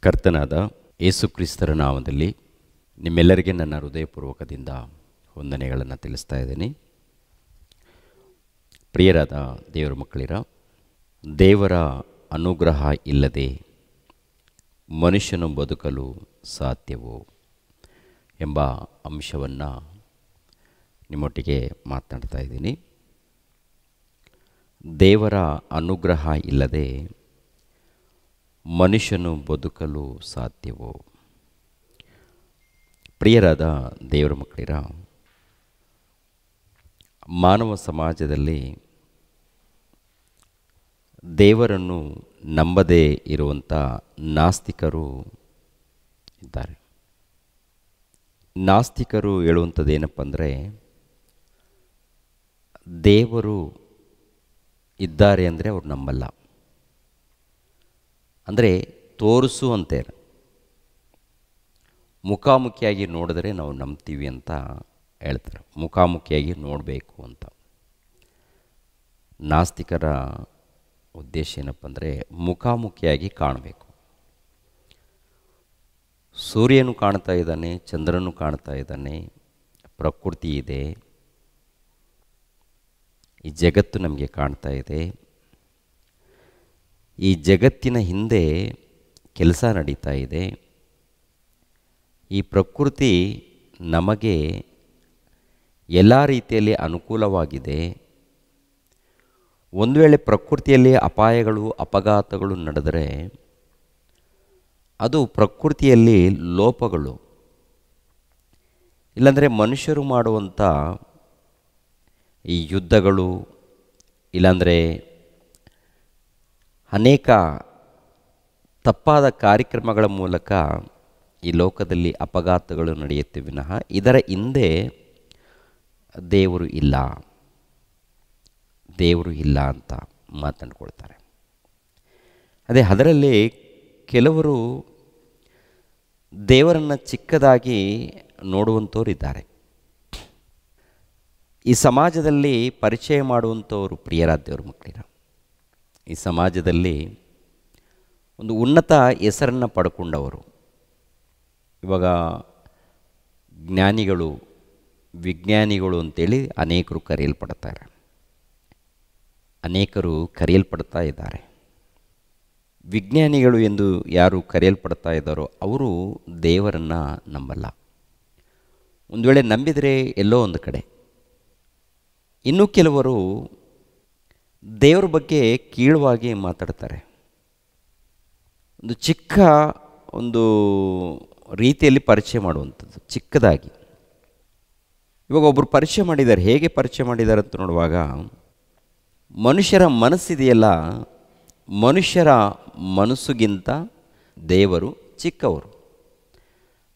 ಕರ್ತನಾದ ಯೇಸುಕ್ರಿಸ್ತರ ನಾಮದಲ್ಲಿ ನಿಮ್ಮೆಲ್ಲರಿಗೆ ನನ್ನ ಹೃದಯಪೂರ್ವಕದಿಂದ ವಂದನೆಗಳನ್ನು ತಿಳಿಸ್ತಾ ಇದ್ದೀನಿ. ಪ್ರಿಯರಾದ ದೇವರ ಮಕ್ಕಳಿರ, ದೇವರ ಅನುಗ್ರಹ ಇಲ್ಲದೆ ಮನುಷ್ಯನು ಬದುಕಲು ಸಾಧ್ಯವೋ ಎಂಬ ಅಂಶವನ್ನು ನಿಮ್ಮೊಟ್ಟಿಗೆ ಮಾತನಾಡ್ತಾ ಇದ್ದೀನಿ. ದೇವರ ಅನುಗ್ರಹ ಇಲ್ಲದೆ ಮನುಷ್ಯನು ಬದುಕಲು ಸಾಧ್ಯವೋ? ಪ್ರಿಯರಾದ ದೇವರ ಮಕ್ಕಳಿರ, ಮಾನವ ಸಮಾಜದಲ್ಲಿ ದೇವರನ್ನು ನಂಬದೇ ಇರುವಂಥ ನಾಸ್ತಿಕರು ಇದ್ದಾರೆ. ನಾಸ್ತಿಕರು ಹೇಳುವಂಥದ್ದು ಏನಪ್ಪ ಅಂದರೆ, ದೇವರು ಇದ್ದಾರೆ ಅಂದರೆ ಅವ್ರು ನಂಬಲ್ಲ. ಅಂದರೆ ತೋರಿಸು ಅಂತಾರೆ, ಮುಖಾಮುಖಿಯಾಗಿ ನೋಡಿದ್ರೆ ನಾವು ನಂಬ್ತೀವಿ ಅಂತ ಹೇಳ್ತಾರೆ. ಮುಖಾಮುಖಿಯಾಗಿ ನೋಡಬೇಕು ಅಂತ. ನಾಸ್ತಿಕರ ಉದ್ದೇಶ ಏನಪ್ಪ ಅಂದರೆ, ಮುಖಾಮುಖಿಯಾಗಿ ಕಾಣಬೇಕು. ಸೂರ್ಯನು ಕಾಣ್ತಾ ಇದ್ದಾನೆ, ಚಂದ್ರನು ಕಾಣ್ತಾ ಇದ್ದಾನೆ, ಪ್ರಕೃತಿ ಇದೆ, ಈ ಜಗತ್ತು ನಮಗೆ ಕಾಣ್ತಾ ಇದೆ. ಈ ಜಗತ್ತಿನ ಹಿಂದೆ ಕೆಲಸ ನಡೀತಾ ಇದೆ. ಈ ಪ್ರಕೃತಿ ನಮಗೆ ಎಲ್ಲ ರೀತಿಯಲ್ಲಿ ಅನುಕೂಲವಾಗಿದೆ. ಒಂದು ವೇಳೆ ಪ್ರಕೃತಿಯಲ್ಲಿ ಅಪಾಯಗಳು ಅಪಘಾತಗಳು ನಡೆದರೆ ಅದು ಪ್ರಕೃತಿಯಲ್ಲಿ ಲೋಪಗಳು, ಇಲ್ಲಾಂದರೆ ಮನುಷ್ಯರು ಮಾಡುವಂಥ ಈ ಯುದ್ಧಗಳು, ಇಲ್ಲಾಂದರೆ ಅನೇಕ ತಪ್ಪಾದ ಕಾರ್ಯಕ್ರಮಗಳ ಮೂಲಕ ಈ ಲೋಕದಲ್ಲಿ ಅಪಘಾತಗಳು ನಡೆಯುತ್ತೆ ವಿನಃ ಇದರ ಹಿಂದೆ ದೇವರು ಇಲ್ಲ, ದೇವರು ಇಲ್ಲ ಅಂತ ಮಾತನಾಡ್ಕೊಳ್ತಾರೆ. ಅದರಲ್ಲಿ ಕೆಲವರು ದೇವರನ್ನು ಚಿಕ್ಕದಾಗಿ ನೋಡುವಂಥವ್ರು ಇದ್ದಾರೆ. ಈ ಸಮಾಜದಲ್ಲಿ ಪರಿಚಯ ಮಾಡುವಂಥವರು, ಪ್ರಿಯರಾದ ದೇವರ ಮಕ್ಕಳಿರ, ಈ ಸಮಾಜದಲ್ಲಿ ಒಂದು ಉನ್ನತ ಹೆಸರನ್ನು ಪಡ್ಕೊಂಡವರು, ಇವಾಗ ಜ್ಞಾನಿಗಳು, ವಿಜ್ಞಾನಿಗಳು ಅಂತೇಳಿ ಅನೇಕರು ಕರೆಯಲ್ಪಡ್ತಾರೆ, ಅನೇಕರು ಕರೆಯಲ್ಪಡ್ತಾ ಇದ್ದಾರೆ. ವಿಜ್ಞಾನಿಗಳು ಎಂದು ಯಾರು ಕರೆಯಲ್ಪಡ್ತಾ ಇದ್ದಾರೋ ಅವರು ದೇವರನ್ನು ನಂಬಲ್ಲ. ಒಂದು ವೇಳೆ ನಂಬಿದರೆ ಎಲ್ಲೋ ಒಂದು ಕಡೆ. ಇನ್ನು ಕೆಲವರು ದೇವರ ಬಗ್ಗೆ ಕೀಳಾಗಿ ಮಾತಾಡ್ತಾರೆ. ಒಂದು ಚಿಕ್ಕ ಒಂದು ರೀತಿಯಲ್ಲಿ ಪರಿಚಯ ಮಾಡುವಂಥದ್ದು, ಚಿಕ್ಕದಾಗಿ. ಇವಾಗ ಒಬ್ಬರು ಪರಿಚಯ ಮಾಡಿದ್ದಾರೆ. ಹೇಗೆ ಪರಿಚಯ ಮಾಡಿದ್ದಾರೆ ಅಂತ ನೋಡುವಾಗ, ಮನುಷ್ಯರ ಮನಸ್ಸಿದೆಯಲ್ಲ, ಮನುಷ್ಯರ ಮನಸ್ಸಿಗಿಂತ ದೇವರು ಚಿಕ್ಕವರು.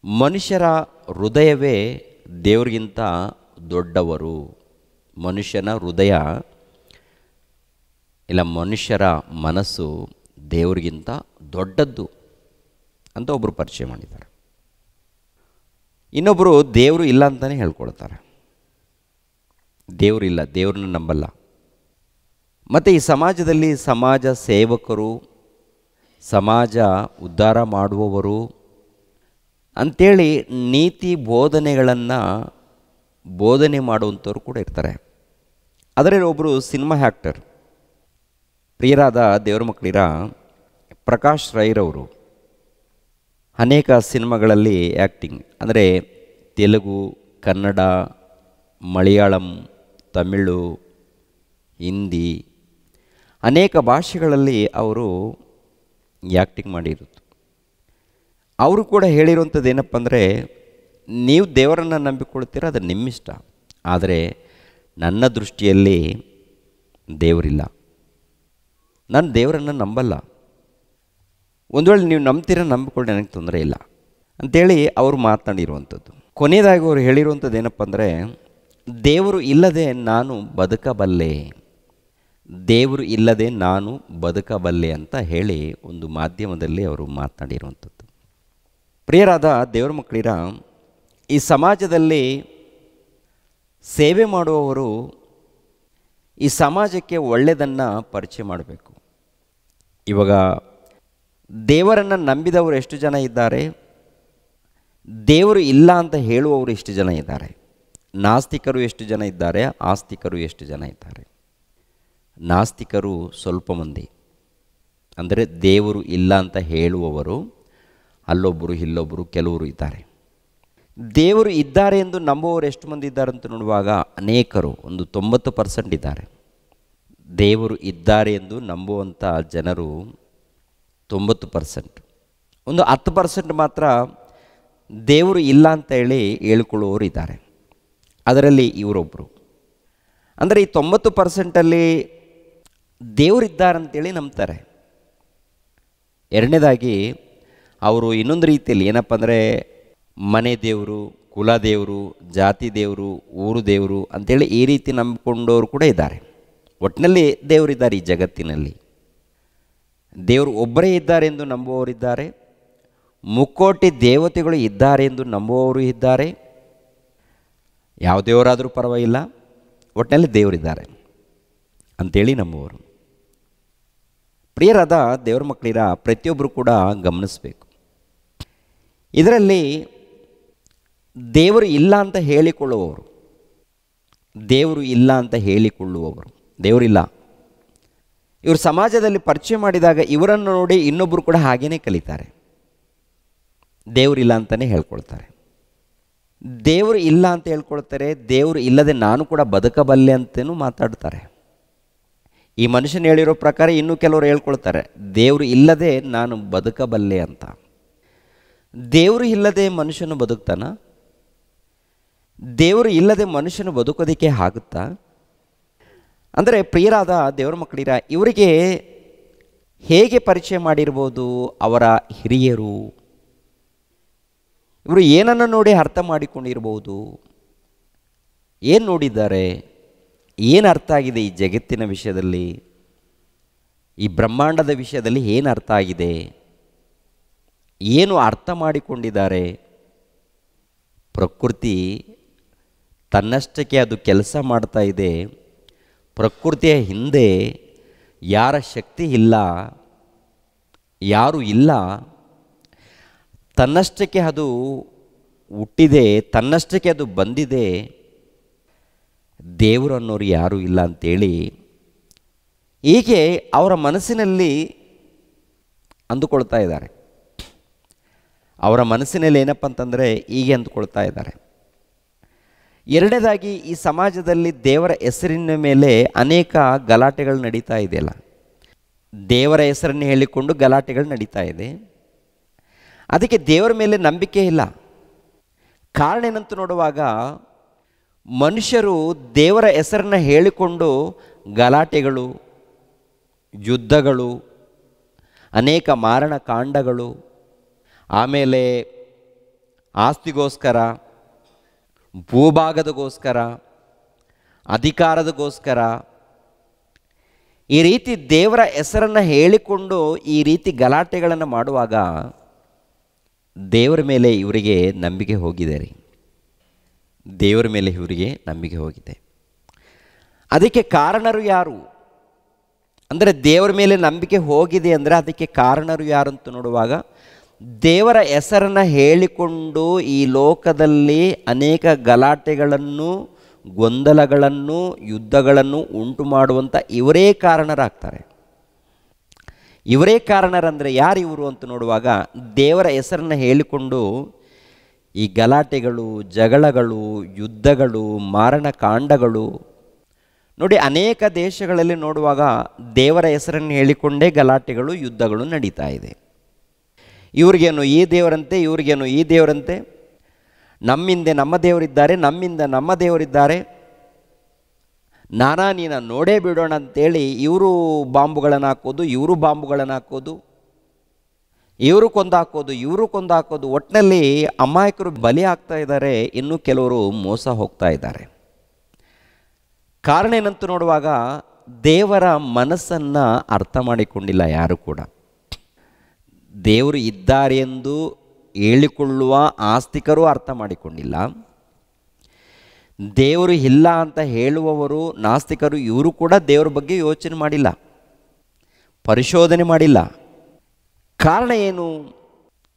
ಮನುಷ್ಯರ ಹೃದಯವೇ ದೇವರಿಗಿಂತ ದೊಡ್ಡವರು. ಮನುಷ್ಯನ ಹೃದಯ ಇಲ್ಲ, ಮನುಷ್ಯರ ಮನಸ್ಸು ದೇವರಿಗಿಂತ ದೊಡ್ಡದ್ದು ಅಂತ ಒಬ್ಬರು ಪರಿಚಯ ಮಾಡಿದ್ದಾರೆ. ಇನ್ನೊಬ್ಬರು ದೇವರು ಇಲ್ಲ ಅಂತಲೇ ಹೇಳ್ಕೊಳ್ತಾರೆ. ದೇವರು ಇಲ್ಲ, ದೇವ್ರನ್ನ ನಂಬಲ್ಲ. ಮತ್ತು ಈ ಸಮಾಜದಲ್ಲಿ ಸಮಾಜ ಸೇವಕರು, ಸಮಾಜ ಉದ್ಧಾರ ಮಾಡುವವರು ಅಂಥೇಳಿ ನೀತಿ ಬೋಧನೆಗಳನ್ನು ಬೋಧನೆ ಮಾಡುವಂಥವ್ರು ಕೂಡ ಇರ್ತಾರೆ. ಅದರಲ್ಲಿ ಒಬ್ಬರು ಸಿನಿಮಾ ಆ್ಯಕ್ಟರ್, ಪ್ರಿಯರಾದ ದೇವರ ಮಕ್ಕಳಿರ, ಪ್ರಕಾಶ್ ರೈರವರು ಅನೇಕ ಸಿನಿಮಾಗಳಲ್ಲಿ ಆ್ಯಕ್ಟಿಂಗ್, ಅಂದರೆ ತೆಲುಗು, ಕನ್ನಡ, ಮಲಯಾಳಂ, ತಮಿಳು, ಹಿಂದಿ ಅನೇಕ ಭಾಷೆಗಳಲ್ಲಿ ಅವರು ಆ್ಯಕ್ಟಿಂಗ್ ಮಾಡಿರೋದು. ಅವರು ಕೂಡ ಹೇಳಿರುವಂಥದ್ದು ಏನಪ್ಪ ಅಂದರೆ, ನೀವು ದೇವರನ್ನು ನಂಬಿಕೊಳ್ತೀರ, ಅದು ನಿಮ್ಮಿಷ್ಟ, ಆದರೆ ನನ್ನ ದೃಷ್ಟಿಯಲ್ಲಿ ದೇವರಿಲ್ಲ, ನಾನು ದೇವರನ್ನು ನಂಬಲ್ಲ. ಒಂದು ವೇಳೆ ನೀವು ನಂಬ್ತೀರ, ನಂಬಿಕೊಳ್ಳಿ, ನನಗೆ ತೊಂದರೆ ಇಲ್ಲ ಅಂಥೇಳಿ ಅವರು ಮಾತನಾಡಿರುವಂಥದ್ದು. ಕೊನೆಯದಾಗಿ ಅವರು ಹೇಳಿರುವಂಥದ್ದು ಏನಪ್ಪ ಅಂದರೆ, ದೇವರು ಇಲ್ಲದೆ ನಾನು ಬದುಕಬಲ್ಲೆ, ದೇವರು ಇಲ್ಲದೆ ನಾನು ಬದುಕಬಲ್ಲೆ ಅಂತ ಹೇಳಿ ಒಂದು ಮಾಧ್ಯಮದಲ್ಲಿ ಅವರು ಮಾತನಾಡಿರುವಂಥದ್ದು. ಪ್ರಿಯರಾದ ದೇವರ ಮಕ್ಕಳಿರ, ಈ ಸಮಾಜದಲ್ಲಿ ಸೇವೆ ಮಾಡುವವರು ಈ ಸಮಾಜಕ್ಕೆ ಒಳ್ಳೆಯದನ್ನು ಪರಿಚಯ ಮಾಡಬೇಕು. ಇವಾಗ ದೇವರನ್ನು ನಂಬಿದವರು ಎಷ್ಟು ಜನ ಇದ್ದಾರೆ? ದೇವರು ಇಲ್ಲ ಅಂತ ಹೇಳುವವರು ಎಷ್ಟು ಜನ ಇದ್ದಾರೆ? ನಾಸ್ತಿಕರು ಎಷ್ಟು ಜನ ಇದ್ದಾರೆ? ಆಸ್ತಿಕರು ಎಷ್ಟು ಜನ ಇದ್ದಾರೆ? ನಾಸ್ತಿಕರು ಸ್ವಲ್ಪ ಮಂದಿ, ಅಂದರೆ ದೇವರು ಇಲ್ಲ ಅಂತ ಹೇಳುವವರು ಅಲ್ಲೊಬ್ಬರು ಇಲ್ಲೊಬ್ಬರು ಕೆಲವರು ಇದ್ದಾರೆ. ದೇವರು ಇದ್ದಾರೆ ಎಂದು ನಂಬುವವರು ಎಷ್ಟು ಮಂದಿ ಇದ್ದಾರೆ ಅಂತ ನೋಡುವಾಗ ಅನೇಕರು, ಒಂದು 90% ಇದ್ದಾರೆ. ದೇವರು ಇದ್ದಾರೆ ಎಂದು ನಂಬುವಂಥ ಜನರು 90%. ಒಂದು 10% ಮಾತ್ರ ದೇವರು ಇಲ್ಲ ಅಂತ ಹೇಳಿಕೊಳ್ಳುವವರು ಇದ್ದಾರೆ. ಅದರಲ್ಲಿ ಇವರೊಬ್ಬರು. ಅಂದರೆ ಈ 90%ಅಲ್ಲಿ ದೇವರಿದ್ದಾರಂತೇಳಿ ನಂಬ್ತಾರೆ. ಎರಡನೇದಾಗಿ ಅವರು ಇನ್ನೊಂದು ರೀತಿಯಲ್ಲಿ ಏನಪ್ಪ ಅಂದರೆ ಮನೆ ದೇವರು, ಕುಲ ದೇವರು, ಜಾತಿ ದೇವರು, ಊರು ದೇವರು ಅಂಥೇಳಿ ಈ ರೀತಿ ನಂಬಿಕೊಂಡವರು ಕೂಡ ಇದ್ದಾರೆ. ಒಟ್ಟಿನಲ್ಲಿ ದೇವರಿದ್ದಾರೆ. ಈ ಜಗತ್ತಿನಲ್ಲಿ ದೇವರು ಒಬ್ಬರೇ ಇದ್ದಾರೆ ಎಂದು ನಂಬುವವರಿದ್ದಾರೆ, ಮುಕ್ಕೋಟಿ ದೇವತೆಗಳು ಇದ್ದಾರೆ ಎಂದು ನಂಬುವವರು ಇದ್ದಾರೆ. ಯಾವ ದೇವರಾದರೂ ಪರವಾಗಿಲ್ಲ, ಒಟ್ಟಿನಲ್ಲಿ ದೇವರಿದ್ದಾರೆ ಅಂಥೇಳಿ ನಂಬುವವರು. ಪ್ರಿಯರಾದ ದೇವರ ಮಕ್ಕಳಿರ ಪ್ರತಿಯೊಬ್ಬರು ಕೂಡ ಗಮನಿಸಬೇಕು. ಇದರಲ್ಲಿ ದೇವರು ಇಲ್ಲ ಅಂತ ಹೇಳಿಕೊಳ್ಳುವವರು, ದೇವರು ಇಲ್ಲ ಅಂತ ಹೇಳಿಕೊಳ್ಳುವವರು, ದೇವರಿಲ್ಲ, ಇವರು ಸಮಾಜದಲ್ಲಿ ಪರಿಚಯ ಮಾಡಿದಾಗ ಇವರನ್ನು ನೋಡಿ ಇನ್ನೊಬ್ಬರು ಕೂಡ ಹಾಗೇ ಕಲಿತಾರೆ. ದೇವರಿಲ್ಲ ಅಂತಲೇ ಹೇಳ್ಕೊಳ್ತಾರೆ. ದೇವರು ಇಲ್ಲ ಅಂತ ಹೇಳ್ಕೊಳ್ತಾರೆ. ದೇವರು ಇಲ್ಲದೆ ನಾನು ಕೂಡ ಬದುಕಬಲ್ಲೆ ಅಂತಲೂ ಮಾತಾಡ್ತಾರೆ. ಈ ಮನುಷ್ಯನ ಹೇಳಿರೋ ಪ್ರಕಾರ ಇನ್ನೂ ಕೆಲವರು ಹೇಳ್ಕೊಳ್ತಾರೆ, ದೇವರು ಇಲ್ಲದೆ ನಾನು ಬದುಕಬಲ್ಲೆ ಅಂತ. ದೇವರು ಇಲ್ಲದೆ ಮನುಷ್ಯನು ಬದುಕ್ತಾನ? ದೇವರು ಇಲ್ಲದೆ ಮನುಷ್ಯನು ಬದುಕೋದಕ್ಕೆ ಆಗುತ್ತಾ? ಅಂದರೆ ಪ್ರಿಯರಾದ ದೇವರ ಮಕ್ಕಳಿರ, ಇವರಿಗೆ ಹೇಗೆ ಪರಿಚಯ ಮಾಡಿರ್ಬೋದು ಅವರ ಹಿರಿಯರು? ಇವರು ಏನನ್ನು ನೋಡಿ ಅರ್ಥ ಮಾಡಿಕೊಂಡಿರ್ಬೋದು? ಏನು ನೋಡಿದ್ದಾರೆ? ಏನು ಅರ್ಥ ಆಗಿದೆ ಈ ಜಗತ್ತಿನ ವಿಷಯದಲ್ಲಿ, ಈ ಬ್ರಹ್ಮಾಂಡದ ವಿಷಯದಲ್ಲಿ ಏನು ಅರ್ಥ ಆಗಿದೆ? ಏನು ಅರ್ಥ ಮಾಡಿಕೊಂಡಿದ್ದಾರೆ? ಪ್ರಕೃತಿ ತನ್ನಷ್ಟಕ್ಕೆ ಅದು ಕೆಲಸ ಮಾಡ್ತಾ ಇದೆ. ಪ್ರಕೃತಿಯ ಹಿಂದೆ ಯಾರ ಶಕ್ತಿ ಇಲ್ಲ, ಯಾರೂ ಇಲ್ಲ. ತನ್ನಷ್ಟಕ್ಕೆ ಅದು ಹುಟ್ಟಿದೆ, ತನ್ನಷ್ಟಕ್ಕೆ ಅದು ಬಂದಿದೆ. ದೇವರು ಅನ್ನೋರು ಯಾರೂ ಇಲ್ಲ ಅಂಥೇಳಿ ಹೀಗೆ ಅವರ ಮನಸ್ಸಿನಲ್ಲಿ ಅಂದುಕೊಳ್ತಾ ಇದ್ದಾರೆ. ಅವರ ಮನಸ್ಸಿನಲ್ಲಿ ಏನಪ್ಪ ಅಂತಂದರೆ ಹೀಗೆ ಅಂದುಕೊಳ್ತಾ ಇದ್ದಾರೆ. ಎರಡನೇದಾಗಿ ಈ ಸಮಾಜದಲ್ಲಿ ದೇವರ ಹೆಸರಿನ ಮೇಲೆ ಅನೇಕ ಗಲಾಟೆಗಳು ನಡೀತಾ ಇದೆಯಲ್ಲ. ದೇವರ ಹೆಸರನ್ನು ಹೇಳಿಕೊಂಡು ಗಲಾಟೆಗಳು ನಡೀತಾ ಇದೆ. ಅದಕ್ಕೆ ದೇವರ ಮೇಲೆ ನಂಬಿಕೆ ಇಲ್ಲ. ಕಾರಣ ಏನಂತ ನೋಡುವಾಗ ಮನುಷ್ಯರು ದೇವರ ಹೆಸರನ್ನು ಹೇಳಿಕೊಂಡು ಗಲಾಟೆಗಳು, ಯುದ್ಧಗಳು, ಅನೇಕ ಮಾರಣಕಾಂಡಗಳು, ಆಮೇಲೆ ಆಸ್ತಿಗೋಸ್ಕರ, ಭೂಭಾಗದಗೋಸ್ಕರ, ಅಧಿಕಾರದಗೋಸ್ಕರ ಈ ರೀತಿ ದೇವರ ಹೆಸರನ್ನು ಹೇಳಿಕೊಂಡು ಈ ರೀತಿ ಗಲಾಟೆಗಳನ್ನು ಮಾಡುವಾಗ ದೇವರ ಮೇಲೆ ಇವರಿಗೆ ನಂಬಿಕೆ ಹೋಗಿದೆ ರೀ. ದೇವರ ಮೇಲೆ ಇವರಿಗೆ ನಂಬಿಕೆ ಹೋಗಿದೆ. ಅದಕ್ಕೆ ಕಾರಣರು ಯಾರು ಅಂದರೆ, ದೇವರ ಮೇಲೆ ನಂಬಿಕೆ ಹೋಗಿದೆ ಅಂದರೆ ಅದಕ್ಕೆ ಕಾರಣರು ಯಾರು ಅಂತ ನೋಡುವಾಗ, ದೇವರ ಹೆಸರನ್ನು ಹೇಳಿಕೊಂಡು ಈ ಲೋಕದಲ್ಲಿ ಅನೇಕ ಗಲಾಟೆಗಳನ್ನು, ಗೊಂದಲಗಳನ್ನು, ಯುದ್ಧಗಳನ್ನು ಉಂಟು ಮಾಡುವಂಥ ಇವರೇ ಕಾರಣರಾಗ್ತಾರೆ. ಇವರೇ ಕಾರಣರಂದರೆ ಯಾರು ಇವರು ಅಂತ ನೋಡುವಾಗ, ದೇವರ ಹೆಸರನ್ನು ಹೇಳಿಕೊಂಡು ಈ ಗಲಾಟೆಗಳು, ಜಗಳಗಳು, ಯುದ್ಧಗಳು, ಮಾರಣಕಾಂಡಗಳು ನೋಡಿ ಅನೇಕ ದೇಶಗಳಲ್ಲಿ ನೋಡುವಾಗ ದೇವರ ಹೆಸರನ್ನು ಹೇಳಿಕೊಂಡೇ ಗಲಾಟೆಗಳು, ಯುದ್ಧಗಳು ನಡೀತಾ ಇದೆ. ಇವ್ರಿಗೇನು ಈ ದೇವರಂತೆ, ಇವ್ರಿಗೇನು ಈ ದೇವರಂತೆ, ನಮ್ಮಿಂದೆ ನಮ್ಮ ದೇವರಿದ್ದಾರೆ, ನಮ್ಮಿಂದ ನಮ್ಮ ದೇವರಿದ್ದಾರೆ, ನಾನಾ ನೀನ ನೋಡೇ ಬಿಡೋಣ ಅಂತೇಳಿ ಇವರು ಬಾಂಬುಗಳನ್ನು ಹಾಕೋದು, ಇವರು ಬಾಂಬುಗಳನ್ನು ಹಾಕೋದು, ಇವರು ಕೊಂದಾಕೋದು, ಇವರು ಕೊಂದಾಕೋದು. ಒಟ್ಟಿನಲ್ಲಿ ಅಮಾಯಕರು ಬಲಿ ಆಗ್ತಾ ಇದ್ದಾರೆ, ಇನ್ನು ಕೆಲವರು ಮೋಸ ಹೋಗ್ತಾ ಇದ್ದಾರೆ. ಕಾರಣ ಏನಂತ ನೋಡುವಾಗ ದೇವರ ಮನಸ್ಸನ್ನು ಅರ್ಥ ಮಾಡಿಕೊಂಡಿಲ್ಲ ಯಾರು ಕೂಡ. ದೇವರು ಇದ್ದಾರೆ ಎಂದು ಹೇಳಿಕೊಳ್ಳುವ ಆಸ್ತಿಕರು ಅರ್ಥ ಮಾಡಿಕೊಂಡಿಲ್ಲ. ದೇವರು ಇಲ್ಲ ಅಂತ ಹೇಳುವವರು ನಾಸ್ತಿಕರು, ಇವರು ಕೂಡ ದೇವರ ಬಗ್ಗೆ ಯೋಚನೆ ಮಾಡಿಲ್ಲ, ಪರಿಶೋಧನೆ ಮಾಡಿಲ್ಲ. ಕಾರಣ ಏನು?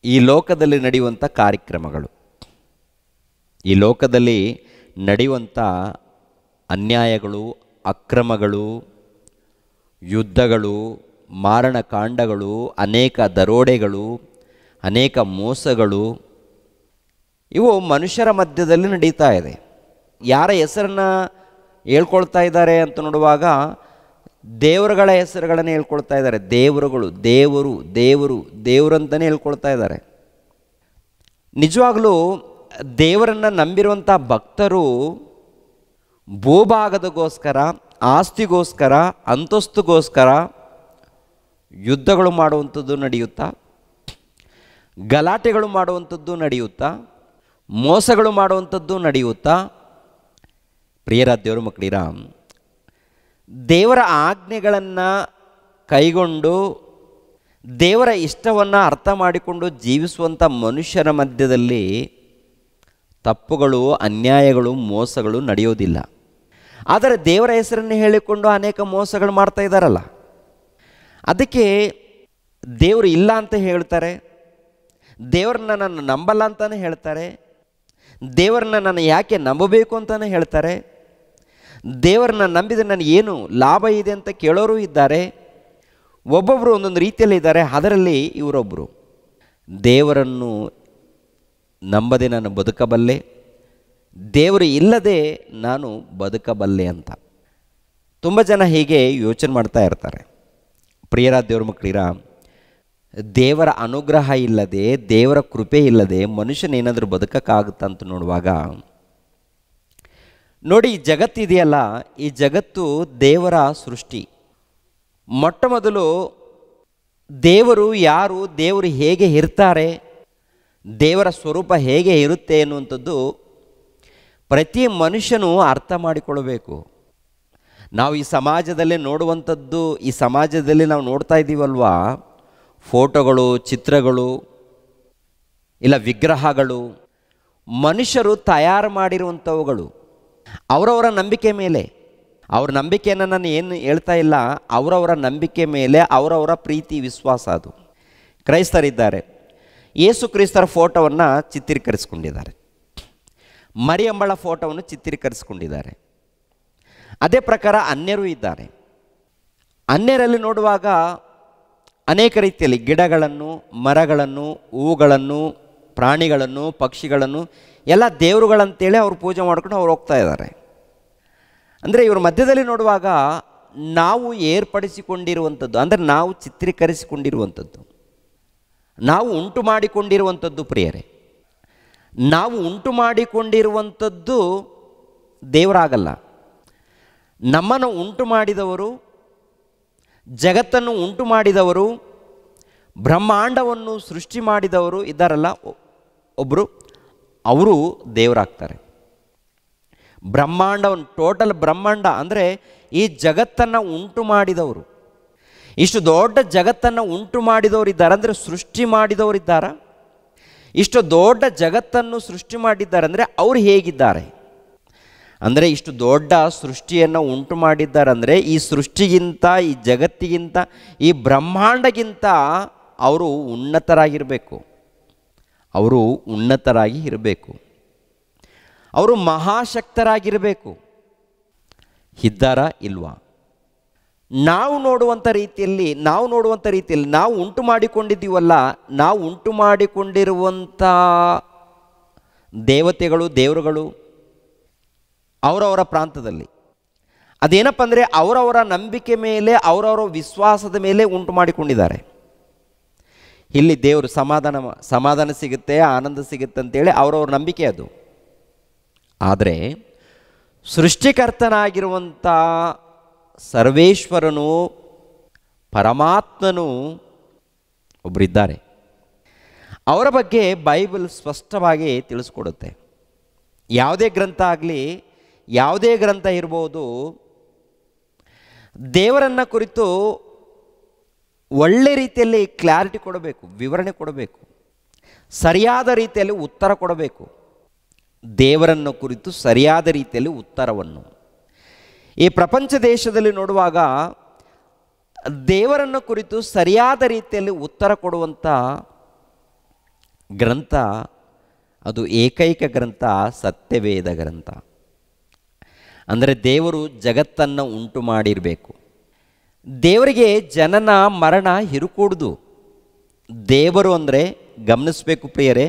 ಈ ಲೋಕದಲ್ಲಿ ನಡೆಯುವಂಥ ಕಾರ್ಯಕ್ರಮಗಳು, ಈ ಲೋಕದಲ್ಲಿ ನಡೆಯುವಂಥ ಅನ್ಯಾಯಗಳು, ಅಕ್ರಮಗಳು, ಯುದ್ಧಗಳು, ಮಾರಣಕಾಂಡಗಳು, ಅನೇಕ ದರೋಡೆಗಳು, ಅನೇಕ ಮೋಸಗಳು, ಇವು ಮನುಷ್ಯರ ಮಧ್ಯದಲ್ಲಿ ನಡೀತಾ ಇದೆ. ಯಾರ ಹೆಸರನ್ನು ಹೇಳ್ಕೊಳ್ತಾ ಇದ್ದಾರೆ ಅಂತ ನೋಡುವಾಗ ದೇವರುಗಳ ಹೆಸರುಗಳನ್ನು ಹೇಳ್ಕೊಳ್ತಾ ಇದ್ದಾರೆ. ದೇವರುಗಳು, ದೇವರು ದೇವರು ದೇವರು ಅಂತಲೇ ಹೇಳ್ಕೊಳ್ತಾ ಇದ್ದಾರೆ. ನಿಜವಾಗಲೂ ದೇವರನ್ನು ನಂಬಿರುವಂಥ ಭಕ್ತರು ಭೂಭಾಗದಗೋಸ್ಕರ, ಆಸ್ತಿಗೋಸ್ಕರ, ಅಂತಸ್ತುಗೋಸ್ಕರ ಯುದ್ಧಗಳು ಮಾಡುವಂಥದ್ದು ನಡೆಯುತ್ತಾ, ಗಲಾಟೆಗಳು ಮಾಡುವಂಥದ್ದು ನಡೆಯುತ್ತಾ, ಮೋಸಗಳು ಮಾಡುವಂಥದ್ದು ನಡೆಯುತ್ತಾ. ಪ್ರಿಯರ ದೇವರ ಮಕ್ಕಳಿರ, ದೇವರ ಆಜ್ಞೆಗಳನ್ನು ಕೈಗೊಂಡು ದೇವರ ಇಷ್ಟವನ್ನು ಅರ್ಥ ಮಾಡಿಕೊಂಡು ಜೀವಿಸುವಂಥ ಮನುಷ್ಯರ ಮಧ್ಯದಲ್ಲಿ ತಪ್ಪುಗಳು, ಅನ್ಯಾಯಗಳು, ಮೋಸಗಳು ನಡೆಯೋದಿಲ್ಲ. ಆದರೆ ದೇವರ ಹೆಸರನ್ನು ಹೇಳಿಕೊಂಡು ಅನೇಕ ಮೋಸಗಳು ಮಾಡ್ತಾ ಇದ್ದಾರಲ್ಲ, ಅದಕ್ಕೆ ದೇವರು ಇಲ್ಲ ಅಂತ ಹೇಳ್ತಾರೆ, ದೇವರನ್ನ ನಾನು ನಂಬಲ್ಲ ಅಂತಲೇ ಹೇಳ್ತಾರೆ, ದೇವರನ್ನ ನಾನು ಯಾಕೆ ನಂಬಬೇಕು ಅಂತಲೇ ಹೇಳ್ತಾರೆ, ದೇವರನ್ನ ನಂಬಿದರೆ ನನಗೆ ಏನು ಲಾಭ ಇದೆ ಅಂತ ಕೇಳೋರು ಇದ್ದಾರೆ. ಒಬ್ಬೊಬ್ಬರು ಒಂದೊಂದು ರೀತಿಯಲ್ಲಿ ಇದ್ದಾರೆ. ಅದರಲ್ಲಿ ಇವರೊಬ್ಬರು ದೇವರನ್ನು ನಂಬದೆ ನಾನು ಬದುಕಬಲ್ಲೆ, ದೇವರು ಇಲ್ಲದೆ ನಾನು ಬದುಕಬಲ್ಲೆ ಅಂತ ತುಂಬ ಜನ ಹೀಗೆ ಯೋಚನೆ ಮಾಡ್ತಾ ಇರ್ತಾರೆ. ಪ್ರಿಯರ ದೇವ್ರ ಮಕ್ಕಳಿರ, ದೇವರ ಅನುಗ್ರಹ ಇಲ್ಲದೆ, ದೇವರ ಕೃಪೆ ಇಲ್ಲದೆ ಮನುಷ್ಯನೇನಾದರೂ ಬದುಕಕ್ಕಾಗುತ್ತಾ ಅಂತ ನೋಡುವಾಗ, ನೋಡಿ ಈ ಜಗತ್ತಿದೆಯಲ್ಲ, ಈ ಜಗತ್ತು ದೇವರ ಸೃಷ್ಟಿ. ಮೊಟ್ಟ ಮೊದಲು ದೇವರು ಯಾರು, ದೇವರು ಹೇಗೆ ಇರ್ತಾರೆ, ದೇವರ ಸ್ವರೂಪ ಹೇಗೆ ಇರುತ್ತೆ ಅನ್ನುವಂಥದ್ದು ಪ್ರತಿ ಮನುಷ್ಯನೂ ಅರ್ಥ ಮಾಡಿಕೊಳ್ಳಬೇಕು. ನಾವು ಈ ಸಮಾಜದಲ್ಲೇ ನೋಡುವಂಥದ್ದು, ಈ ಸಮಾಜದಲ್ಲಿ ನಾವು ನೋಡ್ತಾ ಇದ್ದೀವಲ್ವಾ, ಫೋಟೋಗಳು, ಚಿತ್ರಗಳು, ಇಲ್ಲ ವಿಗ್ರಹಗಳು, ಮನುಷ್ಯರು ತಯಾರು ಮಾಡಿರುವಂಥವುಗಳು. ಅವರವರ ನಂಬಿಕೆ ಮೇಲೆ, ಅವ್ರ ನಂಬಿಕೆಯನ್ನು ನಾನು ಏನು ಹೇಳ್ತಾ ಇಲ್ಲ, ಅವರವರ ನಂಬಿಕೆ ಮೇಲೆ ಅವರವರ ಪ್ರೀತಿ ವಿಶ್ವಾಸ. ಅದು ಕ್ರೈಸ್ತರಿದ್ದಾರೆ, ಯೇಸು ಕ್ರಿಸ್ತರ ಫೋಟೋವನ್ನು ಚಿತ್ರೀಕರಿಸ್ಕೊಂಡಿದ್ದಾರೆ, ಮರಿಯಂಬಳ ಫೋಟೋವನ್ನು ಚಿತ್ರೀಕರಿಸ್ಕೊಂಡಿದ್ದಾರೆ. ಅದೇ ಪ್ರಕಾರ ಅನ್ಯರು ಇದ್ದಾರೆ. ಅನ್ಯರಲ್ಲಿ ನೋಡುವಾಗ ಅನೇಕ ರೀತಿಯಲ್ಲಿ ಗಿಡಗಳನ್ನು, ಮರಗಳನ್ನು, ಹೂಗಳನ್ನು, ಪ್ರಾಣಿಗಳನ್ನು, ಪಕ್ಷಿಗಳನ್ನು ಎಲ್ಲ ದೇವರುಗಳಂತೇಳಿ ಅವರು ಪೂಜೆ ಮಾಡ್ಕೊಂಡು ಅವ್ರು ಹೋಗ್ತಾ ಇದ್ದಾರೆ. ಅಂದರೆ ಇವ್ರ ಮಧ್ಯದಲ್ಲಿ ನೋಡುವಾಗ ನಾವು ಏರ್ಪಡಿಸಿಕೊಂಡಿರುವಂಥದ್ದು, ಅಂದರೆ ನಾವು ಚಿತ್ರೀಕರಿಸಿಕೊಂಡಿರುವಂಥದ್ದು, ನಾವು ಉಂಟು ಮಾಡಿಕೊಂಡಿರುವಂಥದ್ದು, ಪ್ರಿಯರೇ, ನಾವು ಉಂಟು ಮಾಡಿಕೊಂಡಿರುವಂಥದ್ದು ದೇವರಾಗಲ್ಲ. ನಮ್ಮನ್ನು ಉಂಟು ಮಾಡಿದವರು, ಜಗತ್ತನ್ನು ಉಂಟು ಮಾಡಿದವರು, ಬ್ರಹ್ಮಾಂಡವನ್ನು ಸೃಷ್ಟಿ ಮಾಡಿದವರು ಇದ್ದಾರಲ್ಲ ಒಬ್ಬರು, ಅವರು ದೇವರಾಗ್ತಾರೆ. ಬ್ರಹ್ಮಾಂಡವನ್ನು, ಟೋಟಲ್ ಬ್ರಹ್ಮಾಂಡ ಅಂದರೆ ಈ ಜಗತ್ತನ್ನು ಉಂಟು ಮಾಡಿದವರು, ಇಷ್ಟು ದೊಡ್ಡ ಜಗತ್ತನ್ನು ಉಂಟು ಮಾಡಿದವರು ಇದ್ದಾರೆ, ಅಂದರೆ ಸೃಷ್ಟಿ ಮಾಡಿದವರಿದ್ದಾರೆ. ಇಷ್ಟು ದೊಡ್ಡ ಜಗತ್ತನ್ನು ಸೃಷ್ಟಿ ಮಾಡಿದ್ದಾರೆ ಅಂದರೆ ಅವರು ಹೇಗಿದ್ದಾರೆ ಅಂದರೆ, ಇಷ್ಟು ದೊಡ್ಡ ಸೃಷ್ಟಿಯನ್ನು ಉಂಟು ಮಾಡಿದ್ದಾರೆ ಅಂದರೆ ಈ ಸೃಷ್ಟಿಗಿಂತ, ಈ ಜಗತ್ತಿಗಿಂತ, ಈ ಬ್ರಹ್ಮಾಂಡಗಿಂತ ಅವರು ಉನ್ನತರಾಗಿರಬೇಕು. ಅವರು ಉನ್ನತರಾಗಿ ಇರಬೇಕು, ಅವರು ಮಹಾಶಕ್ತರಾಗಿರಬೇಕು. ಇದ್ದಾರಾ ಇಲ್ವಾ? ನಾವು ನೋಡುವಂಥ ರೀತಿಯಲ್ಲಿ ನಾವು ಉಂಟು ಮಾಡಿಕೊಂಡಿದ್ದೀವಲ್ಲ, ನಾವು ಉಂಟು ಮಾಡಿಕೊಂಡಿರುವಂಥ ದೇವತೆಗಳು, ದೇವರುಗಳು ಅವರವರ ಪ್ರಾಂತದಲ್ಲಿ ಅದೇನಪ್ಪ ಅಂದರೆ ಅವರವರ ನಂಬಿಕೆ ಮೇಲೆ, ಅವರವರ ವಿಶ್ವಾಸದ ಮೇಲೆ ಉಂಟು ಮಾಡಿಕೊಂಡಿದ್ದಾರೆ. ಇಲ್ಲಿ ದೇವರು ಸಮಾಧಾನ ಸಿಗುತ್ತೆ, ಆನಂದ ಸಿಗುತ್ತೆ ಅಂತೇಳಿ ಅವರವ್ರ ನಂಬಿಕೆ ಅದು. ಆದರೆ ಸೃಷ್ಟಿಕರ್ತನಾಗಿರುವಂಥ ಸರ್ವೇಶ್ವರನು, ಪರಮಾತ್ಮನು ಒಬ್ಬರಿದ್ದಾರೆ. ಅವರ ಬಗ್ಗೆ ಬೈಬಲ್ ಸ್ಪಷ್ಟವಾಗಿ ತಿಳಿಸ್ಕೊಡುತ್ತೆ. ಯಾವುದೇ ಗ್ರಂಥ ಆಗಲಿ, ಯಾವುದೇ ಗ್ರಂಥ ಇರ್ಬೋದು, ದೇವರನ್ನು ಕುರಿತು ಒಳ್ಳೆ ರೀತಿಯಲ್ಲಿ ಕ್ಲಾರಿಟಿ ಕೊಡಬೇಕು, ವಿವರಣೆ ಕೊಡಬೇಕು, ಸರಿಯಾದ ರೀತಿಯಲ್ಲಿ ಉತ್ತರ ಕೊಡಬೇಕು. ದೇವರನ್ನು ಕುರಿತು ಸರಿಯಾದ ರೀತಿಯಲ್ಲಿ ಉತ್ತರವನ್ನು. ಈ ಪ್ರಪಂಚ ದೇಶದಲ್ಲಿ ನೋಡುವಾಗ ದೇವರನ್ನು ಕುರಿತು ಸರಿಯಾದ ರೀತಿಯಲ್ಲಿ ಉತ್ತರ ಕೊಡುವಂಥ ಗ್ರಂಥ, ಅದು ಏಕೈಕ ಗ್ರಂಥ ಸತ್ಯವೇದ ಗ್ರಂಥ. ಅಂದರೆ ದೇವರು ಜಗತ್ತನ್ನು ಉಂಟು ಮಾಡಿರಬೇಕು. ದೇವರಿಗೆ ಜನನ ಮರಣ ಇರುಕೂಡ್ದು. ದೇವರು ಅಂದರೆ, ಗಮನಿಸಬೇಕು ಪ್ರಿಯರೇ,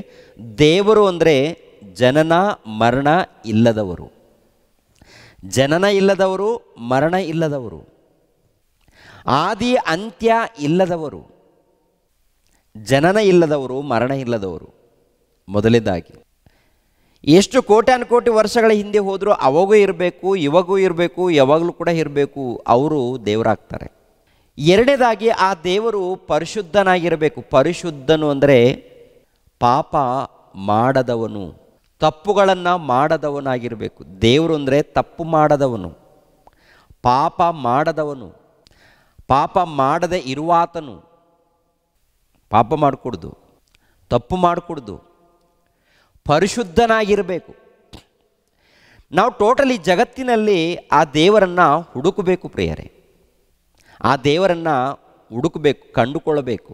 ದೇವರು ಅಂದರೆ ಜನನ ಮರಣ ಇಲ್ಲದವರು. ಜನನ ಇಲ್ಲದವರು, ಮರಣ ಇಲ್ಲದವರು, ಆದಿ ಅಂತ್ಯ ಇಲ್ಲದವರು. ಜನನ ಇಲ್ಲದವರು, ಮರಣ ಇಲ್ಲದವರು. ಮೊದಲನೇದಾಗಿ ಎಷ್ಟು ಕೋಟ್ಯಾನುಕೋಟಿ ವರ್ಷಗಳ ಹಿಂದೆ ಹೋದರೂ ಅವಾಗೂ ಇರಬೇಕು, ಇವಾಗೂ ಇರಬೇಕು, ಯಾವಾಗಲೂ ಕೂಡ ಇರಬೇಕು, ಅವರು ದೇವರಾಗ್ತಾರೆ. ಎರಡನೇದಾಗಿ ಆ ದೇವರು ಪರಿಶುದ್ಧನಾಗಿರಬೇಕು. ಪರಿಶುದ್ಧನು ಅಂದರೆ ಪಾಪ ಮಾಡದವನು, ತಪ್ಪುಗಳನ್ನು ಮಾಡದವನಾಗಿರಬೇಕು. ದೇವರು ಅಂದರೆ ತಪ್ಪು ಮಾಡದವನು, ಪಾಪ ಮಾಡದವನು, ಪಾಪ ಮಾಡದೆ ಇರುವಾತನು. ಪಾಪ ಮಾಡಿಕೊಡ್ದು, ತಪ್ಪು ಮಾಡಿಕೊಡ್ದು, ಪರಿಶುದ್ಧನಾಗಿರಬೇಕು. ನಾವು ಟೋಟಲಿ ಜಗತ್ತಿನಲ್ಲಿ ಆ ದೇವರನ್ನು ಹುಡುಕಬೇಕು ಪ್ರಿಯರೇ. ಆ ದೇವರನ್ನು ಹುಡುಕಬೇಕು, ಕಂಡುಕೊಳ್ಳಬೇಕು.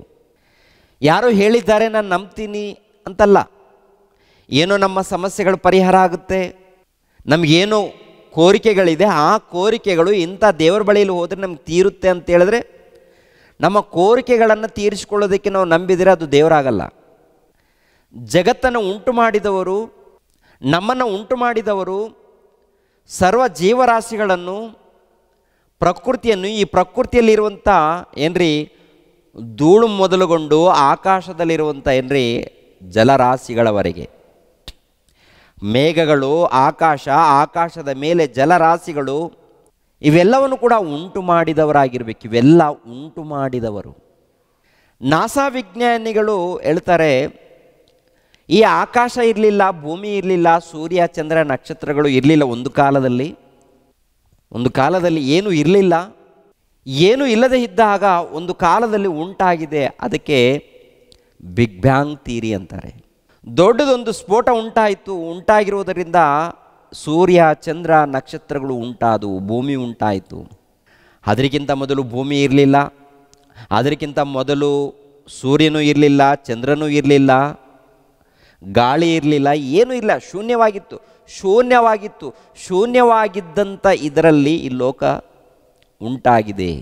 ಯಾರೋ ಹೇಳಿದ್ದಾರೆ ನಾನು ನಂಬ್ತೀನಿ ಅಂತಲ್ಲ. ಏನೋ ನಮ್ಮ ಸಮಸ್ಯೆಗಳು ಪರಿಹಾರ ಆಗುತ್ತೆ, ನಮಗೇನೋ ಕೋರಿಕೆಗಳಿದೆ, ಆ ಕೋರಿಕೆಗಳು ಇಂಥ ದೇವರ ಬಳಿಯಲ್ಲಿ ಹೋದರೆ ನಮ್ಗೆ ತೀರುತ್ತೆ ಅಂತ ಹೇಳಿದ್ರೆ, ನಮ್ಮ ಕೋರಿಕೆಗಳನ್ನು ತೀರಿಸಿಕೊಳ್ಳೋದಕ್ಕೆ ನಾವು ನಂಬಿದರೆ ಅದು ದೇವರಾಗಲ್ಲ. ಜಗತ್ತನ್ನು ಉಂಟು ಮಾಡಿದವರು, ನಮ್ಮನ್ನು ಉಂಟು ಮಾಡಿದವರು, ಸರ್ವ ಜೀವರಾಶಿಗಳನ್ನು, ಪ್ರಕೃತಿಯನ್ನು, ಈ ಪ್ರಕೃತಿಯಲ್ಲಿರುವಂಥ ಏನ್ರಿ ಧೂಳು ಮೊದಲುಗೊಂಡು ಆಕಾಶದಲ್ಲಿರುವಂಥ ಏನ್ರಿ ಜಲರಾಶಿಗಳವರೆಗೆ, ಮೇಘಗಳು, ಆಕಾಶ, ಆಕಾಶದ ಮೇಲೆ ಜಲರಾಶಿಗಳು, ಇವೆಲ್ಲವನ್ನು ಕೂಡ ಉಂಟು ಮಾಡಿದವರಾಗಿರ್ಬೇಕು. ಇವೆಲ್ಲ ಉಂಟು ಮಾಡಿದವರು. ನಾಸಾ ವಿಜ್ಞಾನಿಗಳು ಹೇಳ್ತಾರೆ, ಈ ಆಕಾಶ ಇರಲಿಲ್ಲ, ಭೂಮಿ ಇರಲಿಲ್ಲ, ಸೂರ್ಯ ಚಂದ್ರ ನಕ್ಷತ್ರಗಳು ಇರಲಿಲ್ಲ. ಒಂದು ಕಾಲದಲ್ಲಿ ಏನೂ ಇರಲಿಲ್ಲ. ಏನೂ ಇಲ್ಲದೆ ಇದ್ದಾಗ ಒಂದು ಕಾಲದಲ್ಲಿ ಉಂಟಾಗಿದೆ. ಅದಕ್ಕೆ ಬಿಗ್ ಬ್ಯಾಂಗ್ ಥಿಯರಿ ಅಂತಾರೆ. ದೊಡ್ಡದೊಂದು ಸ್ಫೋಟ ಉಂಟಾಗಿರುವುದರಿಂದ ಸೂರ್ಯ ಚಂದ್ರ ನಕ್ಷತ್ರಗಳು ಉಂಟಾದವು, ಭೂಮಿ ಉಂಟಾಯಿತು. ಅದಕ್ಕಿಂತ ಮೊದಲು ಭೂಮಿ ಇರಲಿಲ್ಲ, ಅದಕ್ಕಿಂತ ಮೊದಲು ಸೂರ್ಯನೂ ಇರಲಿಲ್ಲ, ಚಂದ್ರನೂ ಇರಲಿಲ್ಲ, ಗಾಳಿ ಇರಲಿಲ್ಲ, ಏನೂ ಇಲ್ಲ, ಶೂನ್ಯವಾಗಿದ್ದಂಥ ಇದರಲ್ಲಿ ಈ ಲೋಕ ಉಂಟಾಗಿದೆ.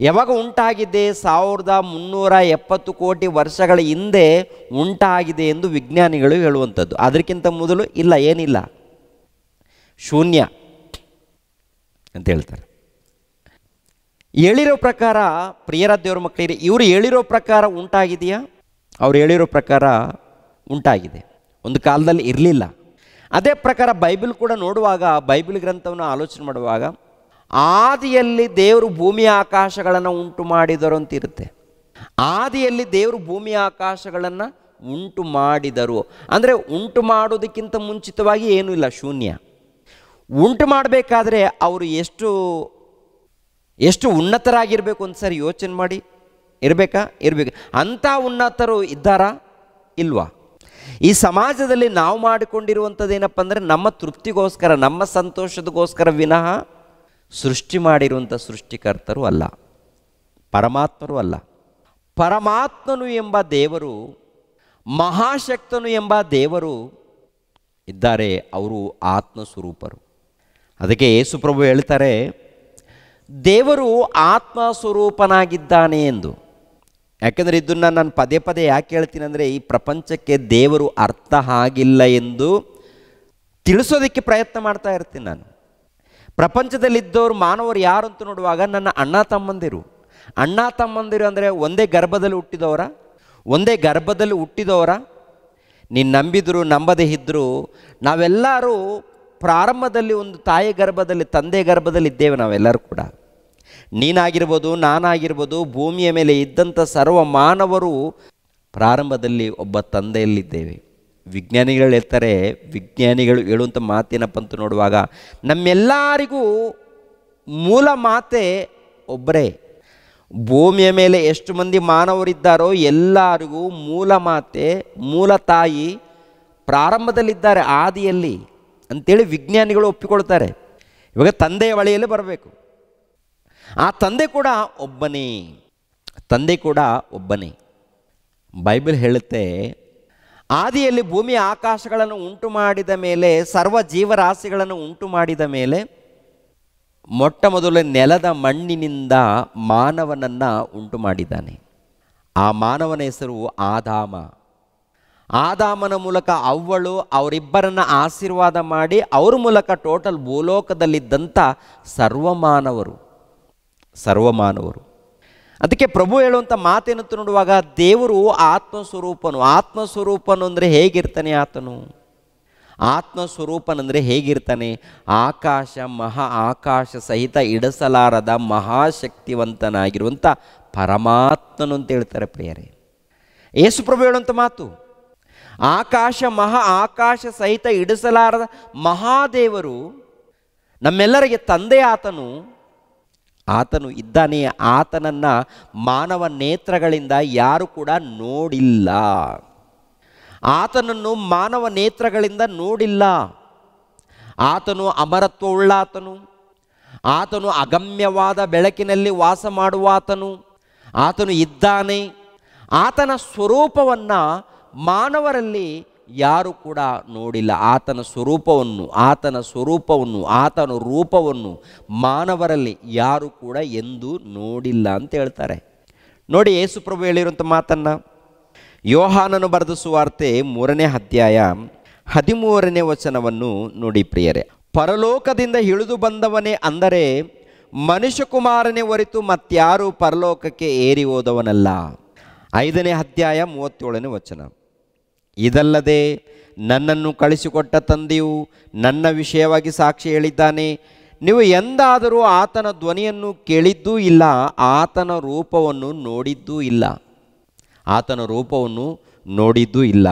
ಯಾವಾಗ ಉಂಟಾಗಿದೆ? 1370 ಕೋಟಿ ವರ್ಷಗಳ ಹಿಂದೆ ಉಂಟಾಗಿದೆ ಎಂದು ವಿಜ್ಞಾನಿಗಳು ಹೇಳುವಂಥದ್ದು. ಅದಕ್ಕಿಂತ ಮೊದಲು ಇಲ್ಲ, ಏನಿಲ್ಲ, ಶೂನ್ಯ ಅಂತ ಹೇಳ್ತಾರೆ. ಹೇಳಿರೋ ಪ್ರಕಾರ, ಪ್ರಿಯರ ದೇವರ ಮಕ್ಕಳಿಗೆ, ಇವರು ಹೇಳಿರೋ ಪ್ರಕಾರ ಉಂಟಾಗಿದೆಯಾ? ಅವ್ರು ಹೇಳಿರೋ ಪ್ರಕಾರ ಉಂಟಾಗಿದೆ. ಒಂದು ಕಾಲದಲ್ಲಿ ಇರಲಿಲ್ಲ. ಅದೇ ಪ್ರಕಾರ ಬೈಬಲ್ ಕೂಡ ನೋಡುವಾಗ, ಬೈಬಲ್ ಗ್ರಂಥವನ್ನು ಆಲೋಚನೆ ಮಾಡುವಾಗ, ಆದಿಯಲ್ಲಿ ದೇವರು ಭೂಮಿ ಆಕಾಶಗಳನ್ನು ಉಂಟು ಮಾಡಿದರು ಅಂತ ಇರುತ್ತೆ. ಆದಿಯಲ್ಲಿ ದೇವರು ಭೂಮಿ ಆಕಾಶಗಳನ್ನು ಉಂಟು ಮಾಡಿದರು ಅಂದರೆ ಉಂಟು ಮಾಡೋದಕ್ಕಿಂತ ಮುಂಚಿತವಾಗಿ ಏನೂ ಇಲ್ಲ, ಶೂನ್ಯ. ಉಂಟು ಮಾಡಬೇಕಾದ್ರೆ ಅವರು ಎಷ್ಟು ಉನ್ನತರಾಗಿರಬೇಕು ಒಂದು ಸರಿ ಯೋಚನೆ ಮಾಡಿ. ಇರಬೇಕು. ಅಂಥ ಉನ್ನತರು ಇದ್ದಾರಾ? ಇಲ್ವಾ? ಈ ಸಮಾಜದಲ್ಲಿ ನಾವು ಮಾಡಿಕೊಂಡಿರುವಂಥದ್ದು ಏನಪ್ಪ ಅಂದರೆ ನಮ್ಮ ತೃಪ್ತಿಗೋಸ್ಕರ, ನಮ್ಮ ಸಂತೋಷದಗೋಸ್ಕರ ವಿನಃ ಸೃಷ್ಟಿ ಮಾಡಿರುವಂಥ ಸೃಷ್ಟಿಕರ್ತರು ಅಲ್ಲ, ಪರಮಾತ್ಮರು ಅಲ್ಲ. ಪರಮಾತ್ಮನು ಎಂಬ ದೇವರು, ಮಹಾಶಕ್ತನು ಎಂಬ ದೇವರು ಇದ್ದಾರೆ. ಅವರು ಆತ್ಮಸ್ವರೂಪರು. ಅದಕ್ಕೆ ಯೇಸು ಪ್ರಭು ಹೇಳ್ತಾರೆ, ದೇವರು ಆತ್ಮಸ್ವರೂಪನಾಗಿದ್ದಾನೆ ಎಂದು. ಯಾಕೆಂದರೆ ಇದನ್ನು ನಾನು ಪದೇ ಪದೇ ಯಾಕೆ ಹೇಳ್ತೀನಿ ಅಂದರೆ, ಈ ಪ್ರಪಂಚಕ್ಕೆ ದೇವರು ಅರ್ಥ ಆಗಿಲ್ಲ ಎಂದು ತಿಳಿಸೋದಕ್ಕೆ ಪ್ರಯತ್ನ ಮಾಡ್ತಾ ಇರ್ತೀನಿ ನಾನು. ಪ್ರಪಂಚದಲ್ಲಿದ್ದವರು, ಮಾನವರು ಯಾರು ಅಂತ ನೋಡುವಾಗ ನನ್ನ ಅಣ್ಣ ತಮ್ಮಂದಿರು ಅಂದರೆ ಒಂದೇ ಗರ್ಭದಲ್ಲಿ ಹುಟ್ಟಿದವರ ನೀನು ನಂಬಿದ್ರು ನಂಬದೇ ಇದ್ದರು, ನಾವೆಲ್ಲರೂ ಪ್ರಾರಂಭದಲ್ಲಿ ಒಂದು ತಾಯಿ ಗರ್ಭದಲ್ಲಿ, ತಂದೆ ಗರ್ಭದಲ್ಲಿ ಇದ್ದೇವೆ ನಾವೆಲ್ಲರೂ ಕೂಡ. ನೀನಾಗಿರ್ಬೋದು, ನಾನಾಗಿರ್ಬೋದು, ಭೂಮಿಯ ಮೇಲೆ ಇದ್ದಂಥ ಸರ್ವ ಮಾನವರು ಪ್ರಾರಂಭದಲ್ಲಿ ಒಬ್ಬ ತಂದೆಯಲ್ಲಿದ್ದೇವೆ. ವಿಜ್ಞಾನಿಗಳು ಹೇಳ್ತಾರೆ, ವಿಜ್ಞಾನಿಗಳು ಹೇಳುವಂಥ ಮಾತೇನಪ್ಪ ಅಂತ ನೋಡುವಾಗ, ನಮ್ಮೆಲ್ಲರಿಗೂ ಮೂಲ ಮಾತೆ ಒಬ್ಬರೇ. ಭೂಮಿಯ ಮೇಲೆ ಎಷ್ಟು ಮಂದಿ ಮಾನವರಿದ್ದಾರೋ ಎಲ್ಲರಿಗೂ ಮೂಲ ಮಾತೆ, ಮೂಲ ತಾಯಿ ಪ್ರಾರಂಭದಲ್ಲಿದ್ದಾರೆ, ಆದಿಯಲ್ಲಿ ಅಂತೇಳಿ ವಿಜ್ಞಾನಿಗಳು ಒಪ್ಪಿಕೊಳ್ತಾರೆ. ಇವಾಗ ತಂದೆಯ ಬಳಿಯಲ್ಲಿ ಬರಬೇಕು. ಆ ತಂದೆ ಕೂಡ ಒಬ್ಬನೇ, ತಂದೆ ಕೂಡ ಒಬ್ಬನೇ. ಬೈಬಲ್ ಹೇಳುತ್ತೆ, ಆದಿಯಲ್ಲಿ ಭೂಮಿ ಆಕಾಶಗಳನ್ನು ಉಂಟು ಮಾಡಿದ ಮೇಲೆ, ಸರ್ವ ಜೀವರಾಶಿಗಳನ್ನು ಉಂಟು ಮಾಡಿದ ಮೇಲೆ, ಮೊಟ್ಟ ಮೊದಲು ನೆಲದ ಮಣ್ಣಿನಿಂದ ಮಾನವನನ್ನು ಉಂಟು ಮಾಡಿದ್ದಾನೆ. ಆ ಮಾನವನ ಹೆಸರು ಆದಾಮ. ಆದಾಮನ ಮೂಲಕ ಅವ್ವಳು ಅವರಿಬ್ಬರನ್ನು ಆಶೀರ್ವಾದ ಮಾಡಿ ಅವ್ರ ಮೂಲಕ ಟೋಟಲ್ ಭೂಲೋಕದಲ್ಲಿದ್ದಂಥ ಸರ್ವಮಾನವರು. ಅದಕ್ಕೆ ಪ್ರಭು ಹೇಳುವಂಥ ಮಾತೇನಂತ ನೋಡುವಾಗ, ದೇವರು ಆತ್ಮಸ್ವರೂಪನು. ಆತ್ಮಸ್ವರೂಪನು ಅಂದರೆ ಹೇಗಿರ್ತಾನೆ ಆತನು? ಆತ್ಮಸ್ವರೂಪನಂದರೆ ಹೇಗಿರ್ತಾನೆ? ಆಕಾಶ ಮಹಾ ಆಕಾಶ ಸಹಿತ ಇಡಿಸಲಾರದ ಮಹಾಶಕ್ತಿವಂತನಾಗಿರುವಂಥ ಪರಮಾತ್ಮನು ಅಂತ ಹೇಳ್ತಾರೆ ಪ್ರಿಯರೇ. ಯೇಸು ಪ್ರಭು ಹೇಳುವಂಥ ಮಾತು, ಆಕಾಶ ಮಹಾ ಆಕಾಶ ಸಹಿತ ಇಡಿಸಲಾರದ ಮಹಾದೇವರು, ನಮ್ಮೆಲ್ಲರಿಗೆ ತಂದೆ ಆತನು. ಆತನು ಇದ್ದಾನೆ. ಆತನನ್ನು ಮಾನವ ನೇತ್ರಗಳಿಂದ ಯಾರು ಕೂಡ ನೋಡಿಲ್ಲ. ಆತನನ್ನು ಮಾನವ ನೇತ್ರಗಳಿಂದ ನೋಡಿಲ್ಲ. ಆತನು ಅಮರತ್ವವುಳ್ಳಾತನು. ಆತನು ಅಗಮ್ಯವಾದ ಬೆಳಕಿನಲ್ಲಿ ವಾಸ ಮಾಡುವಾತನು. ಆತನು ಇದ್ದಾನೆ. ಆತನ ಸ್ವರೂಪವನ್ನು ಮಾನವರಲ್ಲಿ ಯಾರು ಕೂಡ ನೋಡಿಲ್ಲ. ಆತನ ಸ್ವರೂಪವನ್ನು ಆತನ ರೂಪವನ್ನು ಮಾನವರಲ್ಲಿ ಯಾರು ಕೂಡ ಎಂದೂ ನೋಡಿಲ್ಲ ಅಂತ ಹೇಳ್ತಾರೆ. ನೋಡಿ, ಯೇಸು ಪ್ರಭು ಹೇಳಿರುವಂಥ ಮಾತನ್ನು ಯೋಹಾನನು ಬರೆದ ಸುವಾರ್ತೆ 3ನೇ ಅಧ್ಯಾಯ 13ನೇ ವಚನವನ್ನು ನೋಡಿ ಪ್ರಿಯರೇ. ಪರಲೋಕದಿಂದ ಇಳಿದು ಬಂದವನೇ, ಅಂದರೆ ಮನುಷ್ಯಕುಮಾರನೇ ಹೊರತು ಮತ್ಯಾರು ಪರಲೋಕಕ್ಕೆ ಏರಿ ಹೋದವನಲ್ಲ. 5ನೇ ಅಧ್ಯಾಯ 37ನೇ ವಚನ. ಇದಲ್ಲದೆ ನನ್ನನ್ನು ಕಳಿಸಿಕೊಟ್ಟ ತಂದೆಯು ನನ್ನ ವಿಷಯವಾಗಿ ಸಾಕ್ಷಿ ಹೇಳಿದ್ದಾನೆ. ನೀವು ಎಂದಾದರೂ ಆತನ ಧ್ವನಿಯನ್ನು ಕೇಳಿದ್ದೂ ಇಲ್ಲ, ಆತನ ರೂಪವನ್ನು ನೋಡಿದ್ದೂ ಇಲ್ಲ.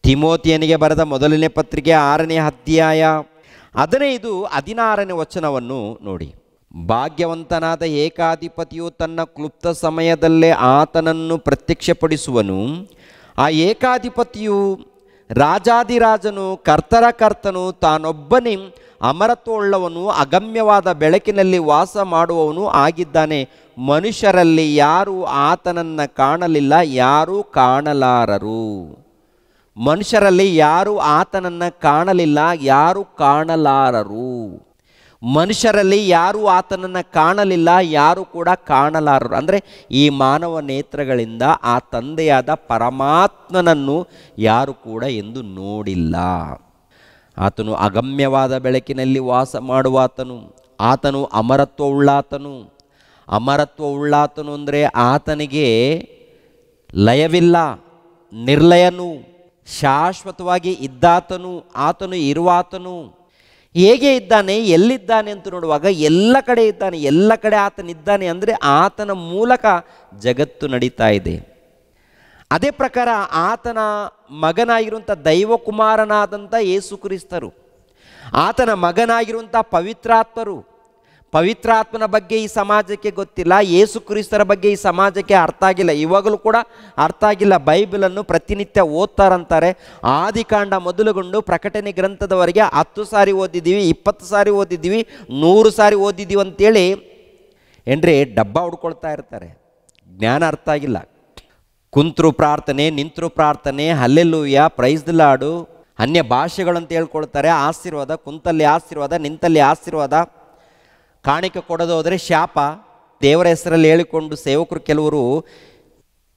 ತಿಮೋತಿಯನಿಗೆ ಬರೆದ ಮೊದಲನೇ ಪತ್ರಿಕೆ 6ನೇ ಅಧ್ಯಾಯ 15-16ನೇ ವಚನವನ್ನು ನೋಡಿ. ಭಾಗ್ಯವಂತನಾದ ಏಕಾಧಿಪತಿಯು ತನ್ನ ಕ್ಲುಪ್ತ ಸಮಯದಲ್ಲೇ ಆತನನ್ನು ಪ್ರತ್ಯಕ್ಷಪಡಿಸುವನು. ಆ ಏಕಾಧಿಪತಿಯು ರಾಜಾದಿರಾಜನು, ಕರ್ತರ ಕರ್ತನು, ತಾನೊಬ್ಬನೇ ಅಮರತ್ವವುಳ್ಳವನು, ಅಗಮ್ಯವಾದ ಬೆಳಕಿನಲ್ಲಿ ವಾಸ ಮಾಡುವವನು ಆಗಿದ್ದಾನೆ. ಮನುಷ್ಯರಲ್ಲಿ ಯಾರೂ ಆತನನ್ನು ಕಾಣಲಿಲ್ಲ, ಯಾರೂ ಕಾಣಲಾರರು. ಮನುಷ್ಯರಲ್ಲಿ ಯಾರೂ ಆತನನ್ನು ಕಾಣಲಿಲ್ಲ, ಯಾರೂ ಕಾಣಲಾರರು. ಮನುಷ್ಯರಲ್ಲಿ ಯಾರೂ ಆತನನ್ನು ಕಾಣಲಿಲ್ಲ, ಯಾರು ಕೂಡ ಕಾಣಲಾರರು. ಅಂದರೆ ಈ ಮಾನವ ನೇತ್ರಗಳಿಂದ ಆ ತಂದೆಯಾದ ಪರಮಾತ್ಮನನ್ನು ಯಾರು ಕೂಡ ಎಂದು ನೋಡಿಲ್ಲ. ಆತನು ಅಗಮ್ಯವಾದ ಬೆಳಕಿನಲ್ಲಿ ವಾಸ ಮಾಡುವಾತನು. ಆತನು ಅಮರತ್ವವುಳ್ಳಾತನು ಅಂದರೆ ಆತನಿಗೆ ಲಯವಿಲ್ಲ, ನಿರ್ಲಯನು, ಶಾಶ್ವತವಾಗಿ ಇದ್ದಾತನು. ಆತನು ಇರುವಾತನು. ಹೇಗೆ ಇದ್ದಾನೆ, ಎಲ್ಲಿದ್ದಾನೆ ಅಂತ ನೋಡುವಾಗ ಎಲ್ಲ ಕಡೆ ಇದ್ದಾನೆ. ಎಲ್ಲ ಕಡೆ ಆತನಿದ್ದಾನೆ. ಅಂದರೆ ಆತನ ಮೂಲಕ ಜಗತ್ತು ನಡೀತಾ ಇದೆ. ಅದೇ ಪ್ರಕಾರ ಆತನ ಮಗನಾಗಿರುವಂಥ ದೈವಕುಮಾರನಾದಂಥ ಯೇಸು ಕ್ರಿಸ್ತರು, ಆತನ ಮಗನಾಗಿರುವಂಥ ಪವಿತ್ರಾತ್ಮನ ಬಗ್ಗೆ ಈ ಸಮಾಜಕ್ಕೆ ಗೊತ್ತಿಲ್ಲ. ಯೇಸು ಕ್ರಿಸ್ತರ ಬಗ್ಗೆ ಈ ಸಮಾಜಕ್ಕೆ ಅರ್ಥ ಆಗಿಲ್ಲ. ಇವಾಗಲೂ ಕೂಡ ಅರ್ಥ ಆಗಿಲ್ಲ. ಬೈಬಲನ್ನು ಪ್ರತಿನಿತ್ಯ ಓದ್ತಾರಂತಾರೆ. ಆದಿಕಾಂಡ ಮೊದಲುಗೊಂಡು ಪ್ರಕಟಣೆ ಗ್ರಂಥದವರೆಗೆ 10 ಸಾರಿ ಓದಿದ್ದೀವಿ, 20 ಸಾರಿ ಓದಿದ್ದೀವಿ, 100 ಸಾರಿ ಓದಿದ್ದೀವಿ ಅಂತೇಳಿ ಏನ್ರಿ ಡಬ್ಬ ಹುಡ್ಕೊಳ್ತಾ ಇರ್ತಾರೆ. ಜ್ಞಾನ ಅರ್ಥ ಆಗಿಲ್ಲ. ಕುಂತ್ರು ಪ್ರಾರ್ಥನೆ, ನಿಂತರು ಪ್ರಾರ್ಥನೆ, ಹಲ್ಲೆಲೂಯ, ಪ್ರೈಸ್ ದಿ ಲಾರ್ಡ್, ಅನ್ಯ ಭಾಷೆಗಳಂತ ಹೇಳ್ಕೊಳ್ತಾರೆ. ಆಶೀರ್ವಾದ, ಕುಂತಲ್ಲಿ ಆಶೀರ್ವಾದ, ನಿಂತಲ್ಲಿ ಆಶೀರ್ವಾದ. ಕಾಣಿಕೆ ಕೊಡೋದು ಹೋದರೆ ಶಾಪ. ದೇವರ ಹೆಸರಲ್ಲಿ ಹೇಳಿಕೊಂಡು ಸೇವಕರು ಕೆಲವರು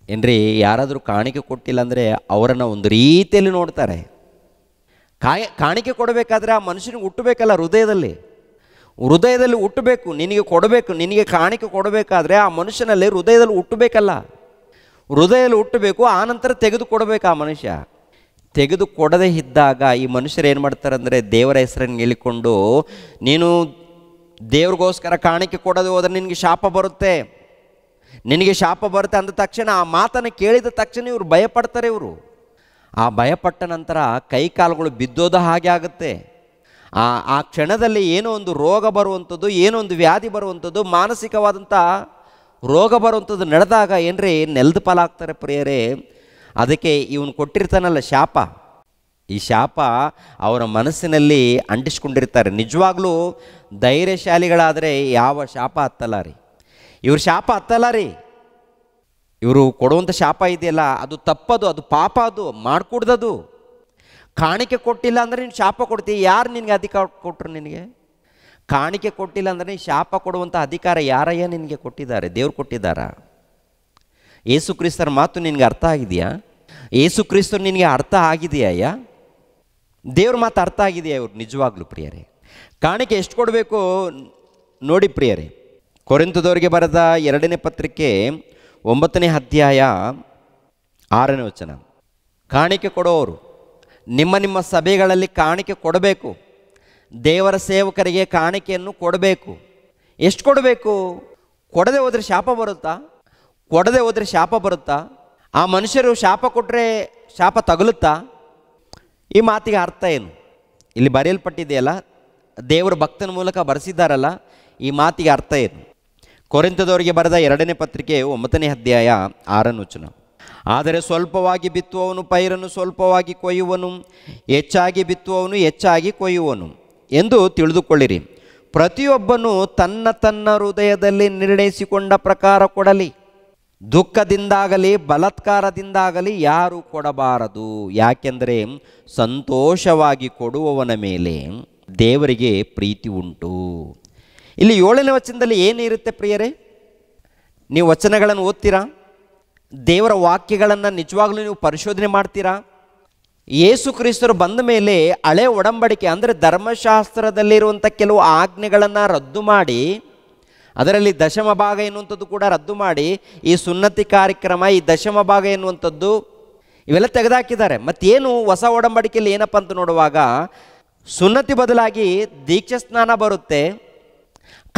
ಏನ್ರಿ ಯಾರಾದರೂ ಕಾಣಿಕೆ ಕೊಟ್ಟಿಲ್ಲ ಅಂದರೆ ಅವರನ್ನು ಒಂದು ರೀತಿಯಲ್ಲಿ ನೋಡ್ತಾರೆ. ಕಾಣಿಕೆ ಕೊಡಬೇಕಾದ್ರೆ ಆ ಮನುಷ್ಯನಿಗೆ ಹುಟ್ಟಬೇಕಲ್ಲ, ಹೃದಯದಲ್ಲಿ ಹುಟ್ಟಬೇಕು. ನಿನಗೆ ಕೊಡಬೇಕು, ನಿನಗೆ ಕಾಣಿಕೆ ಕೊಡಬೇಕಾದ್ರೆ ಆ ಮನುಷ್ಯನಲ್ಲಿ ಹೃದಯದಲ್ಲಿ ಹುಟ್ಟಬೇಕಲ್ಲ. ಹೃದಯದಲ್ಲಿ ಹುಟ್ಟಬೇಕು, ಆನಂತರ ತೆಗೆದು ಕೊಡಬೇಕು. ಆ ಮನುಷ್ಯ ತೆಗೆದು ಕೊಡದೇ ಇದ್ದಾಗ ಈ ಮನುಷ್ಯರು ಏನು ಮಾಡ್ತಾರೆ ಅಂದರೆ ದೇವರ ಹೆಸರನ್ನು ಹೇಳಿಕೊಂಡು ನೀನು ದೇವ್ರಿಗೋಸ್ಕರ ಕಾಣಿಕೆ ಕೊಡೋದು ಹೋದರೆ ನಿನಗೆ ಶಾಪ ಬರುತ್ತೆ ಅಂದ ತಕ್ಷಣ ಆ ಮಾತನ್ನು ಕೇಳಿದ ತಕ್ಷಣ ಇವರು ಭಯಪಡ್ತಾರೆ. ಆ ಭಯಪಟ್ಟ ನಂತರ ಕೈ ಕಾಲುಗಳು ಬಿದ್ದೋದ ಹಾಗೆ ಆಗುತ್ತೆ. ಆ ಕ್ಷಣದಲ್ಲಿ ಏನೋ ಒಂದು ರೋಗ ಬರುವಂಥದ್ದು, ಏನೋ ಒಂದು ವ್ಯಾಧಿ ಬರುವಂಥದ್ದು, ಮಾನಸಿಕವಾದಂಥ ರೋಗ ಬರುವಂಥದ್ದು ನಡೆದಾಗ ಏನ್ರಿ ನೆಲದ ಪಾಲಾಗ್ತಾರೆ ಪ್ರಿಯರೇ. ಅದಕ್ಕೆ ಇವನು ಕೊಟ್ಟಿರ್ತಾನಲ್ಲ ಶಾಪ, ಈ ಶಾಪ ಅವರ ಮನಸ್ಸಿನಲ್ಲಿ ಅಂಟಿಸ್ಕೊಂಡಿರ್ತಾರೆ. ನಿಜವಾಗ್ಲೂ ಧೈರ್ಯಶಾಲಿಗಳಾದರೆ ಯಾವ ಶಾಪ ಹತ್ತಲ್ಲ ರೀ. ಇವ್ರ ಶಾಪ ಹತ್ತಲ್ಲ ರೀ. ಇವರು ಕೊಡುವಂಥ ಶಾಪ ಇದೆಯಲ್ಲ, ಅದು ತಪ್ಪದು, ಅದು ಪಾಪ, ಅದು ಮಾಡಿಕೊಡ್ದದು. ಕಾಣಿಕೆ ಕೊಟ್ಟಿಲ್ಲ ಅಂದರೆ ನೀನು ಶಾಪ ಕೊಡ್ತೀವಿ. ಯಾರು ನಿನಗೆ ಅಧಿಕಾರ ಕೊಟ್ಟರು? ನಿನಗೆ ಕಾಣಿಕೆ ಕೊಟ್ಟಿಲ್ಲ ಅಂದರೆ ನೀನು ಶಾಪ ಕೊಡುವಂಥ ಅಧಿಕಾರ ಯಾರಯ್ಯ ನಿನಗೆ ಕೊಟ್ಟಿದ್ದಾರೆ? ದೇವ್ರು ಕೊಟ್ಟಿದ್ದಾರಾ? ಯೇಸು ಕ್ರಿಸ್ತರ ಮಾತು ನಿನಗೆ ಅರ್ಥ ಆಗಿದೆಯಾ? ಯೇಸು ಕ್ರಿಸ್ತರು ನಿನಗೆ ಅರ್ಥ ಆಗಿದೆಯಾ? ದೇವ್ರ ಮಾತು ಅರ್ಥ ಆಗಿದೆಯಾ ಇವ್ರು? ನಿಜವಾಗ್ಲೂ ಪ್ರಿಯರೇ, ಕಾಣಿಕೆ ಎಷ್ಟು ಕೊಡಬೇಕು ನೋಡಿ ಪ್ರಿಯರೇ. ಕೊರಿಂಥದವರಿಗೆ ಬರೆದ 2ನೇ ಪತ್ರಿಕೆ 9ನೇ ಅಧ್ಯಾಯ 6ನೇ ವಚನ. ಕಾಣಿಕೆ ಕೊಡೋರು ನಿಮ್ಮ ನಿಮ್ಮ ಸಭೆಗಳಲ್ಲಿ ಕಾಣಿಕೆ ಕೊಡಬೇಕು. ದೇವರ ಸೇವಕರಿಗೆ ಕಾಣಿಕೆಯನ್ನು ಕೊಡಬೇಕು. ಎಷ್ಟು ಕೊಡಬೇಕು? ಕೊಡದೆ ಹೋದರೆ ಶಾಪ ಬರುತ್ತಾ? ಕೊಡದೆ ಹೋದರೆ ಶಾಪ ಬರುತ್ತಾ? ಆ ಮನುಷ್ಯರು ಶಾಪ ಕೊಟ್ಟರೆ ಶಾಪ ತಗುಲುತ್ತಾ? ಈ ಮಾತಿಗೆ ಅರ್ಥ ಏನು? ಇಲ್ಲಿ ಬರೆಯಲ್ಪಟ್ಟಿದೆಯಲ್ಲ, ದೇವರ ಭಕ್ತನ ಮೂಲಕ ಬರೆಸಿದ್ದಾರಲ್ಲ, ಈ ಮಾತಿಗೆ ಅರ್ಥ ಏನು? ಕೊರಿಂಥದವರಿಗೆ ಬರೆದ 2ನೇ ಪತ್ರಿಕೆ 9ನೇ ಅಧ್ಯಾಯ 6ನೇ ವಚನ. ಆದರೆ ಸ್ವಲ್ಪವಾಗಿ ಬಿತ್ತುವವನು ಪೈರನ್ನು ಸ್ವಲ್ಪವಾಗಿ ಕೊಯ್ಯುವನು, ಹೆಚ್ಚಾಗಿ ಬಿತ್ತುವವನು ಹೆಚ್ಚಾಗಿ ಕೊಯ್ಯುವನು ಎಂದು ತಿಳಿದುಕೊಳ್ಳಿರಿ. ಪ್ರತಿಯೊಬ್ಬನು ತನ್ನ ತನ್ನ ಹೃದಯದಲ್ಲಿ ನಿರ್ಣಯಿಸಿಕೊಂಡ ಪ್ರಕಾರ ಕೊಡಲಿ. ದುಃಖದಿಂದಾಗಲಿ ಬಲಾತ್ಕಾರದಿಂದಾಗಲಿ ಯಾರು ಕೊಡಬಾರದು. ಯಾಕೆಂದರೆ ಸಂತೋಷವಾಗಿ ಕೊಡುವವನ ಮೇಲೆ ದೇವರಿಗೆ ಪ್ರೀತಿ ಉಂಟು. ಇಲ್ಲಿ 7ನೇ ವಚನದಲ್ಲಿ ಏನಿರುತ್ತೆ ಪ್ರಿಯರೇ? ನೀವು ವಚನಗಳನ್ನು ಓದ್ತೀರಾ? ದೇವರ ವಾಕ್ಯಗಳನ್ನು ನಿಜವಾಗ್ಲೂ ನೀವು ಪರಿಶೋಧನೆ ಮಾಡ್ತೀರಾ? ಯೇಸು ಕ್ರಿಸ್ತರು ಬಂದ ಮೇಲೆ ಹಳೆ ಒಡಂಬಡಿಕೆ ಅಂದರೆ ಧರ್ಮಶಾಸ್ತ್ರದಲ್ಲಿರುವಂಥ ಕೆಲವು ಆಜ್ಞೆಗಳನ್ನು ರದ್ದು ಮಾಡಿ, ಅದರಲ್ಲಿ ದಶಮ ಭಾಗ ಎನ್ನುವಂಥದ್ದು ಕೂಡ ರದ್ದು ಮಾಡಿ, ಈ ಸುನ್ನತಿ ಕಾರ್ಯಕ್ರಮ, ಈ ದಶಮ ಭಾಗ ಎನ್ನುವಂಥದ್ದು ಇವೆಲ್ಲ ತೆಗೆದುಹಾಕಿದ್ದಾರೆ. ಮತ್ತೇನು ಹೊಸ ಒಡಂಬಡಿಕೆಯಲ್ಲಿ ಏನಪ್ಪ ಅಂತ ನೋಡುವಾಗ, ಸುನ್ನತಿ ಬದಲಾಗಿ ದೀಕ್ಷಾ ಸ್ನಾನ ಬರುತ್ತೆ.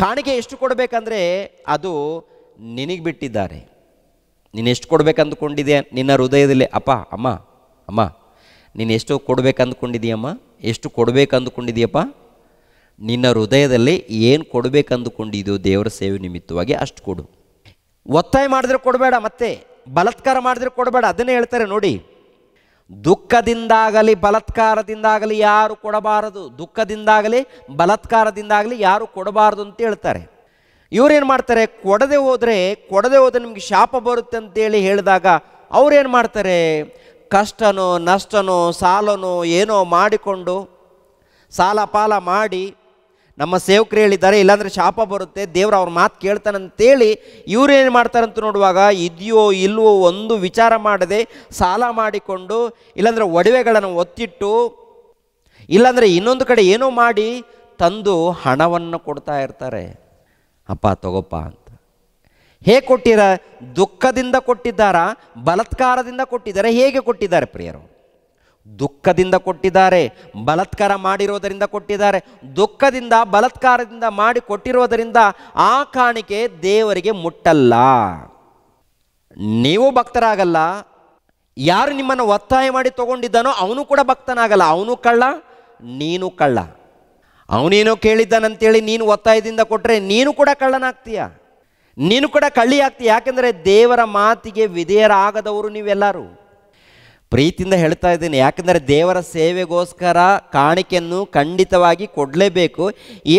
ಕಾಣಿಕೆ ಎಷ್ಟು ಕೊಡಬೇಕಂದ್ರೆ ಅದು ನಿನಗೆ ಬಿಟ್ಟಿದ್ದಾರೆ. ನೀನು ಎಷ್ಟು ಕೊಡಬೇಕಂದುಕೊಂಡಿದೆಯಾ ನಿನ್ನ ಹೃದಯದಲ್ಲಿ? ಅಪ್ಪ, ಅಮ್ಮ, ಅಮ್ಮ, ನೀನು ಎಷ್ಟು ಕೊಡಬೇಕಂದುಕೊಂಡಿದೆಯಮ್ಮ? ಎಷ್ಟು ಕೊಡಬೇಕಂದುಕೊಂಡಿದೆಯಪ್ಪ? ನಿನ್ನ ಹೃದಯದಲ್ಲಿ ಏನು ಕೊಡಬೇಕಂದುಕೊಂಡಿದೆಯೋ ದೇವರ ಸೇವೆ ನಿಮಿತ್ತವಾಗಿ ಅಷ್ಟು ಕೊಡು. ಒತ್ತಾಯ ಮಾಡಿದ್ರೆ ಕೊಡಬೇಡ, ಮತ್ತೆ ಬಲಾತ್ಕಾರ ಮಾಡಿದ್ರೆ ಕೊಡಬೇಡ. ಅದನ್ನೇ ಹೇಳ್ತಾರೆ ನೋಡಿ, ದುಃಖದಿಂದಾಗಲಿ ಬಲಾತ್ಕಾರದಿಂದಾಗಲಿ ಯಾರು ಕೊಡಬಾರದು. ದುಃಖದಿಂದಾಗಲಿ ಬಲಾತ್ಕಾರದಿಂದಾಗಲಿ ಯಾರು ಕೊಡಬಾರದು ಅಂತ ಹೇಳ್ತಾರೆ. ಇವರೇನು ಮಾಡ್ತಾರೆ? ಕೊಡದೆ ಹೋದರೆ ನಿಮಗೆ ಶಾಪ ಬರುತ್ತೆ ಅಂತೇಳಿ ಹೇಳಿದಾಗ ಅವ್ರೇನು ಮಾಡ್ತಾರೆ? ಕಷ್ಟನೋ ನಷ್ಟನೋ ಸಾಲನೋ ಏನೋ ಮಾಡಿಕೊಂಡು ಸಾಲ ಪಾಲ ಮಾಡಿ, ನಮ್ಮ ಸೇವಕರು ಹೇಳಿದ್ದಾರೆ ಇಲ್ಲಾಂದರೆ ಶಾಪ ಬರುತ್ತೆ, ದೇವ್ರು ಅವ್ರ ಮಾತು ಕೇಳ್ತಾನಂತೇಳಿ ಇವರೇನು ಮಾಡ್ತಾರಂತ ನೋಡುವಾಗ, ಇದೆಯೋ ಇಲ್ವೋ ಒಂದು ವಿಚಾರ ಮಾಡದೆ ಸಾಲ ಮಾಡಿಕೊಂಡು, ಇಲ್ಲಾಂದರೆ ಒಡವೆಗಳನ್ನು ಒತ್ತಿಟ್ಟು, ಇಲ್ಲಾಂದರೆ ಇನ್ನೊಂದು ಕಡೆ ಏನೋ ಮಾಡಿ ತಂದು ಹಣವನ್ನು ಕೊಡ್ತಾ ಇರ್ತಾರೆ. ಅಪ್ಪ ತಗೋಪ್ಪ ಅಂತ. ಹೇಗೆ ಕೊಟ್ಟಿರ? ದುಃಖದಿಂದ ಕೊಟ್ಟಿದ್ದಾರಾ? ಬಲಾತ್ಕಾರದಿಂದ ಕೊಟ್ಟಿದ್ದಾರೆ? ಹೇಗೆ ಕೊಟ್ಟಿದ್ದಾರೆ ಪ್ರಿಯರು? ದುಃಖದಿಂದ ಕೊಟ್ಟಿದ್ದಾರೆ, ಬಲಾತ್ಕಾರ ಮಾಡಿರೋದರಿಂದ ಕೊಟ್ಟಿದ್ದಾರೆ. ದುಃಖದಿಂದ ಬಲಾತ್ಕಾರದಿಂದ ಮಾಡಿ ಕೊಟ್ಟಿರೋದರಿಂದ ಆ ಕಾಣಿಕೆ ದೇವರಿಗೆ ಮುಟ್ಟಲ್ಲ. ನೀವು ಭಕ್ತರಾಗಲ್ಲ. ಯಾರು ನಿಮ್ಮನ್ನು ಒತ್ತಾಯ ಮಾಡಿ ತಗೊಂಡಿದ್ದಾನೋ ಅವನು ಕೂಡ ಭಕ್ತನಾಗಲ್ಲ. ಅವನು ಕಳ್ಳ, ನೀನು ಕಳ್ಳ. ಅವನೇನೋ ಕೇಳಿದ್ದಾನಂತೇಳಿ ನೀನು ಒತ್ತಾಯದಿಂದ ಕೊಟ್ಟರೆ ನೀನು ಕೂಡ ಕಳ್ಳನಾಗ್ತೀಯ, ನೀನು ಕೂಡ ಕಳ್ಳಿ ಆಗ್ತೀಯ. ಯಾಕೆಂದರೆ ದೇವರ ಮಾತಿಗೆ ವಿಧೇಯರಾಗದವರು ನೀವೆಲ್ಲರೂ. ಪ್ರೀತಿಯಿಂದ ಹೇಳ್ತಾ ಇದ್ದೀನಿ, ಯಾಕೆಂದರೆ ದೇವರ ಸೇವೆಗೋಸ್ಕರ ಕಾಣಿಕೆಯನ್ನು ಖಂಡಿತವಾಗಿ ಕೊಡಲೇಬೇಕು.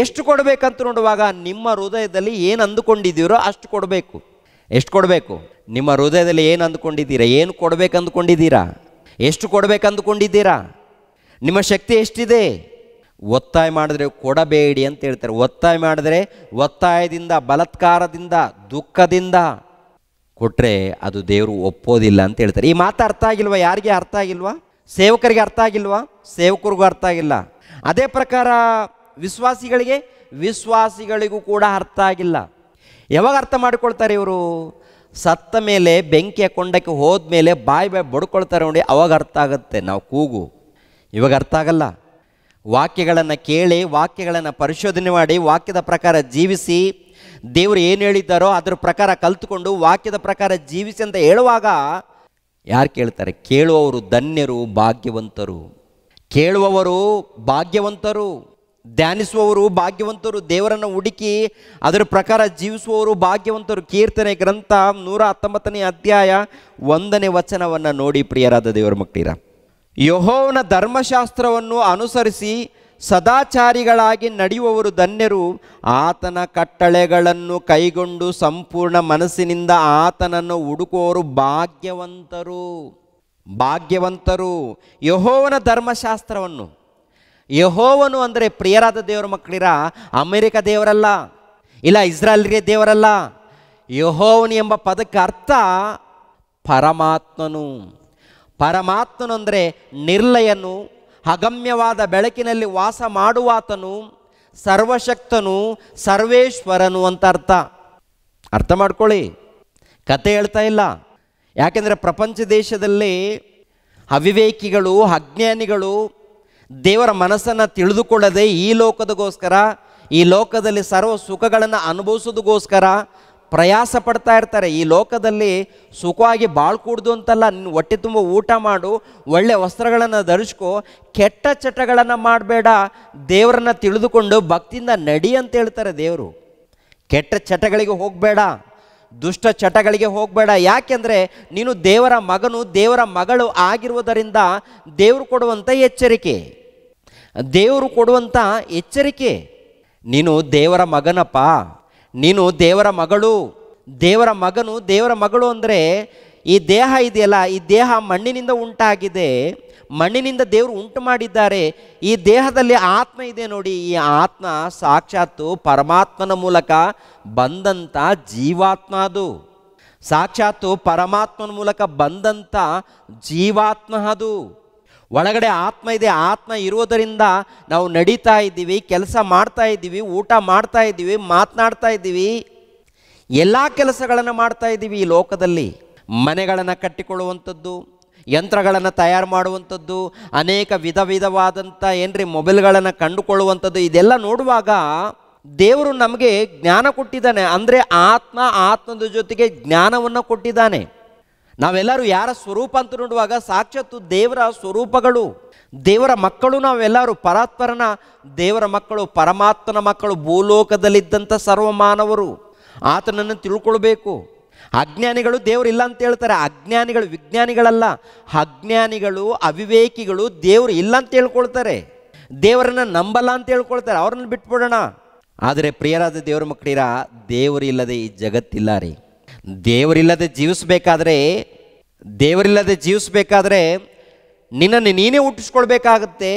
ಎಷ್ಟು ಕೊಡಬೇಕಂತ ನೋಡುವಾಗ ನಿಮ್ಮ ಹೃದಯದಲ್ಲಿ ಏನು ಅಂದುಕೊಂಡಿದ್ದೀರೋ ಅಷ್ಟು ಕೊಡಬೇಕು. ಎಷ್ಟು ಕೊಡಬೇಕು? ನಿಮ್ಮ ಹೃದಯದಲ್ಲಿ ಏನು ಅಂದುಕೊಂಡಿದ್ದೀರಾ? ಏನು ಕೊಡಬೇಕು ಅಂದುಕೊಂಡಿದ್ದೀರಾ? ಎಷ್ಟು ಕೊಡಬೇಕು ಅಂದುಕೊಂಡಿದ್ದೀರಾ? ನಿಮ್ಮ ಶಕ್ತಿ ಎಷ್ಟಿದೆ? ಒತ್ತಾಯ ಮಾಡಿದ್ರೆ ಕೊಡಬೇಡಿ ಅಂತ ಹೇಳ್ತಾರೆ. ಒತ್ತಾಯ ಮಾಡಿದ್ರೆ ಒತ್ತಾಯದಿಂದ, ಬಲಾತ್ಕಾರದಿಂದ, ದುಃಖದಿಂದ ಕೊಟ್ಟರೆ ಅದು ದೇವರು ಒಪ್ಪೋದಿಲ್ಲ ಅಂತ ಹೇಳ್ತಾರೆ. ಈ ಮಾತು ಅರ್ಥ ಆಗಿಲ್ವಾ? ಯಾರಿಗೆ ಅರ್ಥ ಆಗಿಲ್ವಾ? ಸೇವಕರಿಗೆ ಅರ್ಥ ಆಗಿಲ್ವಾ? ಸೇವಕರಿಗೂ ಅರ್ಥ ಆಗಿಲ್ಲ. ಅದೇ ಪ್ರಕಾರ ವಿಶ್ವಾಸಿಗಳಿಗೂ ಕೂಡ ಅರ್ಥ ಆಗಿಲ್ಲ. ಯಾವಾಗ ಅರ್ಥ ಮಾಡಿಕೊಳ್ತಾರೆ ಇವರು? ಸತ್ತ ಮೇಲೆ ಬೆಂಕಿಯ ಕೊಂಡಕ್ಕೆ ಹೋದ್ಮೇಲೆ ಬಾಯಿ ಬಡ್ಕೊಳ್ತಾರೆ ನೋಡಿ, ಅವಾಗ ಅರ್ಥ ಆಗುತ್ತೆ ನಾವು ಕೂಗು. ಇವಾಗ ಅರ್ಥ ಆಗಲ್ಲ. ವಾಕ್ಯಗಳನ್ನು ಕೇಳಿ, ವಾಕ್ಯಗಳನ್ನು ಪರಿಶೋಧನೆ ಮಾಡಿ, ವಾಕ್ಯದ ಪ್ರಕಾರ ಜೀವಿಸಿ, ದೇವರು ಏನು ಹೇಳಿದ್ದಾರೋ ಅದರ ಪ್ರಕಾರ ಕಲ್ತುಕೊಂಡು ವಾಕ್ಯದ ಪ್ರಕಾರ ಜೀವಿಸಿ ಅಂತ ಹೇಳುವಾಗ ಯಾರು ಕೇಳ್ತಾರೆ? ಕೇಳುವವರು ಧನ್ಯರು, ಭಾಗ್ಯವಂತರು. ಕೇಳುವವರು ಭಾಗ್ಯವಂತರು, ಧ್ಯಾನಿಸುವವರು ಭಾಗ್ಯವಂತರು, ದೇವರನ್ನು ಹುಡುಕಿ ಅದರ ಪ್ರಕಾರ ಜೀವಿಸುವವರು ಭಾಗ್ಯವಂತರು. ಕೀರ್ತನೆ ಗ್ರಂಥ 119ನೇ ಅಧ್ಯಾಯ 1ನೇ ವಚನವನ್ನು ನೋಡಿ ಪ್ರಿಯರಾದ ದೇವರ ಮಕ್ಕಳಿರ. ಯೆಹೋವನ ಧರ್ಮಶಾಸ್ತ್ರವನ್ನು ಅನುಸರಿಸಿ ಸದಾಚಾರಿಗಳಾಗಿ ನಡೆಯುವವರು ಧನ್ಯರು. ಆತನ ಕಟ್ಟಳೆಗಳನ್ನು ಕೈಗೊಂಡು ಸಂಪೂರ್ಣ ಮನಸ್ಸಿನಿಂದ ಆತನನ್ನು ಹುಡುಕುವವರು ಭಾಗ್ಯವಂತರು. ಭಾಗ್ಯವಂತರು. ಯೆಹೋವನ ಧರ್ಮಶಾಸ್ತ್ರವನ್ನು, ಯೆಹೋವನು ಅಂದರೆ ಪ್ರಿಯರಾದ ದೇವರ ಮಕ್ಕಳಿರ ಅಮೆರಿಕ ದೇವರಲ್ಲ, ಇಲ್ಲ ಇಸ್ರಾಯೇಲ್ಗೆ ದೇವರಲ್ಲ. ಯೆಹೋವನು ಎಂಬ ಪದಕ್ಕೆ ಅರ್ಥ ಪರಮಾತ್ಮನು. ಪರಮಾತ್ಮನು ಅಂದರೆ ನಿರ್ಲಯನು, ಅಗಮ್ಯವಾದ ಬೆಳಕಿನಲ್ಲಿ ವಾಸ ಮಾಡುವಾತನು, ಸರ್ವಶಕ್ತನು, ಸರ್ವೇಶ್ವರನು ಅಂತ ಅರ್ಥ ಮಾಡ್ಕೊಳ್ಳಿ. ಕತೆ ಹೇಳ್ತಾ ಇಲ್ಲ. ಯಾಕೆಂದರೆ ಪ್ರಪಂಚ ದೇಶದಲ್ಲಿ ಅವಿವೇಕಿಗಳು, ಅಜ್ಞಾನಿಗಳು ದೇವರ ಮನಸ್ಸನ್ನು ತಿಳಿದುಕೊಳ್ಳದೆ ಈ ಲೋಕದಗೋಸ್ಕರ, ಈ ಲೋಕದಲ್ಲಿ ಸರ್ವ ಸುಖಗಳನ್ನು ಅನುಭವಿಸೋದಕ್ಕೋಸ್ಕರ ಪ್ರಯಾಸ ಪಡ್ತಾ ಇರ್ತಾರೆ. ಈ ಲೋಕದಲ್ಲಿ ಸುಖವಾಗಿ ಬಾಳ್ಕೂಡ್ದು ಅಂತಲ್ಲ, ನಿನ್ನ ಹೊಟ್ಟೆ ತುಂಬ ಊಟ ಮಾಡು, ಒಳ್ಳೆ ವಸ್ತ್ರಗಳನ್ನು ಧರಿಸ್ಕೋ, ಕೆಟ್ಟ ಚಟಗಳನ್ನು ಮಾಡಬೇಡ, ದೇವರನ್ನು ತಿಳಿದುಕೊಂಡು ಭಕ್ತಿಯಿಂದ ನಡಿ ಅಂತ ಹೇಳ್ತಾರೆ ದೇವರು. ಕೆಟ್ಟ ಚಟಗಳಿಗೆ ಹೋಗಬೇಡ, ದುಷ್ಟ ಚಟಗಳಿಗೆ ಹೋಗಬೇಡ. ಯಾಕೆಂದರೆ ನೀನು ದೇವರ ಮಗನು, ದೇವರ ಮಗಳು ಆಗಿರುವುದರಿಂದ ದೇವರು ಕೊಡುವಂಥ ಎಚ್ಚರಿಕೆ, ದೇವರು ಕೊಡುವಂಥ ಎಚ್ಚರಿಕೆ. ನೀನು ದೇವರ ಮಗನಪ್ಪ, ನೀನು ದೇವರ ಮಗಳು, ದೇವರ ಮಗನು, ದೇವರ ಮಗಳು. ಅಂದರೆ ಈ ದೇಹ ಇದೆಯಲ್ಲ, ಈ ದೇಹ ಮಣ್ಣಿನಿಂದ ಉಂಟಾಗಿದೆ, ಮಣ್ಣಿನಿಂದ ದೇವರು ಉಂಟು ಮಾಡಿದ್ದಾರೆ. ಈ ದೇಹದಲ್ಲಿ ಆತ್ಮ ಇದೆ ನೋಡಿ, ಈ ಆತ್ಮ ಸಾಕ್ಷಾತ್ತು ಪರಮಾತ್ಮನ ಮೂಲಕ ಬಂದಂಥ ಜೀವಾತ್ಮ. ಅದು ಸಾಕ್ಷಾತ್ತು ಪರಮಾತ್ಮನ ಮೂಲಕ ಬಂದಂಥ ಜೀವಾತ್ಮ. ಅದು ಒಳಗಡೆ ಆತ್ಮ ಇದೆ. ಆತ್ಮ ಇರುವುದರಿಂದ ನಾವು ನಡೀತಾ ಇದ್ದೀವಿ, ಕೆಲಸ ಮಾಡ್ತಾ ಇದ್ದೀವಿ, ಊಟ ಮಾಡ್ತಾ ಇದ್ದೀವಿ, ಮಾತನಾಡ್ತಾ ಇದ್ದೀವಿ, ಎಲ್ಲ ಕೆಲಸಗಳನ್ನು ಮಾಡ್ತಾ ಇದ್ದೀವಿ. ಈ ಲೋಕದಲ್ಲಿ ಮನೆಗಳನ್ನು ಕಟ್ಟಿಕೊಳ್ಳುವಂಥದ್ದು, ಯಂತ್ರಗಳನ್ನು ತಯಾರು ಮಾಡುವಂಥದ್ದು, ಅನೇಕ ವಿಧವಾದಂಥ ಮೊಬೈಲ್ಗಳನ್ನು ಕಂಡುಕೊಳ್ಳುವಂಥದ್ದು, ಇದೆಲ್ಲ ನೋಡುವಾಗ ದೇವರು ನಮಗೆ ಜ್ಞಾನ ಕೊಟ್ಟಿದ್ದಾನೆ. ಅಂದರೆ ಆತ್ಮದ ಜೊತೆಗೆ ಜ್ಞಾನವನ್ನು ಕೊಟ್ಟಿದ್ದಾನೆ. ನಾವೆಲ್ಲರೂ ಯಾರ ಸ್ವರೂಪ ಅಂತ ನೋಡುವಾಗ ಸಾಕ್ಷಾತ್ತು ದೇವರ ಸ್ವರೂಪಗಳು, ದೇವರ ಮಕ್ಕಳು ನಾವೆಲ್ಲರೂ. ಪರಾತ್ಪರನ ದೇವರ ಮಕ್ಕಳು, ಪರಮಾತ್ಮನ ಮಕ್ಕಳು, ಭೂಲೋಕದಲ್ಲಿದ್ದಂಥ ಸರ್ವ ಮಾನವರು ಆತನನ್ನು ತಿಳ್ಕೊಳ್ಬೇಕು. ಅಜ್ಞಾನಿಗಳು ದೇವರಿಲ್ಲ ಅಂತ ಹೇಳ್ತಾರೆ. ಅಜ್ಞಾನಿಗಳು ವಿಜ್ಞಾನಿಗಳಲ್ಲ, ಅಜ್ಞಾನಿಗಳು ಅವಿವೇಕಿಗಳು ದೇವರು ಇಲ್ಲ ಅಂತ ಹೇಳ್ಕೊಳ್ತಾರೆ, ದೇವರನ್ನು ನಂಬಲ್ಲ ಅಂತ ಹೇಳ್ಕೊಳ್ತಾರೆ. ಅವ್ರನ್ನ ಬಿಟ್ಬಿಡೋಣ. ಆದರೆ ಪ್ರಿಯರಾದ ದೇವರ ಮಕ್ಕಳಿರ, ದೇವರು ಇಲ್ಲದೆ ಈ ಜಗತ್ತಿಲ್ಲ ರೀ. ದೇವರಿಲ್ಲದೆ ಜೀವಿಸಬೇಕಾದ್ರೆ ನಿನ್ನನ್ನು ನೀನೇ ಹುಟ್ಟಿಸ್ಕೊಳ್ಬೇಕಾಗತ್ತೆ,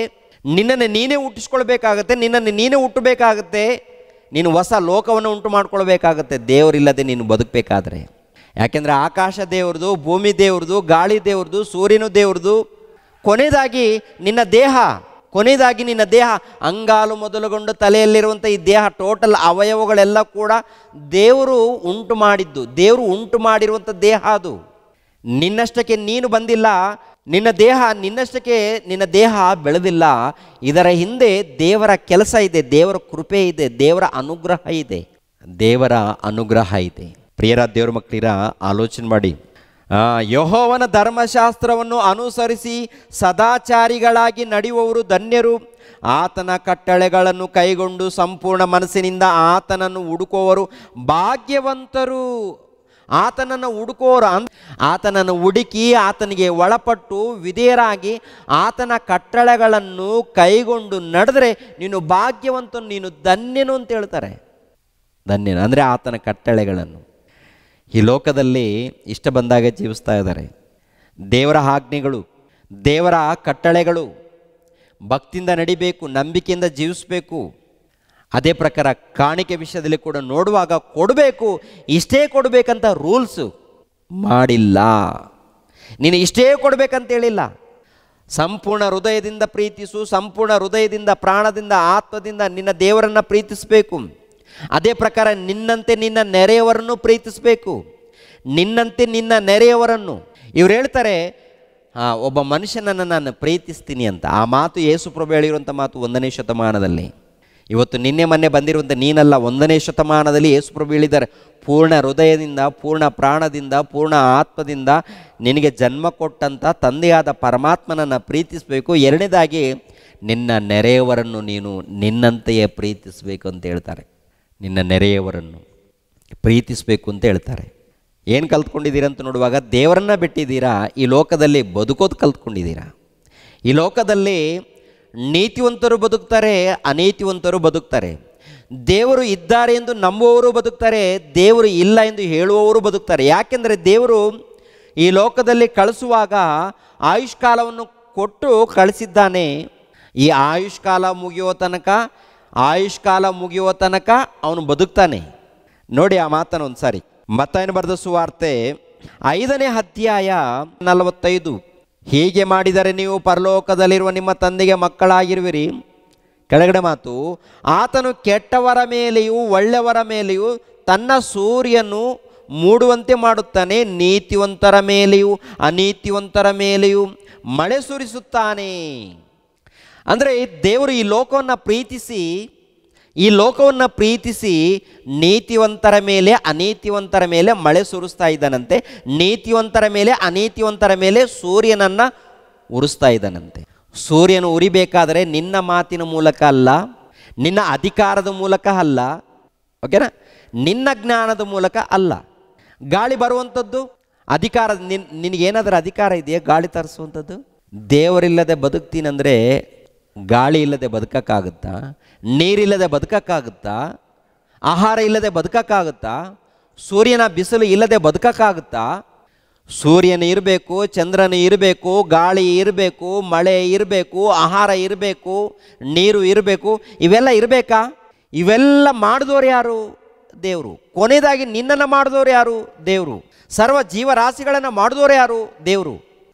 ನಿನ್ನನ್ನು ನೀನೇ ಹುಟ್ಟಬೇಕಾಗತ್ತೆ. ನೀನು ಹೊಸ ಲೋಕವನ್ನು ಉಂಟು ಮಾಡ್ಕೊಳ್ಬೇಕಾಗತ್ತೆ ದೇವರಿಲ್ಲದೆ ನೀನು ಬದುಕಬೇಕಾದ್ರೆ. ಯಾಕೆಂದರೆ ಆಕಾಶ ದೇವ್ರದು, ಭೂಮಿ ದೇವ್ರದು, ಗಾಳಿ ದೇವ್ರದು, ಸೂರ್ಯನು ದೇವ್ರದು, ಕೊನೆಯದಾಗಿ ನಿನ್ನ ದೇಹ ಅಂಗಾಲು ಮೊದಲುಗೊಂಡು ತಲೆಯಲ್ಲಿರುವಂಥ ಈ ದೇಹ, ಟೋಟಲ್ ಅವಯವಗಳೆಲ್ಲ ಕೂಡ ದೇವರು ಉಂಟು ಮಾಡಿದ್ದು, ದೇವರು ಉಂಟು ಮಾಡಿರುವಂಥ ದೇಹ. ಅದು ನಿನ್ನಷ್ಟಕ್ಕೆ ನೀನು ಬಂದಿಲ್ಲ, ನಿನ್ನ ದೇಹ ಬೆಳೆದಿಲ್ಲ. ಇದರ ಹಿಂದೆ ದೇವರ ಕೆಲಸ ಇದೆ, ದೇವರ ಕೃಪೆ ಇದೆ, ದೇವರ ಅನುಗ್ರಹ ಇದೆ. ಪ್ರಿಯರಾದ ದೇವರ ಮಕ್ಕಳಿರ, ಆಲೋಚನೆ ಮಾಡಿ. ಯೆಹೋವನ ಧರ್ಮಶಾಸ್ತ್ರವನ್ನು ಅನುಸರಿಸಿ ಸದಾಚಾರಿಗಳಾಗಿ ನಡೆಯುವವರು ಧನ್ಯರು. ಆತನ ಕಟ್ಟಳೆಗಳನ್ನು ಕೈಗೊಂಡು ಸಂಪೂರ್ಣ ಮನಸ್ಸಿನಿಂದ ಆತನನ್ನು ಹುಡುಕುವವರು ಭಾಗ್ಯವಂತರು. ಆತನನ್ನು ಹುಡುಕಿ ಆತನಿಗೆ ಒಳಪಟ್ಟು ವಿಧೇಯರಾಗಿ ಆತನ ಕಟ್ಟಳೆಗಳನ್ನು ಕೈಗೊಂಡು ನಡೆದರೆ ನೀನು ಭಾಗ್ಯವಂತನು, ನೀನು ಧನ್ಯನು ಅಂತ ಹೇಳ್ತಾರೆ. ಧನ್ಯನು ಅಂದರೆ ಆತನ ಕಟ್ಟಳೆಗಳನ್ನು. ಈ ಲೋಕದಲ್ಲಿ ಇಷ್ಟ ಬಂದಾಗ ಜೀವಿಸ್ತಾ ಇದ್ದಾರೆ. ದೇವರ ಆಜ್ಞೆಗಳು, ದೇವರ ಕಟ್ಟಳೆಗಳು, ಭಕ್ತಿಯಿಂದ ನಡಿಬೇಕು, ನಂಬಿಕೆಯಿಂದ ಜೀವಿಸಬೇಕು. ಅದೇ ಪ್ರಕಾರ ಕಾಣಿಕೆ ವಿಷಯದಲ್ಲಿ ಕೂಡ ನೋಡುವಾಗ ಕೊಡಬೇಕು, ಇಷ್ಟೇ ಕೊಡಬೇಕಂತ ರೂಲ್ಸು ಮಾಡಿಲ್ಲ. ನೀನು ಇಷ್ಟೇ ಕೊಡಬೇಕಂತ ಹೇಳಿಲ್ಲ. ಸಂಪೂರ್ಣ ಹೃದಯದಿಂದ ಪ್ರೀತಿಸು, ಸಂಪೂರ್ಣ ಹೃದಯದಿಂದ, ಪ್ರಾಣದಿಂದ, ಆತ್ಮದಿಂದ ನಿನ್ನ ದೇವರನ್ನು ಪ್ರೀತಿಸಬೇಕು. ಅದೇ ಪ್ರಕಾರ ನಿನ್ನಂತೆ ನಿನ್ನ ನೆರೆಯವರನ್ನು ಪ್ರೀತಿಸಬೇಕು. ಇವ್ರು ಹೇಳ್ತಾರೆ, ಒಬ್ಬ ಮನುಷ್ಯನನ್ನು ನಾನು ಪ್ರೀತಿಸ್ತೀನಿ ಅಂತ. ಆ ಮಾತು ಯೇಸು ಪ್ರಭು ಹೇಳಿರುವಂಥ ಮಾತು 1ನೇ ಶತಮಾನದಲ್ಲಿ. ಇವತ್ತು ನಿನ್ನೆ ಮೊನ್ನೆ ಬಂದಿರುವಂಥ ನೀನಲ್ಲ, 1ನೇ ಶತಮಾನದಲ್ಲಿ ಯೇಸು ಪ್ರಭು ಹೇಳಿದ್ದಾರೆ, ಪೂರ್ಣ ಹೃದಯದಿಂದ, ಪೂರ್ಣ ಪ್ರಾಣದಿಂದ, ಪೂರ್ಣ ಆತ್ಮದಿಂದ ನಿನಗೆ ಜನ್ಮ ಕೊಟ್ಟಂಥ ತಂದೆಯಾದ ಪರಮಾತ್ಮನನ್ನು ಪ್ರೀತಿಸಬೇಕು. ಎರಡನೇದಾಗಿ ನಿನ್ನ ನೆರೆಯವರನ್ನು ನೀನು ನಿನ್ನಂತೆಯೇ ಪ್ರೀತಿಸಬೇಕು ಅಂತ ಹೇಳ್ತಾರೆ. ನಿನ್ನ ನೆರೆಯವರನ್ನು ಪ್ರೀತಿಸಬೇಕು ಅಂತ ಹೇಳ್ತಾರೆ. ಏನು ಕಲ್ತ್ಕೊಂಡಿದ್ದೀರಾ ಅಂತ ನೋಡುವಾಗ ದೇವರನ್ನ ಬಿಟ್ಟಿದ್ದೀರಾ, ಈ ಲೋಕದಲ್ಲಿ ಬದುಕೋದು ಕಲ್ತ್ಕೊಂಡಿದ್ದೀರಾ. ಈ ಲೋಕದಲ್ಲಿ ನೀತಿವಂತರು ಬದುಕ್ತಾರೆ, ಅನೀತಿವಂತರು ಬದುಕ್ತಾರೆ. ದೇವರು ಇದ್ದಾರೆ ಎಂದು ನಂಬುವವರು ಬದುಕ್ತಾರೆ, ದೇವರು ಇಲ್ಲ ಎಂದು ಹೇಳುವವರು ಬದುಕ್ತಾರೆ. ಯಾಕೆಂದರೆ ದೇವರು ಈ ಲೋಕದಲ್ಲಿ ಕಳಿಸುವಾಗ ಆಯುಷ್ಕಾಲವನ್ನು ಕೊಟ್ಟು ಕಳಿಸಿದ್ದಾನೆ. ಈ ಆಯುಷ್ಕಾಲ ಮುಗಿಯುವ ತನಕ ಅವನು ಬದುಕ್ತಾನೆ. ನೋಡಿ ಆ ಮಾತನ್ನು ಒಂದು ಸಾರಿ. ಮತ್ತಾಯನ ಬರೆದ ಸುವಾರ್ತೆ 5ನೇ ಅಧ್ಯಾಯ 45. ಹೀಗೆ ಮಾಡಿದರೆ ನೀವು ಪರಲೋಕದಲ್ಲಿರುವ ನಿಮ್ಮ ತಂದೆಗೆ ಮಕ್ಕಳಾಗಿರುವಿರಿ. ಕೆಳಗಡೆ ಮಾತು, ಆತನು ಕೆಟ್ಟವರ ಮೇಲೆಯೂ ಒಳ್ಳೆಯವರ ಮೇಲೆಯೂ ತನ್ನ ಸೂರ್ಯನು ಮೂಡುವಂತೆ ಮಾಡುತ್ತಾನೆ, ನೀತಿವಂತರ ಮೇಲೆಯೂ ಅನೀತಿವಂತರ ಮೇಲೆಯೂ ಮಳೆ ಸುರಿಸುತ್ತಾನೆ. ಅಂದರೆ ದೇವರು ಈ ಲೋಕವನ್ನು ಪ್ರೀತಿಸಿ ನೀತಿವಂತರ ಮೇಲೆ ಅನೀತಿವಂತರ ಮೇಲೆ ಮಳೆ ಸುರಿಸ್ತಾ ಇದ್ದಾನಂತೆ. ನೀತಿವಂತರ ಮೇಲೆ ಅನೀತಿವಂತರ ಮೇಲೆ ಸೂರ್ಯನನ್ನು ಉರಿಸ್ತಾ ಇದ್ದಾನಂತೆ. ಸೂರ್ಯನು ಉರಿಬೇಕಾದರೆ ನಿನ್ನ ಮಾತಿನ ಮೂಲಕ ಅಲ್ಲ, ನಿನ್ನ ಅಧಿಕಾರದ ಮೂಲಕ ಅಲ್ಲ, ಓಕೆನಾ, ನಿನ್ನ ಜ್ಞಾನದ ಮೂಲಕ ಅಲ್ಲ. ಗಾಳಿ ಬರುವಂಥದ್ದು ಅಧಿಕಾರ, ನಿನಗೇನಾದರೂ ಅಧಿಕಾರ ಇದೆಯಾ ಗಾಳಿ ತರಿಸುವಂಥದ್ದು? ದೇವರಿಲ್ಲದೆ ಬದುಕ್ತೀನಂದರೆ ಗಾಳಿ ಇಲ್ಲದೆ ಬದುಕಕ್ಕಾಗುತ್ತಾ? ನೀರಿಲ್ಲದೆ ಬದುಕಕ್ಕಾಗುತ್ತಾ? ಆಹಾರ ಇಲ್ಲದೆ ಬದುಕಕ್ಕಾಗುತ್ತಾ? ಸೂರ್ಯನ ಬಿಸಿಲು ಇಲ್ಲದೆ ಬದುಕಕ್ಕಾಗುತ್ತಾ? ಸೂರ್ಯನು ಇರಬೇಕು, ಚಂದ್ರನು ಇರಬೇಕು, ಗಾಳಿ ಇರಬೇಕು, ಮಳೆ ಇರಬೇಕು, ಆಹಾರ ಇರಬೇಕು, ನೀರು ಇರಬೇಕು. ಇವೆಲ್ಲ ಇರಬೇಕಾ? ಇವೆಲ್ಲ ಮಾಡಿದವರು ಯಾರು? ದೇವರು. ಕೊನೆಯದಾಗಿ ನಿನ್ನನ್ನು ಮಾಡಿದವರು ಯಾರು? ದೇವರು. ಸರ್ವ ಜೀವರಾಶಿಗಳನ್ನು ಮಾಡಿದವರು ಯಾರು? ದೇವರು.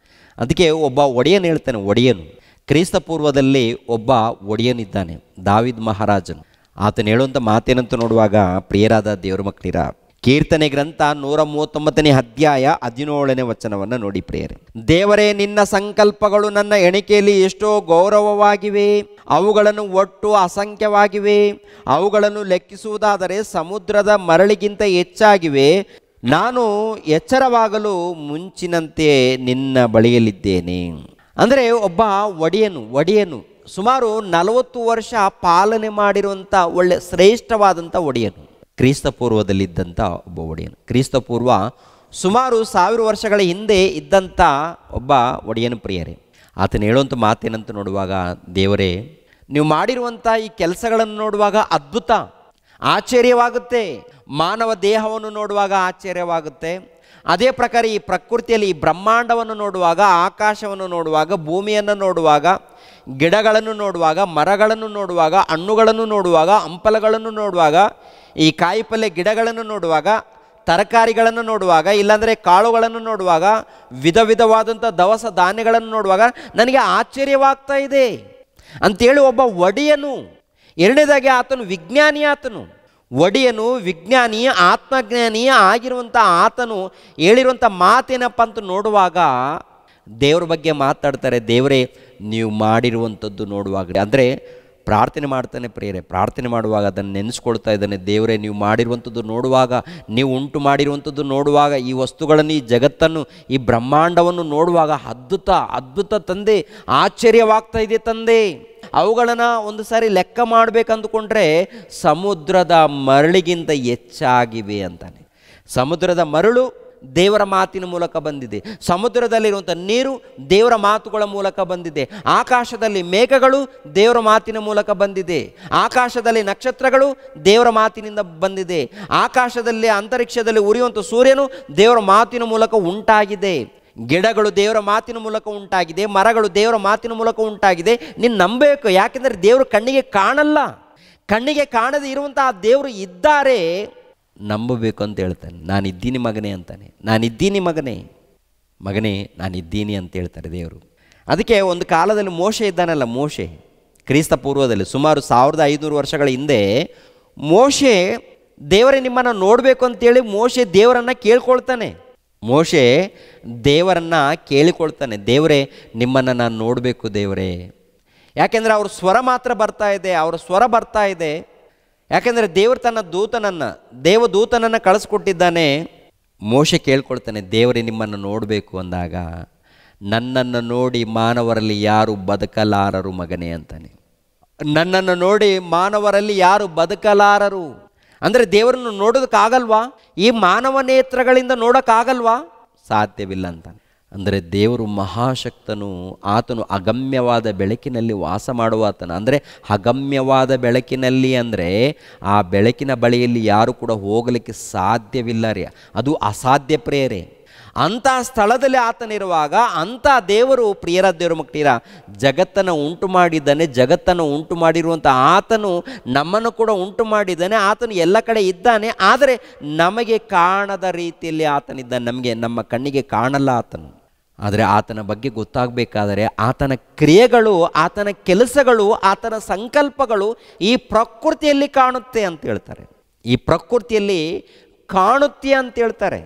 ಅದಕ್ಕೆ ಒಬ್ಬ ಒಡೆಯನು ಹೇಳ್ತಾನೆ, ಒಡೆಯನು. ಕ್ರಿಸ್ತ ಪೂರ್ವದಲ್ಲಿ ಒಬ್ಬ ಒಡೆಯನಿದ್ದಾನೆ, ದಾವಿದ್ ಮಹಾರಾಜನು. ಆತನು ಹೇಳುವಂಥ ಮಾತೇನಂತ ನೋಡುವಾಗ, ಪ್ರಿಯರಾದ ದೇವರ ಮಕ್ಕಳಿರ, ಕೀರ್ತನೆ ಗ್ರಂಥ 139ನೇ ಅಧ್ಯಾಯ 17ನೇ ವಚನವನ್ನು ನೋಡಿ ಪ್ರಿಯರೇ. ದೇವರೇ, ನಿನ್ನ ಸಂಕಲ್ಪಗಳು ನನ್ನ ಎಣಿಕೆಯಲ್ಲಿ ಎಷ್ಟೋ ಗೌರವವಾಗಿವೆ, ಅವುಗಳನ್ನು ಒಟ್ಟು ಅಸಂಖ್ಯವಾಗಿವೆ. ಅವುಗಳನ್ನು ಲೆಕ್ಕಿಸುವುದಾದರೆ ಸಮುದ್ರದ ಮರಳಿಗಿಂತ ಹೆಚ್ಚಾಗಿವೆ. ನಾನು ಎಚ್ಚರವಾಗಲು ಮುಂಚಿನಂತೆ ನಿನ್ನ ಬಳಿಯಲ್ಲಿದ್ದೇನೆ. ಅಂದರೆ ಒಬ್ಬ ಒಡೆಯನು ಸುಮಾರು 40 ವರ್ಷ ಪಾಲನೆ ಮಾಡಿರುವಂಥ ಒಳ್ಳೆ ಶ್ರೇಷ್ಠವಾದಂಥ ಒಡೆಯನು, ಕ್ರಿಸ್ತ ಪೂರ್ವದಲ್ಲಿದ್ದಂಥ ಒಬ್ಬ ಒಡೆಯನು. ಕ್ರಿಸ್ತ ಪೂರ್ವ ಸುಮಾರು 1000 ವರ್ಷಗಳ ಹಿಂದೆ ಇದ್ದಂಥ ಒಬ್ಬ ಒಡೆಯನು ಪ್ರಿಯರೇ. ಆತನು ಹೇಳುವಂಥ ಮಾತೇನಂತ ನೋಡುವಾಗ, ದೇವರೇ, ನೀವು ಮಾಡಿರುವಂಥ ಈ ಕೆಲಸಗಳನ್ನು ನೋಡುವಾಗ ಅದ್ಭುತ, ಆಶ್ಚರ್ಯವಾಗುತ್ತೆ. ಮಾನವ ದೇಹವನ್ನು ನೋಡುವಾಗ ಆಶ್ಚರ್ಯವಾಗುತ್ತೆ. ಅದೇ ಪ್ರಕಾರ ಈ ಪ್ರಕೃತಿಯಲ್ಲಿ ಈ ಬ್ರಹ್ಮಾಂಡವನ್ನು ನೋಡುವಾಗ, ಆಕಾಶವನ್ನು ನೋಡುವಾಗ, ಭೂಮಿಯನ್ನು ನೋಡುವಾಗ, ಗಿಡಗಳನ್ನು ನೋಡುವಾಗ, ಮರಗಳನ್ನು ನೋಡುವಾಗ, ಹಣ್ಣುಗಳನ್ನು ನೋಡುವಾಗ, ಹಂಪಲಗಳನ್ನು ನೋಡುವಾಗ, ಈ ಕಾಯಿಪಲ್ಯ ಗಿಡಗಳನ್ನು ನೋಡುವಾಗ, ತರಕಾರಿಗಳನ್ನು ನೋಡುವಾಗ, ಇಲ್ಲಾಂದರೆ ಕಾಳುಗಳನ್ನು ನೋಡುವಾಗ, ವಿಧ ವಿಧವಾದಂಥ ದವಸ ಧಾನ್ಯಗಳನ್ನು ನೋಡುವಾಗ ನನಗೆ ಆಶ್ಚರ್ಯವಾಗ್ತಾ ಇದೆ ಅಂಥೇಳಿ ಒಬ್ಬ ಒಡೆಯನು. ಎರಡನೇದಾಗಿ ಆತನು ವಿಜ್ಞಾನಿ. ಆತನು ಒಡೆಯನು, ವಿಜ್ಞಾನಿ, ಆತ್ಮಜ್ಞಾನಿ ಆಗಿರುವಂಥ ಆತನು ಹೇಳಿರುವಂಥ ಮಾತೇನಪ್ಪ ಅಂತ ನೋಡುವಾಗ ದೇವ್ರ ಬಗ್ಗೆ ಮಾತಾಡ್ತಾರೆ. ದೇವರೇ, ನೀವು ಮಾಡಿರುವಂಥದ್ದು ನೋಡುವಾಗ, ಅಂದರೆ ಪ್ರಾರ್ಥನೆ ಮಾಡ್ತಾನೆ ಪ್ರಿಯರೇ. ಪ್ರಾರ್ಥನೆ ಮಾಡುವಾಗ ಅದನ್ನು ನೆನೆಸ್ಕೊಳ್ತಾ ಇದ್ದಾನೆ. ದೇವರೇ, ನೀವು ಮಾಡಿರುವಂಥದ್ದು ನೋಡುವಾಗ, ನೀವು ಉಂಟು ಮಾಡಿರುವಂಥದ್ದು ನೋಡುವಾಗ, ಈ ವಸ್ತುಗಳನ್ನು, ಈ ಜಗತ್ತನ್ನು, ಈ ಬ್ರಹ್ಮಾಂಡವನ್ನು ನೋಡುವಾಗ ಅದ್ಭುತ ತಂದೆ, ಆಶ್ಚರ್ಯವಾಗ್ತಾ ಇದೆ ತಂದೆ. ಅವುಗಳನ್ನು ಒಂದು ಸಾರಿ ಲೆಕ್ಕ ಮಾಡಬೇಕಂದುಕೊಂಡ್ರೆ ಸಮುದ್ರದ ಮರಳಿಗಿಂತ ಹೆಚ್ಚಾಗಿವೆ ಅಂತಾನೆ. ಸಮುದ್ರದ ಮರಳು ದೇವರ ಮಾತಿನ ಮೂಲಕ ಬಂದಿದೆ. ಸಮುದ್ರದಲ್ಲಿರುವಂಥ ನೀರು ದೇವರ ಮಾತುಗಳ ಮೂಲಕ ಬಂದಿದೆ. ಆಕಾಶದಲ್ಲಿ ಮೇಘಗಳು ದೇವರ ಮಾತಿನ ಮೂಲಕ ಬಂದಿದೆ. ಆಕಾಶದಲ್ಲಿ ನಕ್ಷತ್ರಗಳು ದೇವರ ಮಾತಿನಿಂದ ಬಂದಿದೆ. ಆಕಾಶದಲ್ಲಿ, ಅಂತರಿಕ್ಷದಲ್ಲಿ ಉರಿಯುವಂಥ ಸೂರ್ಯನು ದೇವರ ಮಾತಿನ ಮೂಲಕ ಉಂಟಾಗಿದೆ. ಗಿಡಗಳು ದೇವರ ಮಾತಿನ ಮೂಲಕ ಉಂಟಾಗಿದೆ. ಮರಗಳು ದೇವರ ಮಾತಿನ ಮೂಲಕ ಉಂಟಾಗಿದೆ. ನೀನು ನಂಬಬೇಕು. ಯಾಕೆಂದರೆ ದೇವರು ಕಣ್ಣಿಗೆ ಕಾಣಲ್ಲ. ಕಣ್ಣಿಗೆ ಕಾಣದೇ ಇರುವಂತಹ ದೇವರು ಇದ್ದಾರೆ, ನಂಬಬೇಕು ಅಂತ ಹೇಳ್ತಾನೆ. ನಾನಿದ್ದೀನಿ ಮಗನೇ ಅಂತಾನೆ. ನಾನಿದ್ದೀನಿ ಮಗನೇ ನಾನಿದ್ದೀನಿ ಅಂತ ಹೇಳ್ತಾರೆ ದೇವರು. ಅದಕ್ಕೆ ಒಂದು ಕಾಲದಲ್ಲಿ ಮೋಶೆ ಇದ್ದಾನಲ್ಲ, ಮೋಶೆ ಕ್ರಿಸ್ತ ಪೂರ್ವದಲ್ಲಿ ಸುಮಾರು 1500 ವರ್ಷಗಳ ಹಿಂದೆ ಮೋಶೆ, ದೇವರೇ ನಿಮ್ಮನ್ನು ನೋಡಬೇಕು ಅಂತೇಳಿ ಮೋಶೆ ದೇವರನ್ನು ಕೇಳ್ಕೊಳ್ತಾನೆ. ಮೋಶೆ ದೇವರನ್ನು ಕೇಳಿಕೊಳ್ತಾನೆ, ದೇವರೇ ನಿಮ್ಮನ್ನು ನಾನು ನೋಡಬೇಕು ದೇವರೇ. ಯಾಕೆಂದರೆ ಅವ್ರ ಸ್ವರ ಮಾತ್ರ ಬರ್ತಾ ಇದೆ. ಯಾಕೆಂದರೆ ದೇವರು ತನ್ನ ದೇವದೂತನನ್ನು ಕಳಿಸ್ಕೊಟ್ಟಿದ್ದಾನೆ. ಮೋಶೆ ಕೇಳ್ಕೊಳ್ತಾನೆ, ದೇವರೇ ನಿಮ್ಮನ್ನು ನೋಡಬೇಕು ಅಂದಾಗ, ನನ್ನನ್ನು ನೋಡಿ ಮಾನವರಲ್ಲಿ ಯಾರು ಬದುಕಲಾರರು ಮಗನೇ ಅಂತಾನೆ. ನನ್ನನ್ನು ನೋಡಿ ಮಾನವರಲ್ಲಿ ಯಾರು ಬದುಕಲಾರರು ಅಂದರೆ ದೇವರನ್ನು ನೋಡೋದಕ್ಕಾಗಲ್ವಾ? ಈ ಮಾನವ ನೇತ್ರಗಳಿಂದ ನೋಡೋಕ್ಕಾಗಲ್ವಾ? ಸಾಧ್ಯವಿಲ್ಲ ಅಂತಾನೆ. ಅಂದರೆ ದೇವರು ಮಹಾಶಕ್ತನು, ಆತನು ಅಗಮ್ಯವಾದ ಬೆಳಕಿನಲ್ಲಿ ವಾಸ ಮಾಡುವ ಆತನ. ಅಂದರೆ ಅಗಮ್ಯವಾದ ಬೆಳಕಿನಲ್ಲಿ ಅಂದರೆ ಆ ಬೆಳಕಿನ ಬಳಿಯಲ್ಲಿ ಯಾರು ಕೂಡ ಹೋಗಲಿಕ್ಕೆ ಸಾಧ್ಯವಿಲ್ಲ ರೀ, ಅದು ಅಸಾಧ್ಯ ಪ್ರೇರೆ. ಅಂಥ ಸ್ಥಳದಲ್ಲಿ ಆತನಿರುವಾಗ ಅಂಥ ದೇವರು, ಪ್ರಿಯರ ದೇವರು ಮಕ್ಕಳಿರ, ಜಗತ್ತನ್ನು ಉಂಟು ಮಾಡಿದ್ದಾನೆ. ಜಗತ್ತನ್ನು ಉಂಟು ಮಾಡಿರುವಂಥ ಆತನು ನಮ್ಮನ್ನು ಕೂಡ ಉಂಟು ಮಾಡಿದ್ದಾನೆ. ಆತನು ಎಲ್ಲ ಕಡೆ ಇದ್ದಾನೆ, ಆದರೆ ನಮಗೆ ಕಾಣದ ರೀತಿಯಲ್ಲಿ ಆತನಿದ್ದಾನೆ. ನಮಗೆ ನಮ್ಮ ಕಣ್ಣಿಗೆ ಕಾಣಲ್ಲ ಆತನು. ಆದರೆ ಆತನ ಬಗ್ಗೆ ಗೊತ್ತಾಗಬೇಕಾದರೆ ಆತನ ಕ್ರಿಯೆಗಳು, ಆತನ ಕೆಲಸಗಳು, ಆತನ ಸಂಕಲ್ಪಗಳು ಈ ಪ್ರಕೃತಿಯಲ್ಲಿ ಕಾಣುತ್ತೆ ಅಂತ ಹೇಳ್ತಾರೆ. ಈ ಪ್ರಕೃತಿಯಲ್ಲಿ ಕಾಣುತ್ತೆ ಅಂತ ಹೇಳ್ತಾರೆ.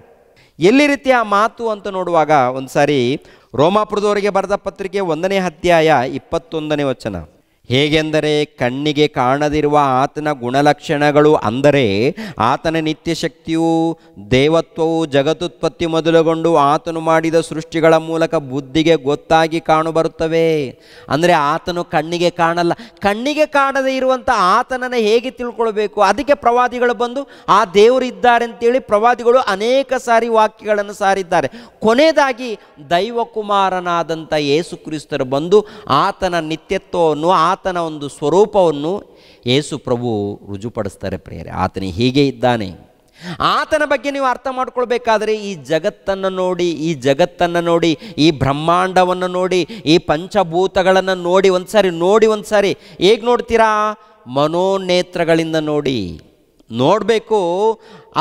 ಎಲ್ಲಿ ರೀತಿಯ ಮಾತು ಅಂತ ನೋಡುವಾಗ ಒಂದು ಸಾರಿ ರೋಮಾಪುರದವರಿಗೆ ಬರೆದ ಪತ್ರಿಕೆ 1ನೇ ಅಧ್ಯಾಯ 21ನೇ ವಚನ. ಹೇಗೆಂದರೆ ಕಣ್ಣಿಗೆ ಕಾಣದಿರುವ ಆತನ ಗುಣಲಕ್ಷಣಗಳು, ಅಂದರೆ ಆತನ ನಿತ್ಯ ಶಕ್ತಿಯು, ದೇವತ್ವವು ಜಗದುತ್ಪತ್ತಿ ಮೊದಲುಗೊಂಡು ಆತನು ಮಾಡಿದ ಸೃಷ್ಟಿಗಳ ಮೂಲಕ ಬುದ್ಧಿಗೆ ಗೊತ್ತಾಗಿ ಕಾಣುಬರುತ್ತವೆ. ಅಂದರೆ ಆತನು ಕಣ್ಣಿಗೆ ಕಾಣಲ್ಲ. ಕಣ್ಣಿಗೆ ಕಾಣದೇ ಇರುವಂಥ ಆತನನ್ನು ಹೇಗೆ ತಿಳ್ಕೊಳ್ಬೇಕು? ಅದಕ್ಕೆ ಪ್ರವಾದಿಗಳು ಬಂದು ಆ ದೇವರು ಇದ್ದಾರೆ ಅಂತೇಳಿ ಪ್ರವಾದಿಗಳು ಅನೇಕ ಸಾರಿ ವಾಕ್ಯಗಳನ್ನು ಸಾರಿದ್ದಾರೆ. ಕೊನೆಯದಾಗಿ ದೈವಕುಮಾರನಾದಂಥ ಯೇಸು ಕ್ರಿಸ್ತರು ಬಂದು ಆತನ ನಿತ್ಯತ್ವವನ್ನು, ಆತನ ಒಂದು ಸ್ವರೂಪವನ್ನು ಯೇಸು ಪ್ರಭು ರುಜುಪಡಿಸ್ತಾರೆ ಪ್ರಿಯರೇ. ಆತನು ಹೀಗೆ ಇದ್ದಾನೆ. ಆತನ ಬಗ್ಗೆ ನೀವು ಅರ್ಥ ಮಾಡ್ಕೊಳ್ಬೇಕಾದ್ರೆ ಈ ಜಗತ್ತನ್ನು ನೋಡಿ, ಈ ಜಗತ್ತನ್ನು ನೋಡಿ, ಈ ಬ್ರಹ್ಮಾಂಡವನ್ನು ನೋಡಿ, ಈ ಪಂಚಭೂತಗಳನ್ನು ನೋಡಿ ಒಂದು ಸಾರಿ ಹೇಗೆ ನೋಡ್ತೀರಾ? ಮನೋನೇತ್ರಗಳಿಂದ ನೋಡಬೇಕು.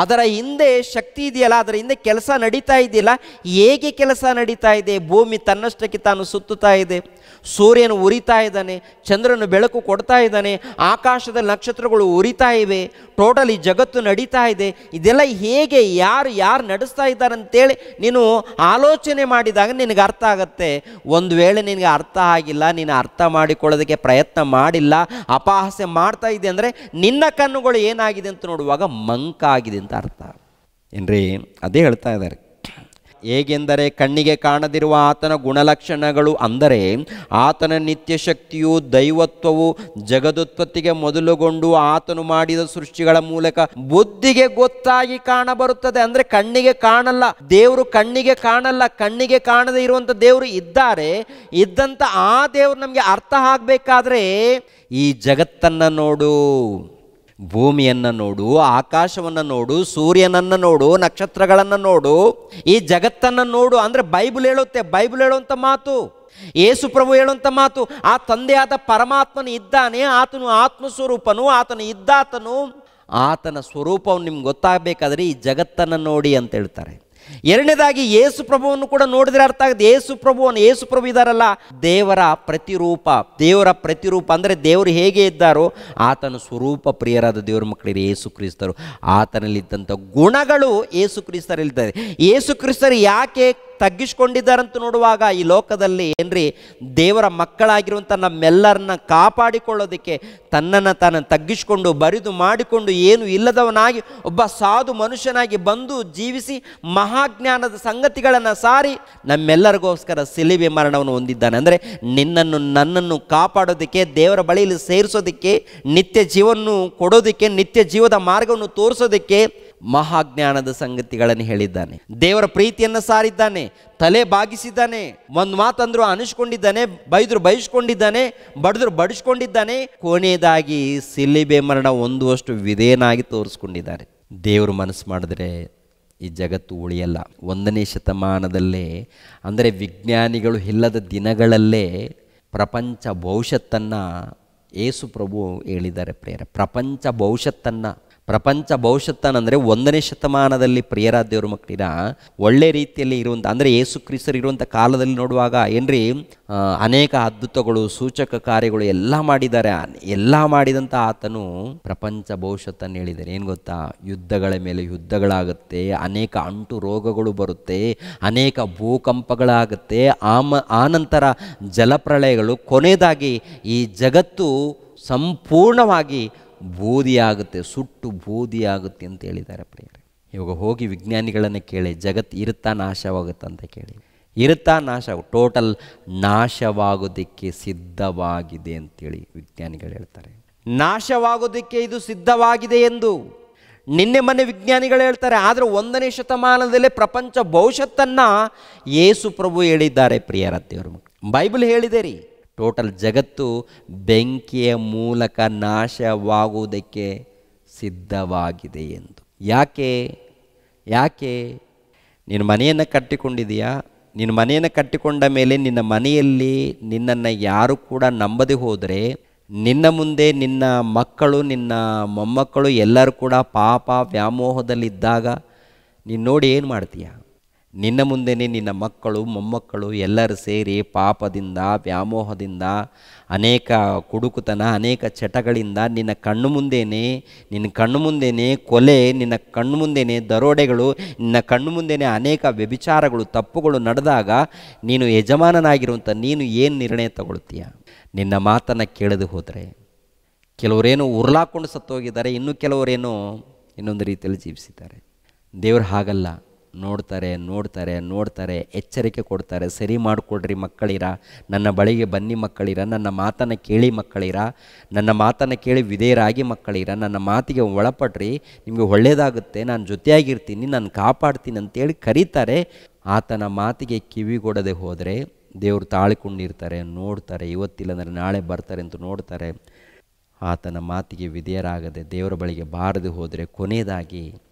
ಅದರ ಹಿಂದೆ ಶಕ್ತಿ ಇದೆಯಲ್ಲ, ಅದರ ಹಿಂದೆ ಕೆಲಸ ನಡೀತಾ ಇದೆಯಲ್ಲ, ಹೇಗೆ ಕೆಲಸ ನಡೀತಾ ಇದೆ? ಭೂಮಿ ತನ್ನಷ್ಟಕ್ಕೆ ತಾನು ಸುತ್ತುತ್ತಾ ಇದೆ, ಸೂರ್ಯನು ಉರಿತಾ ಇದ್ದಾನೆ, ಚಂದ್ರನು ಬೆಳಕು ಕೊಡ್ತಾ ಇದ್ದಾನೆ, ಆಕಾಶದ ನಕ್ಷತ್ರಗಳು ಉರಿತಾ ಇವೆ, ಟೋಟಲಿ ಜಗತ್ತು ನಡೀತಾ ಇದೆ. ಇದೆಲ್ಲ ಹೇಗೆ, ಯಾರು ನಡೆಸ್ತಾ ಇದ್ದಾರೆ ಅಂತೇಳಿ ನೀನು ಆಲೋಚನೆ ಮಾಡಿದಾಗ ನಿನಗೆ ಅರ್ಥ ಆಗತ್ತೆ. ಒಂದು ವೇಳೆ ನಿನಗೆ ಅರ್ಥ ಆಗಿಲ್ಲ, ನೀನು ಅರ್ಥ ಮಾಡಿಕೊಳ್ಳೋದಕ್ಕೆ ಪ್ರಯತ್ನ ಮಾಡಿಲ್ಲ, ಅಪಹಾಸ್ಯ ಮಾಡ್ತಾ ಇದೆ ಅಂದರೆ ನಿನ್ನ ಕಣ್ಣುಗಳು ಏನಾಗಿದೆ ಅಂತ ನೋಡುವಾಗ ಮಂಕಾಗಿದೆ ಅಂತ ಅರ್ಥ ಏನ್ರಿ? ಅದೇ ಹೇಳ್ತಾ ಇದ್ದಾರೆ. ಹೇಗೆಂದರೆ ಕಣ್ಣಿಗೆ ಕಾಣದಿರುವ ಆತನ ಗುಣಲಕ್ಷಣಗಳು, ಅಂದರೆ ಆತನ ನಿತ್ಯ ಶಕ್ತಿಯು, ದೈವತ್ವವು ಜಗದುತ್ಪತ್ತಿಗೆ ಮೊದಲುಗೊಂಡು ಆತನು ಮಾಡಿದ ಸೃಷ್ಟಿಗಳ ಮೂಲಕ ಬುದ್ಧಿಗೆ ಗೊತ್ತಾಗಿ ಕಾಣಬರುತ್ತದೆ. ಅಂದರೆ ಕಣ್ಣಿಗೆ ಕಾಣಲ್ಲ ದೇವರು, ಕಣ್ಣಿಗೆ ಕಾಣದೇ ಇರುವಂಥ ದೇವರು ಇದ್ದಂಥ ಆ ದೇವರು ನಮಗೆ ಅರ್ಥ ಆಗಬೇಕಾದ್ರೆ ಈ ಜಗತ್ತನ್ನು ನೋಡು, ಭೂಮಿಯನ್ನು ನೋಡು, ಆಕಾಶವನ್ನು ನೋಡು, ಸೂರ್ಯನನ್ನು ನೋಡು, ನಕ್ಷತ್ರಗಳನ್ನು ನೋಡು, ಈ ಜಗತ್ತನ್ನು ನೋಡು. ಅಂದರೆ ಬೈಬಲ್ ಹೇಳುವಂಥ ಮಾತು, ಯೇಸು ಪ್ರಭು ಹೇಳುವಂಥ ಮಾತು. ಆ ತಂದೆಯಾದ ಪರಮಾತ್ಮನು ಇದ್ದಾನೆ, ಆತನು ಆತ್ಮಸ್ವರೂಪನು, ಆತನ ಸ್ವರೂಪವನ್ನು ನಿಮ್ಗೆ ಗೊತ್ತಾಗಬೇಕಾದ್ರೆ ಈ ಜಗತ್ತನ್ನು ನೋಡಿ ಅಂತ ಹೇಳ್ತಾರೆ. ಎರಡನೇದಾಗಿ ಯೇಸು ಪ್ರಭುವನ್ನು ಕೂಡ ನೋಡಿದ್ರೆ ಅರ್ಥ ಆಗುತ್ತೆ. ಯೇಸು ಪ್ರಭು ಇದ್ದಾರಲ್ಲ, ದೇವರ ಪ್ರತಿರೂಪ. ಅಂದರೆ ದೇವರು ಹೇಗೆ ಇದ್ದಾರೋ ಆತನ ಸ್ವರೂಪ. ಪ್ರಿಯರಾದ ದೇವರ ಮಕ್ಕಳಿಗೆ ಯೇಸು ಕ್ರಿಸ್ತರು, ಆತನಲ್ಲಿದ್ದಂಥ ಗುಣಗಳು ಯೇಸು ಕ್ರಿಸ್ತರಲ್ಲಿದ್ದಾರೆ. ಯೇಸು ಕ್ರಿಸ್ತರು ಯಾಕೆ ತಗ್ಗಿಸ್ಕೊಂಡಿದ್ದಾರಂತ ನೋಡುವಾಗ ಈ ಲೋಕದಲ್ಲಿ ಏನ್ರಿ, ದೇವರ ಮಕ್ಕಳಾಗಿರುವಂಥ ನಮ್ಮೆಲ್ಲರನ್ನ ಕಾಪಾಡಿಕೊಳ್ಳೋದಕ್ಕೆ ತನ್ನನ್ನು ತಾನು ತಗ್ಗಿಸ್ಕೊಂಡು, ಬರಿದು ಮಾಡಿಕೊಂಡು, ಏನು ಇಲ್ಲದವನಾಗಿ ಒಬ್ಬ ಸಾಧು ಮನುಷ್ಯನಾಗಿ ಬಂದು ಜೀವಿಸಿ ಮಹಾಜ್ಞಾನದ ಸಂಗತಿಗಳನ್ನು ಸಾರಿ ನಮ್ಮೆಲ್ಲರಿಗೋಸ್ಕರ ಸಿಲುಬೆ ಮರಣವನ್ನು ಹೊಂದಿದ್ದಾನೆ. ಅಂದರೆ ನಿನ್ನನ್ನು ನನ್ನನ್ನು ಕಾಪಾಡೋದಕ್ಕೆ, ದೇವರ ಬಳಿಯಲ್ಲಿ ಸೇರಿಸೋದಕ್ಕೆ, ನಿತ್ಯ ಜೀವವನ್ನು ಕೊಡೋದಕ್ಕೆ, ನಿತ್ಯ ಜೀವದ ಮಾರ್ಗವನ್ನು ತೋರಿಸೋದಕ್ಕೆ ಮಹಾಜ್ಞಾನದ ಸಂಗತಿಗಳನ್ನು ಹೇಳಿದ್ದಾನೆ. ದೇವರ ಪ್ರೀತಿಯನ್ನು ಸಾರಿದ್ದಾನೆ, ತಲೆ ಬಾಗಿಸಿದ್ದಾನೆ, ಒಂದು ಮಾತಂದ್ರು ಅನಿಸ್ಕೊಂಡಿದ್ದಾನೆ, ಬೈದ್ರು ಬಯಸ್ಕೊಂಡಿದ್ದಾನೆ, ಬಡಿದ್ರು ಬಡಿಸ್ಕೊಂಡಿದ್ದಾನೆ, ಕೊನೆಯದಾಗಿ ಸಿಲುಬೆ ಮರಣ ಹೊಂದುವಷ್ಟು ವಿಧೇಯನಾಗಿ ತೋರಿಸ್ಕೊಂಡಿದ್ದಾರೆ. ದೇವರು ಮನಸ್ಸು ಮಾಡಿದ್ರೆ ಈ ಜಗತ್ತು ಉಳಿಯಲ್ಲ. 1ನೇ ಶತಮಾನದಲ್ಲೇ, ಅಂದರೆ ವಿಜ್ಞಾನಿಗಳು ಇಲ್ಲದ ದಿನಗಳಲ್ಲೇ ಪ್ರಪಂಚ ಭವಿಷ್ಯತ್ತನ್ನು ಯೇಸು ಪ್ರಭು ಹೇಳಿದ್ದಾರೆ ಪ್ರಿಯರ. ಪ್ರಪಂಚ ಭವಿಷ್ಯತ್ತನ್ನಂದರೆ 1ನೇ ಶತಮಾನದಲ್ಲಿ ಪ್ರಿಯರ ದೇವ್ರ ಮಕ್ಕಳಿರ ಒಳ್ಳೆ ರೀತಿಯಲ್ಲಿ ಇರುವಂಥ, ಅಂದರೆ ಯೇಸು ಕ್ರಿಸ್ತರು ಇರುವಂಥ ಕಾಲದಲ್ಲಿ ನೋಡುವಾಗ ಏನ್ರಿ, ಅನೇಕ ಅದ್ಭುತಗಳು, ಸೂಚಕ ಕಾರ್ಯಗಳು ಎಲ್ಲ ಮಾಡಿದ್ದಾರೆ. ಎಲ್ಲ ಮಾಡಿದಂಥ ಆತನು ಪ್ರಪಂಚ ಭವಿಷ್ಯತ್ತನ್ನು ಹೇಳಿದ್ದಾರೆ. ಏನು ಗೊತ್ತಾ? ಯುದ್ಧಗಳ ಮೇಲೆ ಯುದ್ಧಗಳಾಗುತ್ತೆ, ಅನೇಕ ಅಂಟು ರೋಗಗಳು ಬರುತ್ತೆ, ಅನೇಕ ಭೂಕಂಪಗಳಾಗುತ್ತೆ, ಆನಂತರ ಜಲಪ್ರಳಯಗಳು, ಕೊನೆಯದಾಗಿ ಈ ಜಗತ್ತು ಸಂಪೂರ್ಣವಾಗಿ ಬೂದಿಯಾಗುತ್ತೆ, ಸುಟ್ಟು ಬೂದಿಯಾಗುತ್ತೆ ಅಂತ ಹೇಳಿದ್ದಾರೆ ಪ್ರಿಯರೇ. ಇವಾಗ ಹೋಗಿ ವಿಜ್ಞಾನಿಗಳನ್ನು ಕೇಳಿ, ಜಗತ್ತು ಇರುತ್ತಾ ನಾಶವಾಗುತ್ತೆ ಅಂತ ಕೇಳಿ. ಟೋಟಲ್ ನಾಶವಾಗೋದಕ್ಕೆ ಸಿದ್ಧವಾಗಿದೆ ಅಂತೇಳಿ ವಿಜ್ಞಾನಿಗಳು ಹೇಳ್ತಾರೆ. ನಾಶವಾಗೋದಕ್ಕೆ ಇದು ಸಿದ್ಧವಾಗಿದೆ ಎಂದು. ನಿನ್ನೆ ಮೊನ್ನೆ ವಿಜ್ಞಾನಿಗಳು ಹೇಳ್ತಾರೆ. ಆದರೆ 1ನೇ ಶತಮಾನದಲ್ಲೇ ಪ್ರಪಂಚ ಭವಿಷ್ಯತ್ತನ್ನು ಯೇಸು ಪ್ರಭು ಹೇಳಿದ್ದಾರೆ. ಪ್ರಿಯರ ದೇವರು, ಬೈಬಲ್ ಹೇಳಿದೆ ರೀ, ಟೋಟಲ್ ಜಗತ್ತು ಬೆಂಕಿಯ ಮೂಲಕ ನಾಶವಾಗುವುದಕ್ಕೆ ಸಿದ್ಧವಾಗಿದೆ ಎಂದು. ಯಾಕೆ ನೀನು ಮನೆಯನ್ನು ಕಟ್ಟಿಕೊಂಡಿದೆಯಾ? ನಿನ್ನ ಮನೆಯನ್ನು ಕಟ್ಟಿಕೊಂಡ ಮೇಲೆ ನಿನ್ನ ಮನೆಯಲ್ಲಿ ನಿನ್ನನ್ನು ಯಾರು ಕೂಡ ನಂಬದೆ ಹೋದರೆ, ನಿನ್ನ ಮುಂದೆ ನಿನ್ನ ಮಕ್ಕಳು, ನಿನ್ನ ಮೊಮ್ಮಕ್ಕಳು ಎಲ್ಲರೂ ಕೂಡ ಪಾಪ ವ್ಯಾಮೋಹದಲ್ಲಿದ್ದಾಗ ನೀನು ನೋಡಿ ಏನು ಮಾಡ್ತೀಯ? ನಿನ್ನ ಮುಂದೆಯೇ ನಿನ್ನ ಮಕ್ಕಳು ಮೊಮ್ಮಕ್ಕಳು ಎಲ್ಲರೂ ಸೇರಿ ಪಾಪದಿಂದ, ವ್ಯಾಮೋಹದಿಂದ, ಅನೇಕ ಕುಡುಕುತನ, ಅನೇಕ ಚಟಗಳಿಂದ ನಿನ್ನ ಕಣ್ಣು ಮುಂದೆಯೇ ಕೊಲೆ, ನಿನ್ನ ಕಣ್ಣು ಮುಂದೆಯೇ ದರೋಡೆಗಳು, ನಿನ್ನ ಕಣ್ಣು ಮುಂದೆಯೇ ಅನೇಕ ವ್ಯಭಿಚಾರಗಳು, ತಪ್ಪುಗಳು ನಡೆದಾಗ ನೀನು ಯಜಮಾನನಾಗಿರುವಂಥ ನೀನು ಏನು ನಿರ್ಣಯ ತಗೊಳ್ತೀಯ? ನಿನ್ನ ಮಾತನ್ನು ಕೇಳದೆ ಹೋದರೆ ಕೆಲವರೇನೋ ಉರ್ಲಾಕೊಂಡು ಸತ್ತೋಗಿದ್ದಾರೆ, ಇನ್ನು ಕೆಲವರೇನೋ ಇನ್ನೊಂದು ರೀತಿಯಲ್ಲಿ ಜೀವಿಸಿದ್ದಾರೆ. ದೇವರು ಹಾಗಲ್ಲ. ನೋಡ್ತಾರೆ, ಎಚ್ಚರಿಕೆ ಕೊಡ್ತಾರೆ. ಸರಿ ಮಾಡಿಕೊಡ್ರಿ ಮಕ್ಕಳಿರ, ನನ್ನ ಬಳಿಗೆ ಬನ್ನಿ ಮಕ್ಕಳಿರ, ನನ್ನ ಮಾತನ್ನು ಕೇಳಿ ಮಕ್ಕಳಿರ, ನನ್ನ ಮಾತನ್ನು ಕೇಳಿ ವಿಧೇಯರಾಗಿ ಮಕ್ಕಳಿರ, ನನ್ನ ಮಾತಿಗೆ ಒಳಪಡ್ರಿ, ನಿಮಗೆ ಒಳ್ಳೆಯದಾಗುತ್ತೆ, ನಾನು ಜೊತೆಯಾಗಿರ್ತೀನಿ, ನಾನು ಕಾಪಾಡ್ತೀನಿ ಅಂತೇಳಿ ಕರೀತಾರೆ. ಆತನ ಮಾತಿಗೆ ಕಿವಿಗೊಡದೆ ಹೋದರೆ ದೇವರು ತಾಳಿಕೊಂಡಿರ್ತಾರೆ, ನೋಡ್ತಾರೆ, ಇವತ್ತಿಲ್ಲಂದರೆ ನಾಳೆ ಬರ್ತಾರೆ ಅಂತ ನೋಡ್ತಾರೆ. ಆತನ ಮಾತಿಗೆ ವಿಧೇಯರಾಗದೆ ದೇವರ ಬಳಿಗೆ ಬಾರದೆ ಹೋದರೆ ಕೊನೆಯದಾಗಿ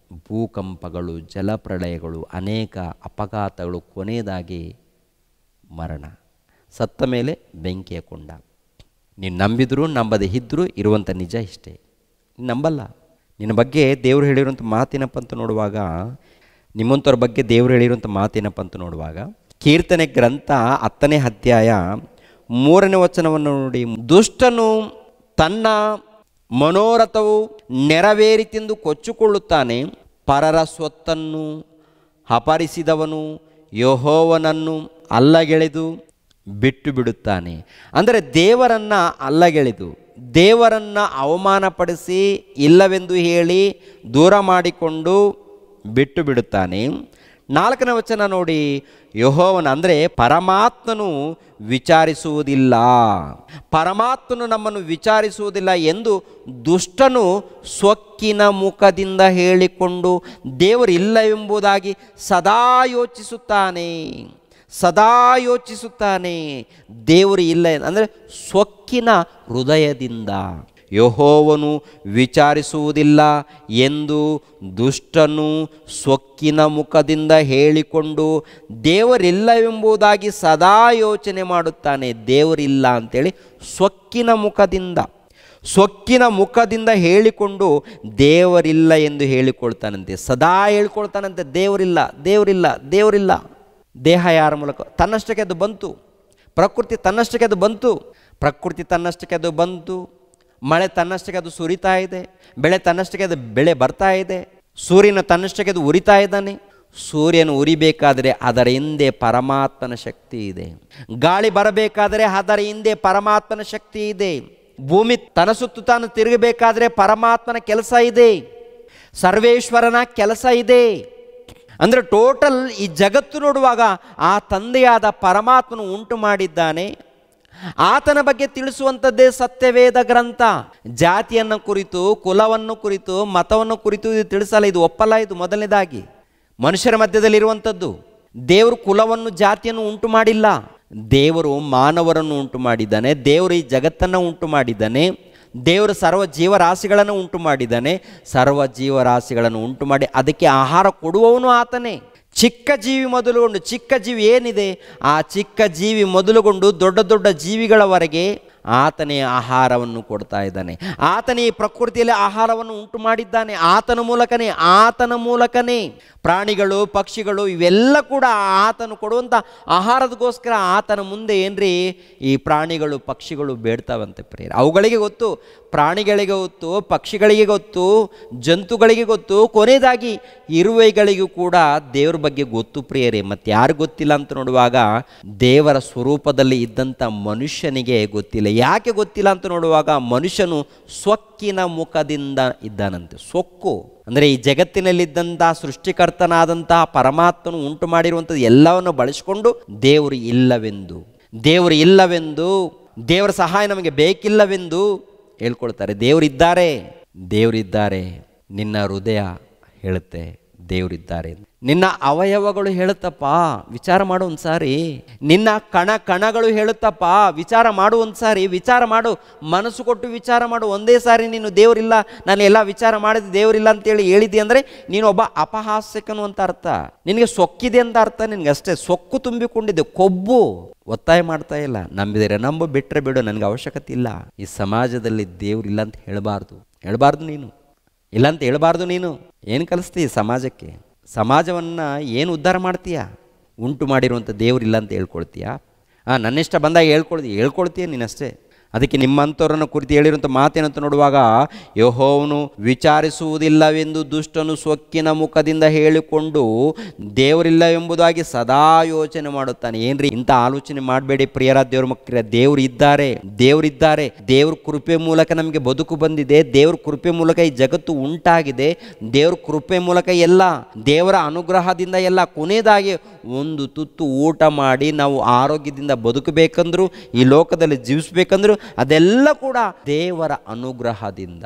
ಭೂಕಂಪಗಳು, ಜಲಪ್ರಳಯಗಳು, ಅನೇಕ ಅಪಘಾತಗಳು, ಕೊನೆಯದಾಗಿ ಮರಣ. ಸತ್ತ ಮೇಲೆ ಬೆಂಕಿಯ ಕೊಂಡ. ನೀನು ನಂಬಿದ್ರು ನಂಬದೆ ಇದ್ದರೂ ಇರುವಂಥ ನಿಜ ಇಷ್ಟೇ. ನೀನು ನಂಬಲ್ಲ. ನಿನ್ನ ಬಗ್ಗೆ ದೇವರು ಹೇಳಿರುವಂಥ ಮಾತೇನಪ್ಪ ಅಂತ ನೋಡುವಾಗ, ನಿಮ್ಮಂಥವ್ರ ಬಗ್ಗೆ ದೇವರು ಹೇಳಿರುವಂಥ ಮಾತೇನಪ್ಪ ಅಂತ ನೋಡುವಾಗ, ಕೀರ್ತನೆ ಗ್ರಂಥ 10ನೇ ಅಧ್ಯಾಯ 3ನೇ ವಚನವನ್ನು ನೋಡಿ, ದುಷ್ಟನು ತನ್ನ ಮನೋರಥವು ನೆರವೇರಿತೆಂದು ಕೊಚ್ಚಿಕೊಳ್ಳುತ್ತಾನೆ, ಪರರ ಸ್ವತ್ತನ್ನು ಅಪಹರಿಸಿದವನು ಯೆಹೋವನನ್ನು ಅಲ್ಲಗೆಳೆದು ಬಿಟ್ಟು ಬಿಡುತ್ತಾನೆ. ಅಂದರೆ ದೇವರನ್ನು ಅಲ್ಲಗೆಳೆದು, ದೇವರನ್ನು ಅವಮಾನಪಡಿಸಿ, ಇಲ್ಲವೆಂದು ಹೇಳಿ ದೂರ ಮಾಡಿಕೊಂಡು ಬಿಟ್ಟು ಬಿಡುತ್ತಾನೆ. 4ನೇ ವಚನ ನೋಡಿ, ಯೆಹೋವನ ಅಂದರೆ ಪರಮಾತ್ಮನು ವಿಚಾರಿಸುವುದಿಲ್ಲ, ಪರಮಾತ್ಮನು ನಮ್ಮನ್ನು ವಿಚಾರಿಸುವುದಿಲ್ಲ ಎಂದು ದುಷ್ಟನು ಸ್ವಕ್ಕಿನ ಮುಖದಿಂದ ಹೇಳಿಕೊಂಡು ದೇವರಿಲ್ಲ ಎಂಬುದಾಗಿ ಸದಾ ಯೋಚಿಸುತ್ತಾನೆ. ದೇವರು ಇಲ್ಲ ಅಂದರೆ ಸ್ವಕ್ಕಿನ ಹೃದಯದಿಂದ. ಯೆಹೋವನು ವಿಚಾರಿಸುವುದಿಲ್ಲ ಎಂದು ದುಷ್ಟನು ಸ್ವಕ್ಕಿನ ಮುಖದಿಂದ ಹೇಳಿಕೊಂಡು ದೇವರಿಲ್ಲವೆಂಬುದಾಗಿ ಸದಾ ಯೋಚನೆ ಮಾಡುತ್ತಾನೆ. ದೇವರಿಲ್ಲ ಅಂತೇಳಿ ಸ್ವಕ್ಕಿನ ಮುಖದಿಂದ ಹೇಳಿಕೊಂಡು ದೇವರಿಲ್ಲ ಎಂದು ಹೇಳಿಕೊಳ್ತಾನಂತೆ. ಸದಾ ಹೇಳ್ಕೊಳ್ತಾನಂತೆ, ದೇವರಿಲ್ಲ. ದೇಹ ಯಾರ ಮೂಲಕ? ತನ್ನಷ್ಟಕ್ಕೆ ಅದು ಬಂತು. ಪ್ರಕೃತಿ ತನ್ನಷ್ಟಕ್ಕೆ ಅದು ಬಂತು. ಮಳೆ ತನ್ನಷ್ಟಕ್ಕೆ ಅದು ಸುರಿತಾ ಇದೆ, ಬೆಳೆ ತನ್ನಷ್ಟಕ್ಕೆ ಅದು ಬೆಳೆ ಬರ್ತಾ ಇದೆ, ಸೂರ್ಯನ ತನ್ನಷ್ಟಕ್ಕೆ ಅದು ಉರಿತಾ ಇದ್ದಾನೆ. ಸೂರ್ಯನು ಉರಿಬೇಕಾದರೆ ಅದರ ಹಿಂದೆ ಪರಮಾತ್ಮನ ಶಕ್ತಿ ಇದೆ. ಗಾಳಿ ಬರಬೇಕಾದರೆ ಅದರ ಹಿಂದೆ ಪರಮಾತ್ಮನ ಶಕ್ತಿ ಇದೆ. ಭೂಮಿ ತನ್ನ ಸುತ್ತು ತಾನು ತಿರುಗಬೇಕಾದ್ರೆ ಪರಮಾತ್ಮನ ಕೆಲಸ ಇದೆ, ಸರ್ವೇಶ್ವರನ ಕೆಲಸ ಇದೆ. ಅಂದರೆ ಟೋಟಲ್ ಈ ಜಗತ್ತು ನೋಡುವಾಗ ಆ ತಂದೆಯಾದ ಪರಮಾತ್ಮನು ಉಂಟು ಮಾಡಿದ್ದಾನೆ. ಆತನ ಬಗ್ಗೆ ತಿಳಿಸುವಂಥದ್ದೇ ಸತ್ಯವೇದ ಗ್ರಂಥ. ಜಾತಿಯನ್ನು ಕುರಿತು, ಕುಲವನ್ನು ಕುರಿತು, ಮತವನ್ನು ಕುರಿತು ಇದು ತಿಳಿಸಲ್ಲ, ಇದು ಒಪ್ಪಲ್ಲ. ಇದು ಮೊದಲನೇದಾಗಿ ಮನುಷ್ಯರ ಮಧ್ಯದಲ್ಲಿರುವಂಥದ್ದು. ದೇವರು ಕುಲವನ್ನು, ಜಾತಿಯನ್ನು ಉಂಟು ಮಾಡಿಲ್ಲ. ದೇವರು ಮಾನವರನ್ನು ಉಂಟು ಮಾಡಿದ್ದಾನೆ. ದೇವರು ಈ ಜಗತ್ತನ್ನು ಉಂಟು ಮಾಡಿದ್ದಾನೆ. ದೇವರು ಸರ್ವ ಜೀವರಾಶಿಗಳನ್ನು ಉಂಟು ಮಾಡಿದ್ದಾನೆ. ಸರ್ವ ಜೀವರಾಶಿಗಳನ್ನು ಉಂಟು ಮಾಡಿ ಅದಕ್ಕೆ ಆಹಾರ ಕೊಡುವವನು ಆತನೇ. ಚಿಕ್ಕ ಜೀವಿ ಮೊದಲುಗೊಂಡು, ಚಿಕ್ಕ ಜೀವಿ ಏನಿದೆ ಆ ಚಿಕ್ಕ ಜೀವಿ ಮೊದಲುಗೊಂಡು ದೊಡ್ಡ ದೊಡ್ಡ ಜೀವಿಗಳವರೆಗೆ ಆತನೇ ಆಹಾರವನ್ನು ಕೊಡ್ತಾ ಇದ್ದಾನೆ. ಆತನೇ ಈ ಪ್ರಕೃತಿಯಲ್ಲಿ ಆಹಾರವನ್ನು ಉಂಟು ಮಾಡಿದ್ದಾನೆ. ಆತನ ಮೂಲಕನೇ ಪ್ರಾಣಿಗಳು, ಪಕ್ಷಿಗಳು ಇವೆಲ್ಲ ಕೂಡ ಆತನು ಕೊಡುವಂಥ ಆಹಾರದಗೋಸ್ಕರ ಆತನ ಮುಂದೆ ಏನ್ರಿ ಈ ಪ್ರಾಣಿಗಳು, ಪಕ್ಷಿಗಳು ಬೇಡ್ತಾವಂತೆ ಪ್ರಿಯರೇ. ಅವುಗಳಿಗೆ ಗೊತ್ತು, ಪ್ರಾಣಿಗಳಿಗೆ ಗೊತ್ತು, ಪಕ್ಷಿಗಳಿಗೆ ಗೊತ್ತು, ಜಂತುಗಳಿಗೆ ಗೊತ್ತು, ಕೊನೆಯದಾಗಿ ಇರುವೆಗಳಿಗೂ ಕೂಡ ದೇವರ ಬಗ್ಗೆ ಗೊತ್ತು ಪ್ರಿಯರೇ. ಮತ್ತು ಯಾರು ಗೊತ್ತಿಲ್ಲ ಅಂತ ನೋಡುವಾಗ ದೇವರ ಸ್ವರೂಪದಲ್ಲಿ ಇದ್ದಂಥ ಮನುಷ್ಯನಿಗೆ ಗೊತ್ತಿಲ್ಲ. ಯಾಕೆ ಗೊತ್ತಿಲ್ಲ ಅಂತ ನೋಡುವಾಗ ಮನುಷ್ಯನು ಸ್ವಕ್ಕಿನ ಮುಖದಿಂದ ಇದ್ದಾನಂತೆ. ಸೊಕ್ಕು ಅಂದರೆ ಈ ಜಗತ್ತಿನಲ್ಲಿದ್ದಂಥ ಸೃಷ್ಟಿಕರ್ತನಾದಂತಹ ಪರಮಾತ್ಮನು ಉಂಟು ಮಾಡಿರುವಂಥದ್ದು ಎಲ್ಲವನ್ನು ಬಳಸಿಕೊಂಡು ದೇವರು ಇಲ್ಲವೆಂದು, ದೇವರ ಸಹಾಯ ನಮಗೆ ಬೇಕಿಲ್ಲವೆಂದು ಹೇಳ್ಕೊಳ್ತಾರೆ. ದೇವರಿದ್ದಾರೆ, ನಿನ್ನ ಹೃದಯ ಹೇಳುತ್ತೆ ದೇವರಿದ್ದಾರೆ. ನಿನ್ನ ಅವಯವಗಳು ಹೇಳುತ್ತಪ್ಪ, ವಿಚಾರ ಮಾಡು ಒಂದ್ಸಾರಿ. ನಿನ್ನ ಕಣಗಳು ಹೇಳುತ್ತಪ್ಪ, ವಿಚಾರ ಮಾಡು ಒಂದ್ಸಾರಿ. ವಿಚಾರ ಮಾಡು, ಮನಸ್ಸು ಕೊಟ್ಟು ವಿಚಾರ ಮಾಡು. ಒಂದೇ ಸಾರಿ ನೀನು ದೇವರಿಲ್ಲ, ನಾನು ಎಲ್ಲ ವಿಚಾರ ಮಾಡಿದೆ ದೇವರಿಲ್ಲ ಅಂತೇಳಿ ಹೇಳಿದ್ದೆ ಅಂದರೆ ನೀನು ಒಬ್ಬ ಅಪಹಾಸ್ಯಕನು ಅಂತ ಅರ್ಥ. ನಿನಗೆ ಸೊಕ್ಕಿದೆ ಅಂತ ಅರ್ಥ. ನಿನಗೆ ಅಷ್ಟೇ ಸೊಕ್ಕು ತುಂಬಿಕೊಂಡಿದೆ, ಕೊಬ್ಬು. ಒತ್ತಾಯ ಮಾಡ್ತಾ ಇಲ್ಲ. ನಂಬಿದರೆ ನಂಬು, ಬಿಟ್ಟರೆ ಬಿಡು, ನನಗೆ ಅವಶ್ಯಕತೆ ಇಲ್ಲ. ಈ ಸಮಾಜದಲ್ಲಿ ದೇವರಿಲ್ಲ ಅಂತ ಹೇಳಬಾರ್ದು ನೀನು. ಇಲ್ಲ ಅಂತ ಹೇಳಬಾರ್ದು ನೀನು. ಏನು ಕಲಿಸ್ತೀಯ ಸಮಾಜಕ್ಕೆ? ಸಮಾಜವನ್ನು ಏನು ಉದ್ಧಾರ ಮಾಡ್ತೀಯ? ಉಂಟು ಮಾಡಿರುವಂಥ ದೇವರಿಲ್ಲ ಅಂತ ಹೇಳ್ಕೊಳ್ತೀಯ? ನನ್ನಿಷ್ಟ ಬಂದಾಗ ಹೇಳ್ಕೊಳ್ತೀಯ ನೀನಷ್ಟೇ. ಅದಕ್ಕೆ ನಿಮ್ಮಂಥವ್ರನ್ನು ಕುರಿತು ಹೇಳಿರುವಂಥ ಮಾತೇನಂತ ನೋಡುವಾಗ, ಯೆಹೋವನು ವಿಚಾರಿಸುವುದಿಲ್ಲವೆಂದು ದುಷ್ಟನು ಸೊಕ್ಕಿನ ಮುಖದಿಂದ ಹೇಳಿಕೊಂಡು ದೇವರಿಲ್ಲ ಎಂಬುದಾಗಿ ಸದಾ ಯೋಚನೆ ಮಾಡುತ್ತಾನೆ. ಏನ್ರಿ, ಇಂಥ ಆಲೋಚನೆ ಮಾಡಬೇಡಿ ಪ್ರಿಯರ ದೇವ್ರ ಮಕ್ಕಳ. ದೇವರಿದ್ದಾರೆ. ದೇವ್ರ ಕೃಪೆ ಮೂಲಕ ನಮಗೆ ಬದುಕು ಬಂದಿದೆ. ದೇವ್ರ ಕೃಪೆ ಮೂಲಕ ಈ ಜಗತ್ತು ಉಂಟಾಗಿದೆ. ದೇವ್ರ ಕೃಪೆ ಮೂಲಕ ಎಲ್ಲ, ದೇವರ ಅನುಗ್ರಹದಿಂದ ಎಲ್ಲ. ಕೊನೆಯದಾಗಿ ಒಂದು ತುತ್ತು ಊಟ ಮಾಡಿ ನಾವು ಆರೋಗ್ಯದಿಂದ ಬದುಕಬೇಕಂದ್ರು, ಈ ಲೋಕದಲ್ಲಿ ಜೀವಿಸಬೇಕಂದ್ರು ಅದೆಲ್ಲ ಕೂಡ ದೇವರ ಅನುಗ್ರಹದಿಂದ.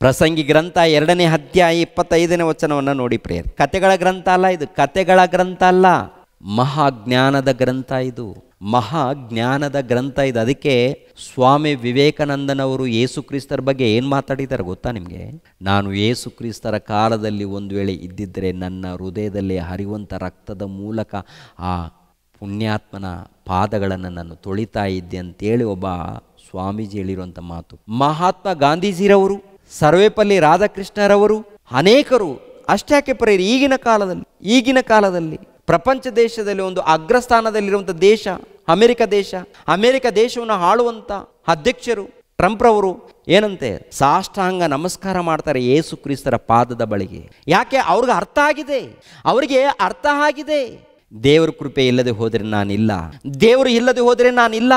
ಪ್ರಸಂಗಿ ಗ್ರಂಥ 2ನೇ ಅಧ್ಯಾಯ 25ನೇ ವಚನವನ್ನು ನೋಡಿ ಪ್ರಿಯರೇ. ಕತೆಗಳ ಗ್ರಂಥ ಅಲ್ಲ ಇದು, ಕತೆಗಳ ಗ್ರಂಥ ಅಲ್ಲ, ಮಹಾಜ್ಞಾನದ ಗ್ರಂಥ ಇದು. ಮಹಾಜ್ಞಾನದ ಗ್ರಂಥ ಇದು. ಅದಕ್ಕೆ ಸ್ವಾಮಿ ವಿವೇಕಾನಂದನವರು ಯೇಸು ಕ್ರಿಸ್ತರ ಬಗ್ಗೆ ಏನು ಮಾತಾಡಿದ್ದಾರೆ ಗೊತ್ತಾ ನಿಮಗೆ? ನಾನು ಯೇಸು ಕ್ರಿಸ್ತರ ಕಾಲದಲ್ಲಿ ಒಂದು ವೇಳೆ ಇದ್ದಿದ್ದರೆ ನನ್ನ ಹೃದಯದಲ್ಲಿ ಹರಿಯುವಂಥ ರಕ್ತದ ಮೂಲಕ ಆ ಪುಣ್ಯಾತ್ಮನ ಪಾದಗಳನ್ನು ನಾನು ತೊಳಿತಾ ಇದ್ದೆ ಅಂತೇಳಿ ಒಬ್ಬ ಸ್ವಾಮೀಜಿ ಹೇಳಿರುವಂಥ ಮಾತು. ಮಹಾತ್ಮ ಗಾಂಧೀಜಿರವರು, ಸರ್ವೇಪಲ್ಲಿ ರಾಧಾಕೃಷ್ಣರವರು, ಅನೇಕರು. ಅಷ್ಟ್ಯಾಕೆ ಪ್ರಿಯರೇ, ಈಗಿನ ಕಾಲದಲ್ಲಿ ಪ್ರಪಂಚ ದೇಶದಲ್ಲಿ ಒಂದು ಅಗ್ರಸ್ಥಾನದಲ್ಲಿರುವಂಥ ದೇಶ ಅಮೆರಿಕ ದೇಶವನ್ನು ಆಳುವಂಥ ಅಧ್ಯಕ್ಷರು ಟ್ರಂಪ್ರವರು ಏನಂತೆ ಸಾಷ್ಟಾಂಗ ನಮಸ್ಕಾರ ಮಾಡ್ತಾರೆ ಯೇಸು ಕ್ರಿಸ್ತರ ಪಾದದ ಬಳಿಗೆ. ಯಾಕೆ? ಅವ್ರಿಗೆ ಅರ್ಥ ಆಗಿದೆ. ದೇವರ ಕೃಪೆ ಇಲ್ಲದೆ ಹೋದರೆ ನಾನಿಲ್ಲ, ದೇವರು ಇಲ್ಲದೆ ಹೋದರೆ ನಾನಿಲ್ಲ,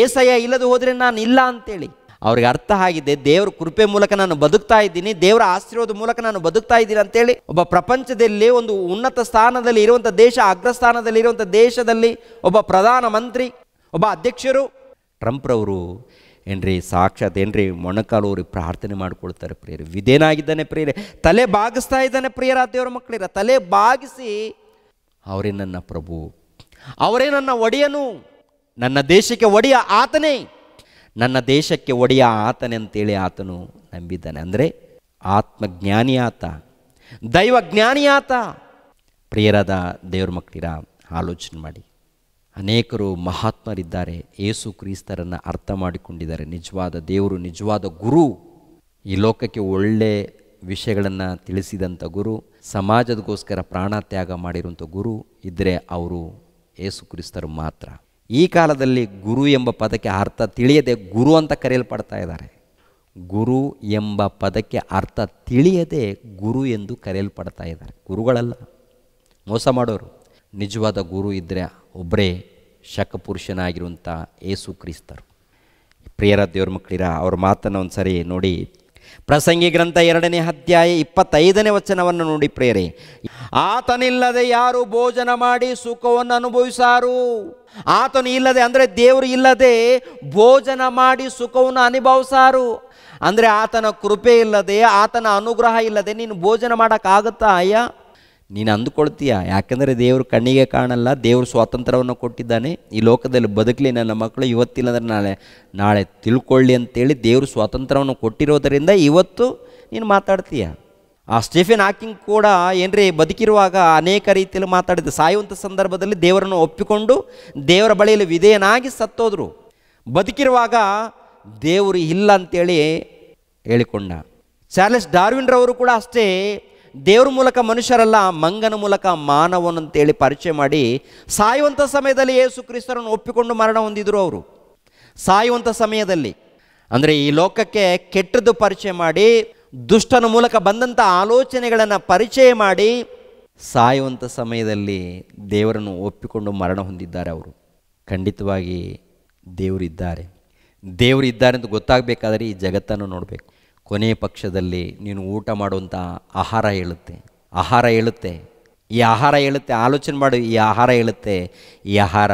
ಏಸಯ್ಯ ಇಲ್ಲದೆ ಹೋದರೆ ನಾನಿಲ್ಲ ಅಂತೇಳಿ ಅವ್ರಿಗೆ ಅರ್ಥ ಆಗಿದೆ. ದೇವರ ಕೃಪೆ ಮೂಲಕ ನಾನು ಬದುಕ್ತಾ ಇದ್ದೀನಿ, ದೇವರ ಆಶೀರ್ವಾದ ಮೂಲಕ ನಾನು ಬದುಕ್ತಾ ಇದ್ದೀನಿ ಅಂತೇಳಿ ಒಬ್ಬ ಪ್ರಪಂಚದಲ್ಲಿ ಒಂದು ಉನ್ನತ ಸ್ಥಾನದಲ್ಲಿ ಇರುವಂಥ ದೇಶ, ಅಗ್ರಸ್ಥಾನದಲ್ಲಿ ಇರುವಂಥ ದೇಶದಲ್ಲಿ ಒಬ್ಬ ಪ್ರಧಾನ ಮಂತ್ರಿ, ಒಬ್ಬ ಅಧ್ಯಕ್ಷರು ಟ್ರಂಪ್ರವರು ಏನ್ರಿ ಸಾಕ್ಷಾತ್ ಏನ್ರಿ ಮೊಣಕಾಲೂರಿಗೆ ಪ್ರಾರ್ಥನೆ ಮಾಡ್ಕೊಳ್ತಾರೆ ಪ್ರಿಯರೇ. ವಿಧೇನಾಗಿದ್ದಾನೆ ಪ್ರಿಯರೇ, ತಲೆ ಬಾಗಿಸ್ತಾ ಇದ್ದಾನೆ ಪ್ರಿಯರ ದೇವರ ಮಕ್ಕಳಿರ. ತಲೆ ಬಾಗಿಸಿ ಅವರೇ ನನ್ನ ಪ್ರಭು, ಅವರೇ ನನ್ನ ಒಡೆಯನು, ನನ್ನ ದೇಶಕ್ಕೆ ಒಡೆಯ ಆತನೇ, ನನ್ನ ದೇಶಕ್ಕೆ ಒಡೆಯ ಆತನೇ ಅಂತೇಳಿ ಆತನು ನಂಬಿದ್ದಾನೆ. ಅಂದರೆ ಆತ್ಮಜ್ಞಾನಿ ಆತ, ದೈವಜ್ಞಾನಿ ಆತ. ಪ್ರಿಯರಾದ ದೇವ್ರ ಮಕ್ಕಳಿರ, ಆಲೋಚನೆ ಮಾಡಿ. ಅನೇಕರು ಮಹಾತ್ಮರಿದ್ದಾರೆ, ಯೇಸು ಕ್ರಿಸ್ತರನ್ನು ಅರ್ಥ ಮಾಡಿಕೊಂಡಿದ್ದಾರೆ. ನಿಜವಾದ ದೇವರು, ನಿಜವಾದ ಗುರು, ಈ ಲೋಕಕ್ಕೆ ಒಳ್ಳೆ ವಿಷಯಗಳನ್ನು ತಿಳಿಸಿದಂಥ ಗುರು, ಸಮಾಜದಗೋಸ್ಕರ ಪ್ರಾಣ ತ್ಯಾಗ ಮಾಡಿರುವಂಥ ಗುರು ಇದ್ದರೆ ಅವರು ಯೇಸು ಕ್ರಿಸ್ತರು ಮಾತ್ರ. ಈ ಕಾಲದಲ್ಲಿ ಗುರು ಎಂಬ ಪದಕ್ಕೆ ಅರ್ಥ ತಿಳಿಯದೆ ಗುರು ಅಂತ ಕರೆಯಲ್ಪಡ್ತಾ ಇದ್ದಾರೆ. ಗುರು ಎಂಬ ಪದಕ್ಕೆ ಅರ್ಥ ತಿಳಿಯದೆ ಗುರು ಎಂದು ಕರೆಯಲ್ಪಡ್ತಾ ಇದ್ದಾರೆ. ಗುರುಗಳಲ್ಲ, ಮೋಸ ಮಾಡೋರು. ನಿಜವಾದ ಗುರು ಇದ್ದರೆ ಒಬ್ಬರೇ ಶಕಪುರುಷನಾಗಿರುವಂಥ ಯೇಸು ಕ್ರಿಸ್ತರು. ಪ್ರಿಯರ ದೇವ್ರ ಮಕ್ಕಳಿರ, ಅವ್ರ ಮಾತನ್ನು ಒಂದು ಸರಿ ನೋಡಿ. ಪ್ರಸಂಗಿ ಗ್ರಂಥ 2ನೇ ಅಧ್ಯಾಯ 25ನೇ ವಚನವನ್ನು ನೋಡಿ ಪ್ರಿಯರೇ. ಆತನಿಲ್ಲದೆ ಯಾರು ಭೋಜನ ಮಾಡಿ ಸುಖವನ್ನು ಅನುಭವಿಸಾರು. ಆತನು ಇಲ್ಲದೆ ಅಂದರೆ ದೇವರು ಇಲ್ಲದೆ ಭೋಜನ ಮಾಡಿ ಸುಖವನ್ನು ಅನುಭವಿಸಾರು. ಅಂದರೆ ಆತನ ಕೃಪೆ ಇಲ್ಲದೆ, ಆತನ ಅನುಗ್ರಹ ಇಲ್ಲದೆ ನೀನು ಭೋಜನ ಮಾಡೋಕ್ಕಾಗತ್ತಾ? ಅಯ್ಯ, ನೀನು ಅಂದುಕೊಳ್ತೀಯ. ಯಾಕೆಂದರೆ ದೇವರು ಕಣ್ಣಿಗೆ ಕಾಣಲ್ಲ. ದೇವರು ಸ್ವಾತಂತ್ರ್ಯವನ್ನು ಕೊಟ್ಟಿದ್ದಾನೆ. ಈ ಲೋಕದಲ್ಲಿ ಬದುಕಲಿ ನನ್ನ ಮಕ್ಕಳು, ಇವತ್ತಿಲ್ಲಂದ್ರೆ ನಾಳೆ ತಿಳ್ಕೊಳ್ಳಿ ಅಂತೇಳಿ ದೇವರು ಸ್ವಾತಂತ್ರ್ಯವನ್ನು ಕೊಟ್ಟಿರೋದರಿಂದ ಇವತ್ತು ನೀನು ಮಾತಾಡ್ತೀಯ. ಆ ಸ್ಟೀಫನ್ ಹಾಕಿಂಗ್ ಕೂಡ ಏನ್ರಿ ಬದುಕಿರುವಾಗ ಅನೇಕ ರೀತಿಯಲ್ಲಿ ಮಾತಾಡಿದ. ಸಾಯುವಂಥ ಸಂದರ್ಭದಲ್ಲಿ ದೇವರನ್ನು ಒಪ್ಪಿಕೊಂಡು ದೇವರ ಬಳಿಯಲ್ಲಿ ವಿಧೇಯನಾಗಿ ಸತ್ತೋದ್ರು. ಬದುಕಿರುವಾಗ ದೇವರು ಇಲ್ಲ ಅಂತೇಳಿ ಹೇಳಿಕೊಂಡ. ಚಾರ್ಲೆಸ್ ಡಾರ್ವಿನ್ರವರು ಕೂಡ ಅಷ್ಟೇ. ದೇವ್ರ ಮೂಲಕ ಮನುಷ್ಯರಲ್ಲ, ಮಂಗನ ಮೂಲಕ ಮಾನವನಂತೇಳಿ ಪರಿಚಯ ಮಾಡಿ ಸಾಯುವಂಥ ಸಮಯದಲ್ಲಿ ಯೇಸು ಕ್ರಿಸ್ತರನ್ನು ಒಪ್ಪಿಕೊಂಡು ಮರಣ ಹೊಂದಿದ್ರು. ಅವರು ಸಾಯುವಂಥ ಸಮಯದಲ್ಲಿ ಅಂದರೆ ಈ ಲೋಕಕ್ಕೆ ಕೆಟ್ಟದ್ದು ಪರಿಚಯ ಮಾಡಿ, ದುಷ್ಟನ ಮೂಲಕ ಬಂದಂಥ ಆಲೋಚನೆಗಳನ್ನು ಪರಿಚಯ ಮಾಡಿ ಸಾಯುವಂಥ ಸಮಯದಲ್ಲಿ ದೇವರನ್ನು ಒಪ್ಪಿಕೊಂಡು ಮರಣ ಹೊಂದಿದ್ದಾರೆ. ಅವರು ಖಂಡಿತವಾಗಿ ದೇವರಿದ್ದಾರೆ ಅಂತ ಗೊತ್ತಾಗಬೇಕಾದ್ರೆ ಈ ಜಗತ್ತನ್ನು ನೋಡಬೇಕು. ಕೊನೆಯ ಪಕ್ಷದಲ್ಲಿ ನೀನು ಊಟ ಮಾಡುವಂಥ ಆಹಾರ ಹೇಳುತ್ತೆ. ಈ ಆಹಾರ ಹೇಳುತ್ತೆ. ಆಲೋಚನೆ ಮಾಡು. ಈ ಆಹಾರ ಹೇಳುತ್ತೆ, ಈ ಆಹಾರ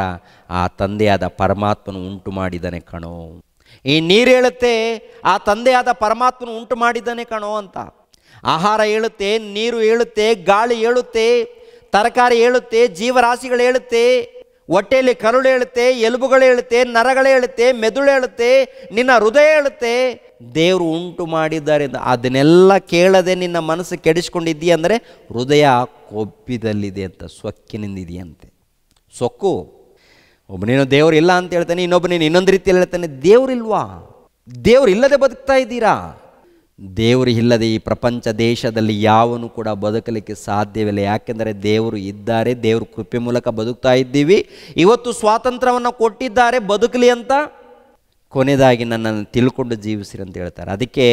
ಆ ತಂದೆಯಾದ ಪರಮಾತ್ಮನು ಉಂಟು ಮಾಡಿದ್ದಾನೆ ಕಣೋ. ಈ ನೀರು ಹೇಳುತ್ತೆ, ಆ ತಂದೆಯಾದ ಪರಮಾತ್ಮನು ಉಂಟು ಮಾಡಿದ್ದಾನೆ ಕಣೋ ಅಂತ. ಆಹಾರ ಏಳುತ್ತೆ, ನೀರು ಏಳುತ್ತೆ, ಗಾಳಿ ಏಳುತ್ತೆ, ತರಕಾರಿ ಏಳುತ್ತೆ, ಜೀವರಾಶಿಗಳು ಏಳುತ್ತೆ, ಹೊಟ್ಟೆಯಲ್ಲಿ ಕರುಳು ಏಳುತ್ತೆ, ಎಲುಬುಗಳು ಏಳುತ್ತೆ, ನರಗಳು ಏಳುತ್ತೆ, ಮೆದುಳು ಏಳುತ್ತೆ, ನಿನ್ನ ಹೃದಯ ಏಳುತ್ತೆ. ದೇವರು ಉಂಟು ಮಾಡಿದ್ದಾರೆ. ಅದನ್ನೆಲ್ಲ ಕೇಳದೆ ನಿನ್ನ ಮನಸ್ಸು ಕೆಡಿಸ್ಕೊಂಡಿದ್ದೀಯ ಅಂದರೆ ಹೃದಯ ಕೊಬ್ಬಿದಲ್ಲಿದೆ ಅಂತ, ಸೊಕ್ಕಿನಿಂದಿದೆಯಂತೆ. ಸೊಕ್ಕು. ಒಬ್ಬನೇನೋ ದೇವರು ಇಲ್ಲ ಅಂತ ಹೇಳ್ತಾನೆ, ಇನ್ನೊಬ್ಬನೇನು ಇನ್ನೊಂದು ರೀತಿಯಲ್ಲಿ ಹೇಳ್ತಾನೆ. ದೇವರಿಲ್ವಾ? ದೇವರು ಇಲ್ಲದೆ ಬದುಕ್ತಾ ಇದ್ದೀರಾ? ದೇವರು ಇಲ್ಲದೆ ಈ ಪ್ರಪಂಚ ದೇಶದಲ್ಲಿ ಯಾವನು ಕೂಡ ಬದುಕಲಿಕ್ಕೆ ಸಾಧ್ಯವಿಲ್ಲ. ಯಾಕೆಂದರೆ ದೇವರು ಇದ್ದಾರೆ, ದೇವರು ಕೃಪೆ ಮೂಲಕ ಬದುಕ್ತಾ ಇದ್ದೀವಿ. ಇವತ್ತು ಸ್ವಾತಂತ್ರ್ಯವನ್ನು ಕೊಟ್ಟಿದ್ದಾರೆ ಬದುಕಲಿ ಅಂತ. ಕೊನೆಯದಾಗಿ ನನ್ನನ್ನು ತಿಳ್ಕೊಂಡು ಜೀವಿಸಿರಿ ಅಂತ ಹೇಳ್ತಾರೆ. ಅದಕ್ಕೆ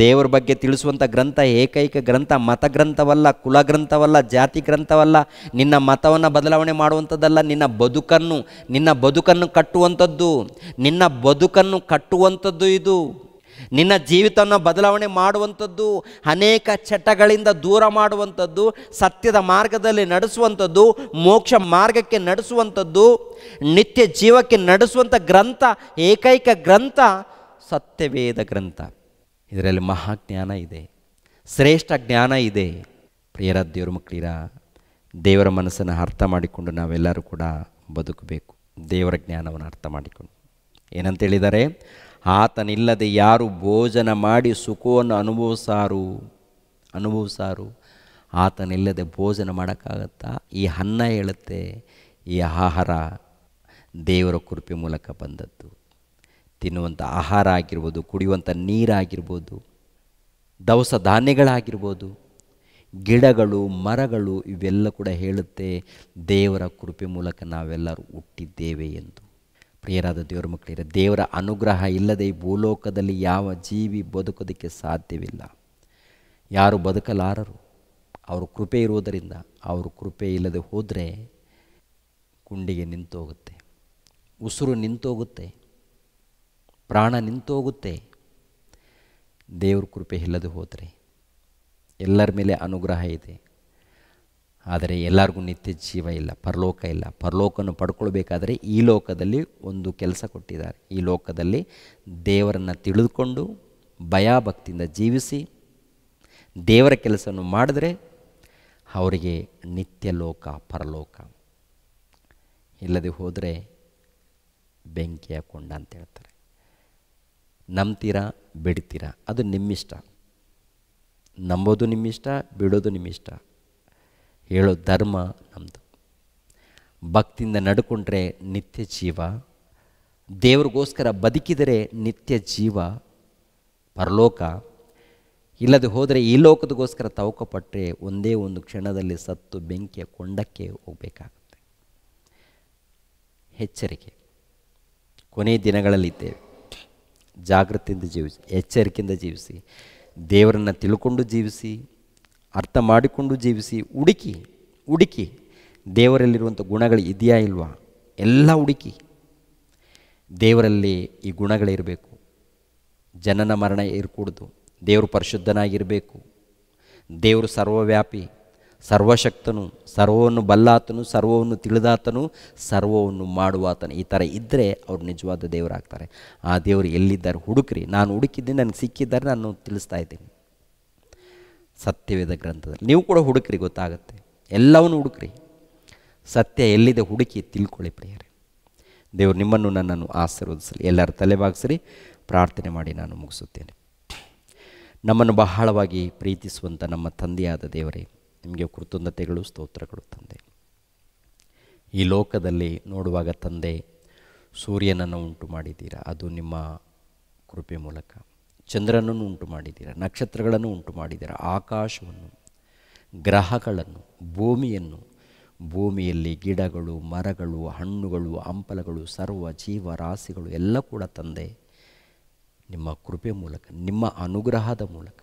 ದೇವರ ಬಗ್ಗೆ ತಿಳಿಸುವಂಥ ಗ್ರಂಥ ಏಕೈಕ ಗ್ರಂಥ ಮತ ಗ್ರಂಥವಲ್ಲ, ಕುಲ ಗ್ರಂಥವಲ್ಲ, ಜಾತಿ ಗ್ರಂಥವಲ್ಲ, ನಿನ್ನ ಮತವನ್ನು ಬದಲಾವಣೆ ಮಾಡುವಂಥದ್ದಲ್ಲ, ನಿನ್ನ ಬದುಕನ್ನು ಕಟ್ಟುವಂಥದ್ದು, ನಿನ್ನ ಬದುಕನ್ನು ಕಟ್ಟುವಂಥದ್ದು ಇದು. ನಿನ್ನ ಜೀವಿತವನ್ನು ಬದಲಾವಣೆ ಮಾಡುವಂಥದ್ದು, ಅನೇಕ ಚಟಗಳಿಂದ ದೂರ ಮಾಡುವಂಥದ್ದು, ಸತ್ಯದ ಮಾರ್ಗದಲ್ಲಿ ನಡೆಸುವಂಥದ್ದು, ಮೋಕ್ಷ ಮಾರ್ಗಕ್ಕೆ ನಡೆಸುವಂಥದ್ದು, ನಿತ್ಯ ಜೀವಕ್ಕೆ ನಡೆಸುವಂಥ ಗ್ರಂಥ, ಏಕೈಕ ಗ್ರಂಥ ಸತ್ಯವೇದ ಗ್ರಂಥ. ಇದರಲ್ಲಿ ಮಹಾಜ್ಞಾನ ಇದೆ, ಶ್ರೇಷ್ಠ ಜ್ಞಾನ ಇದೆ. ಪ್ರಿಯರ ದೇವರ ಮಕ್ಕಳಿರ, ದೇವರ ಮನಸ್ಸನ್ನು ಅರ್ಥ ಮಾಡಿಕೊಂಡು ನಾವೆಲ್ಲರೂ ಕೂಡ ಬದುಕಬೇಕು. ದೇವರ ಜ್ಞಾನವನ್ನು ಅರ್ಥ ಮಾಡಿಕೊಂಡು ಏನಂತ ಹೇಳಿದ್ದಾರೆ? ಆತನಿಲ್ಲದೆ ಯಾರು ಭೋಜನ ಮಾಡಿ ಸುಖವನ್ನು ಅನುಭವಿಸಾರು. ಆತನಿಲ್ಲದೆ ಭೋಜನ ಮಾಡೋಕ್ಕಾಗತ್ತಾ? ಈ ಅನ್ನ ಹೇಳುತ್ತೆ, ಈ ಆಹಾರ ದೇವರ ಕೃಪೆ ಮೂಲಕ ಬಂದದ್ದು. ತಿನ್ನುವಂಥ ಆಹಾರ ಆಗಿರ್ಬೋದು, ಕುಡಿಯುವಂಥ ನೀರಾಗಿರ್ಬೋದು, ದವಸ ಧಾನ್ಯಗಳಾಗಿರ್ಬೋದು, ಗಿಡಗಳು, ಮರಗಳು, ಇವೆಲ್ಲ ಕೂಡ ಹೇಳುತ್ತೆ ದೇವರ ಕೃಪೆ ಮೂಲಕ ನಾವೆಲ್ಲರೂ ಹುಟ್ಟಿದ್ದೇವೆ ಎಂದು. ಪ್ರಿಯರಾದ ದೇವರ ಮಕ್ಕಳಿರ, ದೇವರ ಅನುಗ್ರಹ ಇಲ್ಲದೆ ಈ ಭೂಲೋಕದಲ್ಲಿ ಯಾವ ಜೀವಿ ಬದುಕೋದಕ್ಕೆ ಸಾಧ್ಯವಿಲ್ಲ. ಯಾರು ಬದುಕಲಾರರು. ಅವರು ಕೃಪೆ ಇರುವುದರಿಂದ. ಅವರು ಕೃಪೆ ಇಲ್ಲದೆ ಹೋದರೆ ಗುಂಡಿಗೆ ನಿಂತೋಗುತ್ತೆ, ಉಸಿರು ನಿಂತೋಗುತ್ತೆ, ಪ್ರಾಣ ನಿಂತೋಗುತ್ತೆ. ದೇವ್ರ ಕೃಪೆ ಇಲ್ಲದೆ ಹೋದರೆ ಎಲ್ಲರ ಮೇಲೆ ಅನುಗ್ರಹ ಇದೆ, ಆದರೆ ಎಲ್ಲರಿಗೂ ನಿತ್ಯ ಜೀವ ಇಲ್ಲ, ಪರಲೋಕ ಇಲ್ಲ. ಪರಲೋಕವನ್ನು ಪಡ್ಕೊಳ್ಬೇಕಾದ್ರೆ ಈ ಲೋಕದಲ್ಲಿ ಒಂದು ಕೆಲಸ ಕೊಟ್ಟಿದ್ದಾರೆ. ಈ ಲೋಕದಲ್ಲಿ ದೇವರನ್ನು ತಿಳಿದುಕೊಂಡು ಭಯಭಕ್ತಿಯಿಂದ ಜೀವಿಸಿ ದೇವರ ಕೆಲಸವನ್ನು ಮಾಡಿದ್ರೆ ಅವರಿಗೆ ನಿತ್ಯ ಲೋಕ, ಪರಲೋಕ. ಇಲ್ಲದೆ ಹೋದರೆ ಬೆಂಕಿಯ ಕೊಂಡ ಅಂತ ಹೇಳ್ತಾರೆ. ನಂಬ್ತೀರಾ ಬಿಡ್ತೀರಾ, ಅದು ನಿಮ್ಮಿಷ್ಟ. ನಂಬೋದು ನಿಮ್ಮಿಷ್ಟ, ಬಿಡೋದು ನಿಮ್ಮಿಷ್ಟ. ಹೇಳೋ ಧರ್ಮ ನಮ್ಮದು. ಭಕ್ತಿಯಿಂದ ನಡ್ಕೊಂಡ್ರೆ ನಿತ್ಯ ಜೀವ, ದೇವ್ರಿಗೋಸ್ಕರ ಬದುಕಿದರೆ ನಿತ್ಯ ಜೀವ, ಪರಲೋಕ. ಇಲ್ಲದೆ ಹೋದರೆ ಈ ಲೋಕದಗೋಸ್ಕರ ತವಕಪಟ್ಟರೆ ಒಂದೇ ಒಂದು ಕ್ಷಣದಲ್ಲಿ ಸತ್ತು ಬೆಂಕಿಯ ಕೊಂಡಕ್ಕೆ ಹೋಗಬೇಕಾಗುತ್ತೆ. ಎಚ್ಚರಿಕೆ. ಕೊನೆಯ ದಿನಗಳಲ್ಲಿದ್ದೇವೆ. ಜಾಗೃತಿಯಿಂದ ಜೀವಿಸಿ, ಎಚ್ಚರಿಕೆಯಿಂದ ಜೀವಿಸಿ, ದೇವರನ್ನು ತಿಳ್ಕೊಂಡು ಜೀವಿಸಿ, ಅರ್ಥ ಮಾಡಿಕೊಂಡು ಜೀವಿಸಿ. ಹುಡುಕಿ ದೇವರಲ್ಲಿರುವಂಥ ಗುಣಗಳು ಇದೆಯಾ ಇಲ್ವಾ ಎಲ್ಲ ಹುಡುಕಿ. ದೇವರಲ್ಲಿ ಈ ಗುಣಗಳಿರಬೇಕು. ಜನನ ಮರಣ ಇರಕೂಡ್ದು. ದೇವರು ಪರಿಶುದ್ಧನಾಗಿರಬೇಕು. ದೇವರು ಸರ್ವವ್ಯಾಪಿ, ಸರ್ವಶಕ್ತನು, ಸರ್ವವನ್ನು ಬಲ್ಲಾತನು, ಸರ್ವವನ್ನು ತಿಳಿದಾತನು, ಸರ್ವವನ್ನು ಮಾಡುವಾತನು. ಈ ಥರ ಇದ್ದರೆ ಅವರು ನಿಜವಾದ ದೇವರಾಗ್ತಾರೆ. ಆ ದೇವರು ಎಲ್ಲಿದ್ದಾರೆ ಹುಡುಕ್ರಿ. ನಾನು ಹುಡುಕಿದ್ದೀನಿ, ನನಗೆ ಸಿಕ್ಕಿದ್ದಾರೆ, ನಾನು ತಿಳಿಸ್ತಾ ಇದ್ದೀನಿ ಸತ್ಯವೇದ ಗ್ರಂಥದಲ್ಲಿ. ನೀವು ಕೂಡ ಹುಡುಕ್ರಿ, ಗೊತ್ತಾಗುತ್ತೆ. ಎಲ್ಲವನ್ನು ಹುಡುಕ್ರಿ. ಸತ್ಯ ಎಲ್ಲಿದೆ ಹುಡುಕಿ ತಿಳ್ಕೊಳ್ಳಿ ಪ್ರಿಯರೇ. ದೇವರು ನಿಮ್ಮನ್ನು ನನ್ನನ್ನು ಆಶೀರ್ವದಿಸಲಿ. ಎಲ್ಲರ ತಲೆಬಾಗಿಸಿರಿ, ಪ್ರಾರ್ಥನೆ ಮಾಡಿ ನಾನು ಮುಗಿಸುತ್ತೇನೆ. ನಮ್ಮನ್ನು ಬಹಳವಾಗಿ ಪ್ರೀತಿಸುವಂಥ ನಮ್ಮ ತಂದೆಯಾದ ದೇವರೇ, ನಿಮಗೆ ಕೃತಜ್ಞತೆಗಳು, ಸ್ತೋತ್ರಗಳು ತಂದೆ. ಈ ಲೋಕದಲ್ಲಿ ನೋಡುವಾಗ ತಂದೆ ಸೂರ್ಯನನ್ನು ಉಂಟು ಮಾಡಿದ್ದೀರಾ, ಅದು ನಿಮ್ಮ ಕೃಪೆ ಮೂಲಕ. ಚಂದ್ರನನ್ನು ಉಂಟು ಮಾಡಿದ್ದೀರಾ, ನಕ್ಷತ್ರಗಳನ್ನು ಉಂಟು ಮಾಡಿದ್ದೀರಾ, ಆಕಾಶವನ್ನು, ಗ್ರಹಗಳನ್ನು, ಭೂಮಿಯನ್ನು, ಭೂಮಿಯಲ್ಲಿ ಗಿಡಗಳು, ಮರಗಳು, ಹಣ್ಣುಗಳು, ಹಂಪಲಗಳು, ಸರ್ವ ಜೀವರಾಶಿಗಳು ಎಲ್ಲ ಕೂಡ ತಂದೆ ನಿಮ್ಮ ಕೃಪೆ ಮೂಲಕ, ನಿಮ್ಮ ಅನುಗ್ರಹದ ಮೂಲಕ.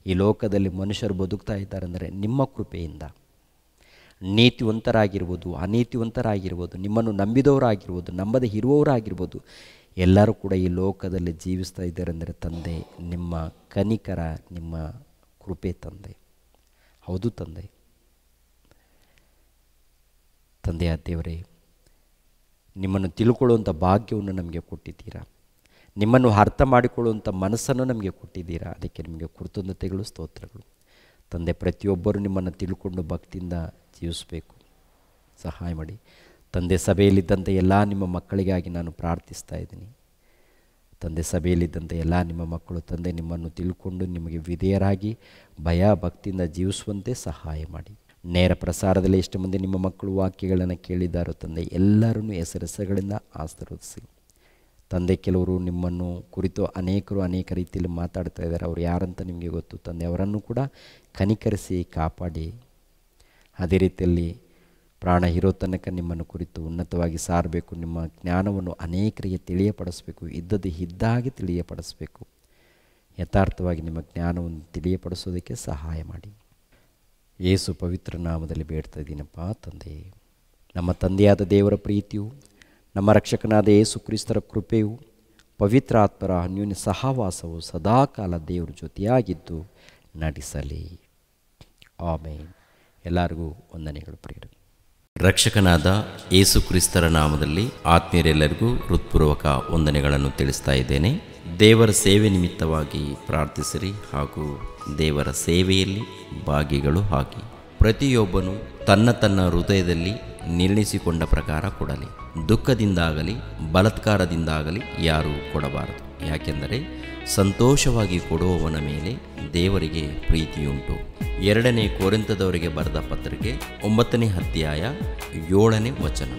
ಈ ಲೋಕದಲ್ಲಿ ಮನುಷ್ಯರು ಬದುಕ್ತಾ ಇದ್ದಾರೆ ಅಂದರೆ ನಿಮ್ಮ ಕೃಪೆಯಿಂದ. ನೀತಿವಂತರಾಗಿರ್ಬೋದು, ಅನೀತಿವಂತರಾಗಿರ್ಬೋದು, ನಿಮ್ಮನ್ನು ನಂಬಿದವರಾಗಿರ್ಬೋದು, ನಂಬದೇ ಇರುವವರಾಗಿರ್ಬೋದು, ಎಲ್ಲರೂ ಕೂಡ ಈ ಲೋಕದಲ್ಲಿ ಜೀವಿಸ್ತಾ ಇದ್ದಾರೆ ಅಂದರೆ ತಂದೆ ನಿಮ್ಮ ಕನಿಕರ, ನಿಮ್ಮ ಕೃಪೆ ತಂದೆ. ಹೌದು ತಂದೆ. ತಂದೆಯ ದೇವರೇ, ನಿಮ್ಮನ್ನು ತಿಳ್ಕೊಳ್ಳುವಂಥ ಭಾಗ್ಯವನ್ನು ನಮಗೆ ಕೊಟ್ಟಿದ್ದೀರಾ. ನಿಮ್ಮನ್ನು ಅರ್ಥ ಮಾಡಿಕೊಳ್ಳುವಂಥ ಮನಸ್ಸನ್ನು ನಮಗೆ ಕೊಟ್ಟಿದ್ದೀರಾ. ಅದಕ್ಕೆ ನಿಮಗೆ ಕೃತಜ್ಞತೆಗಳು, ಸ್ತೋತ್ರಗಳು. ತಂದೆ, ಪ್ರತಿಯೊಬ್ಬರೂ ನಿಮ್ಮನ್ನು ತಿಳ್ಕೊಂಡು ಭಕ್ತಿಯಿಂದ ಜೀವಿಸಬೇಕು, ಸಹಾಯ ಮಾಡಿ. ತಂದೆ, ಸಭೆಯಲ್ಲಿದ್ದಂಥ ಎಲ್ಲ ನಿಮ್ಮ ಮಕ್ಕಳಿಗಾಗಿ ನಾನು ಪ್ರಾರ್ಥಿಸ್ತಾ ಇದ್ದೀನಿ. ತಂದೆ, ಸಭೆಯಲ್ಲಿದ್ದಂಥ ಎಲ್ಲ ನಿಮ್ಮ ಮಕ್ಕಳು ತಂದೆ ನಿಮ್ಮನ್ನು ತಿಳ್ಕೊಂಡು ನಿಮಗೆ ವಿಧೇಯರಾಗಿ ಭಯ ಭಕ್ತಿಯಿಂದ ಜೀವಿಸುವಂತೆ ಸಹಾಯ ಮಾಡಿ. ನೇರ ಪ್ರಸಾರದಲ್ಲಿ ಎಷ್ಟು ಮಂದಿ ನಿಮ್ಮ ಮಕ್ಕಳು ವಾಕ್ಯಗಳನ್ನು ಕೇಳಿದ್ದಾರೋ ತಂದೆ, ಎಲ್ಲರೂ ಹೆಸರುಗಳಿಂದ ಆಶೀರ್ವದಿಸಿ. ತಂದೆ, ಕೆಲವರು ನಿಮ್ಮನ್ನು ಕುರಿತು ಅನೇಕರು ಅನೇಕ ರೀತಿಯಲ್ಲಿ ಮಾತಾಡ್ತಾ ಇದ್ದಾರೆ. ಅವರು ಯಾರಂತ ನಿಮಗೆ ಗೊತ್ತು ತಂದೆ. ಅವರನ್ನು ಕೂಡ ಕನಿಕರಿಸಿ ಕಾಪಾಡಿ. ಅದೇ ರೀತಿಯಲ್ಲಿ ಪ್ರಾಣ ಇರೋ ತನಕ ನಿಮ್ಮನ್ನು ಕುರಿತು ಉನ್ನತವಾಗಿ ಸಾರಬೇಕು. ನಿಮ್ಮ ಜ್ಞಾನವನ್ನು ಅನೇಕರಿಗೆ ತಿಳಿಯಪಡಿಸಬೇಕು, ಇದ್ದದ್ದು ಇದ್ದಾಗೆ ತಿಳಿಯಪಡಿಸಬೇಕು. ಯಥಾರ್ಥವಾಗಿ ನಿಮ್ಮ ಜ್ಞಾನವನ್ನು ತಿಳಿಯಪಡಿಸೋದಕ್ಕೆ ಸಹಾಯ ಮಾಡಿ. ಯೇಸು ಪವಿತ್ರ ನಾಮದಲ್ಲಿ ಬೇಡ್ತಾ ಇದ್ದೀನಪ್ಪ ತಂದೆ. ನಮ್ಮ ತಂದೆಯಾದ ದೇವರ ಪ್ರೀತಿಯು, ನಮ್ಮ ರಕ್ಷಕನಾದ ಯೇಸು ಕ್ರಿಸ್ತರ ಕೃಪೆಯು, ಪವಿತ್ರ ಆತ್ಮರ ಅನ್ಯೋನ್ಯ ಸಹವಾಸವು ಸದಾಕಾಲ ದೇವರ ಜೊತೆಯಾಗಿದ್ದು ನಡೆಸಲಿ. ಆಮೇನ್. ಎಲ್ಲರಿಗೂ ವಂದನೆಗಳು ಪ್ರಿಯರು. ರಕ್ಷಕನಾದ ಯೇಸು ಕ್ರಿಸ್ತರ ನಾಮದಲ್ಲಿ ಆತ್ಮೀಯರೆಲ್ಲರಿಗೂ ಹೃತ್ಪೂರ್ವಕ ವಂದನೆಗಳನ್ನು ತಿಳಿಸ್ತಾ ಇದ್ದೇನೆ. ದೇವರ ಸೇವೆ ನಿಮಿತ್ತವಾಗಿ ಪ್ರಾರ್ಥಿಸಿರಿ ಹಾಗೂ ದೇವರ ಸೇವೆಯಲ್ಲಿ ಭಾಗಿಗಳು ಆಗಿ. ಪ್ರತಿಯೊಬ್ಬನು ತನ್ನ ತನ್ನ ಹೃದಯದಲ್ಲಿ ನಿರ್ಣಯಿಸಿಕೊಂಡ ಪ್ರಕಾರ ಕೊಡಲಿ. ದುಃಖದಿಂದಾಗಲಿ ಬಲಾತ್ಕಾರದಿಂದಾಗಲಿ ಯಾರೂ ಕೊಡಬಾರದು. ಯಾಕೆಂದರೆ ಸಂತೋಷವಾಗಿ ಕೊಡುವವನ ಮೇಲೆ ದೇವರಿಗೆ ಪ್ರೀತಿಯುಂಟು. 2 ಕೊರಿಂಥದವರಿಗೆ ಬರೆದ ಪತ್ರಿಕೆ 9ನೇ ಅಧ್ಯಾಯ 7ನೇ ವಚನ.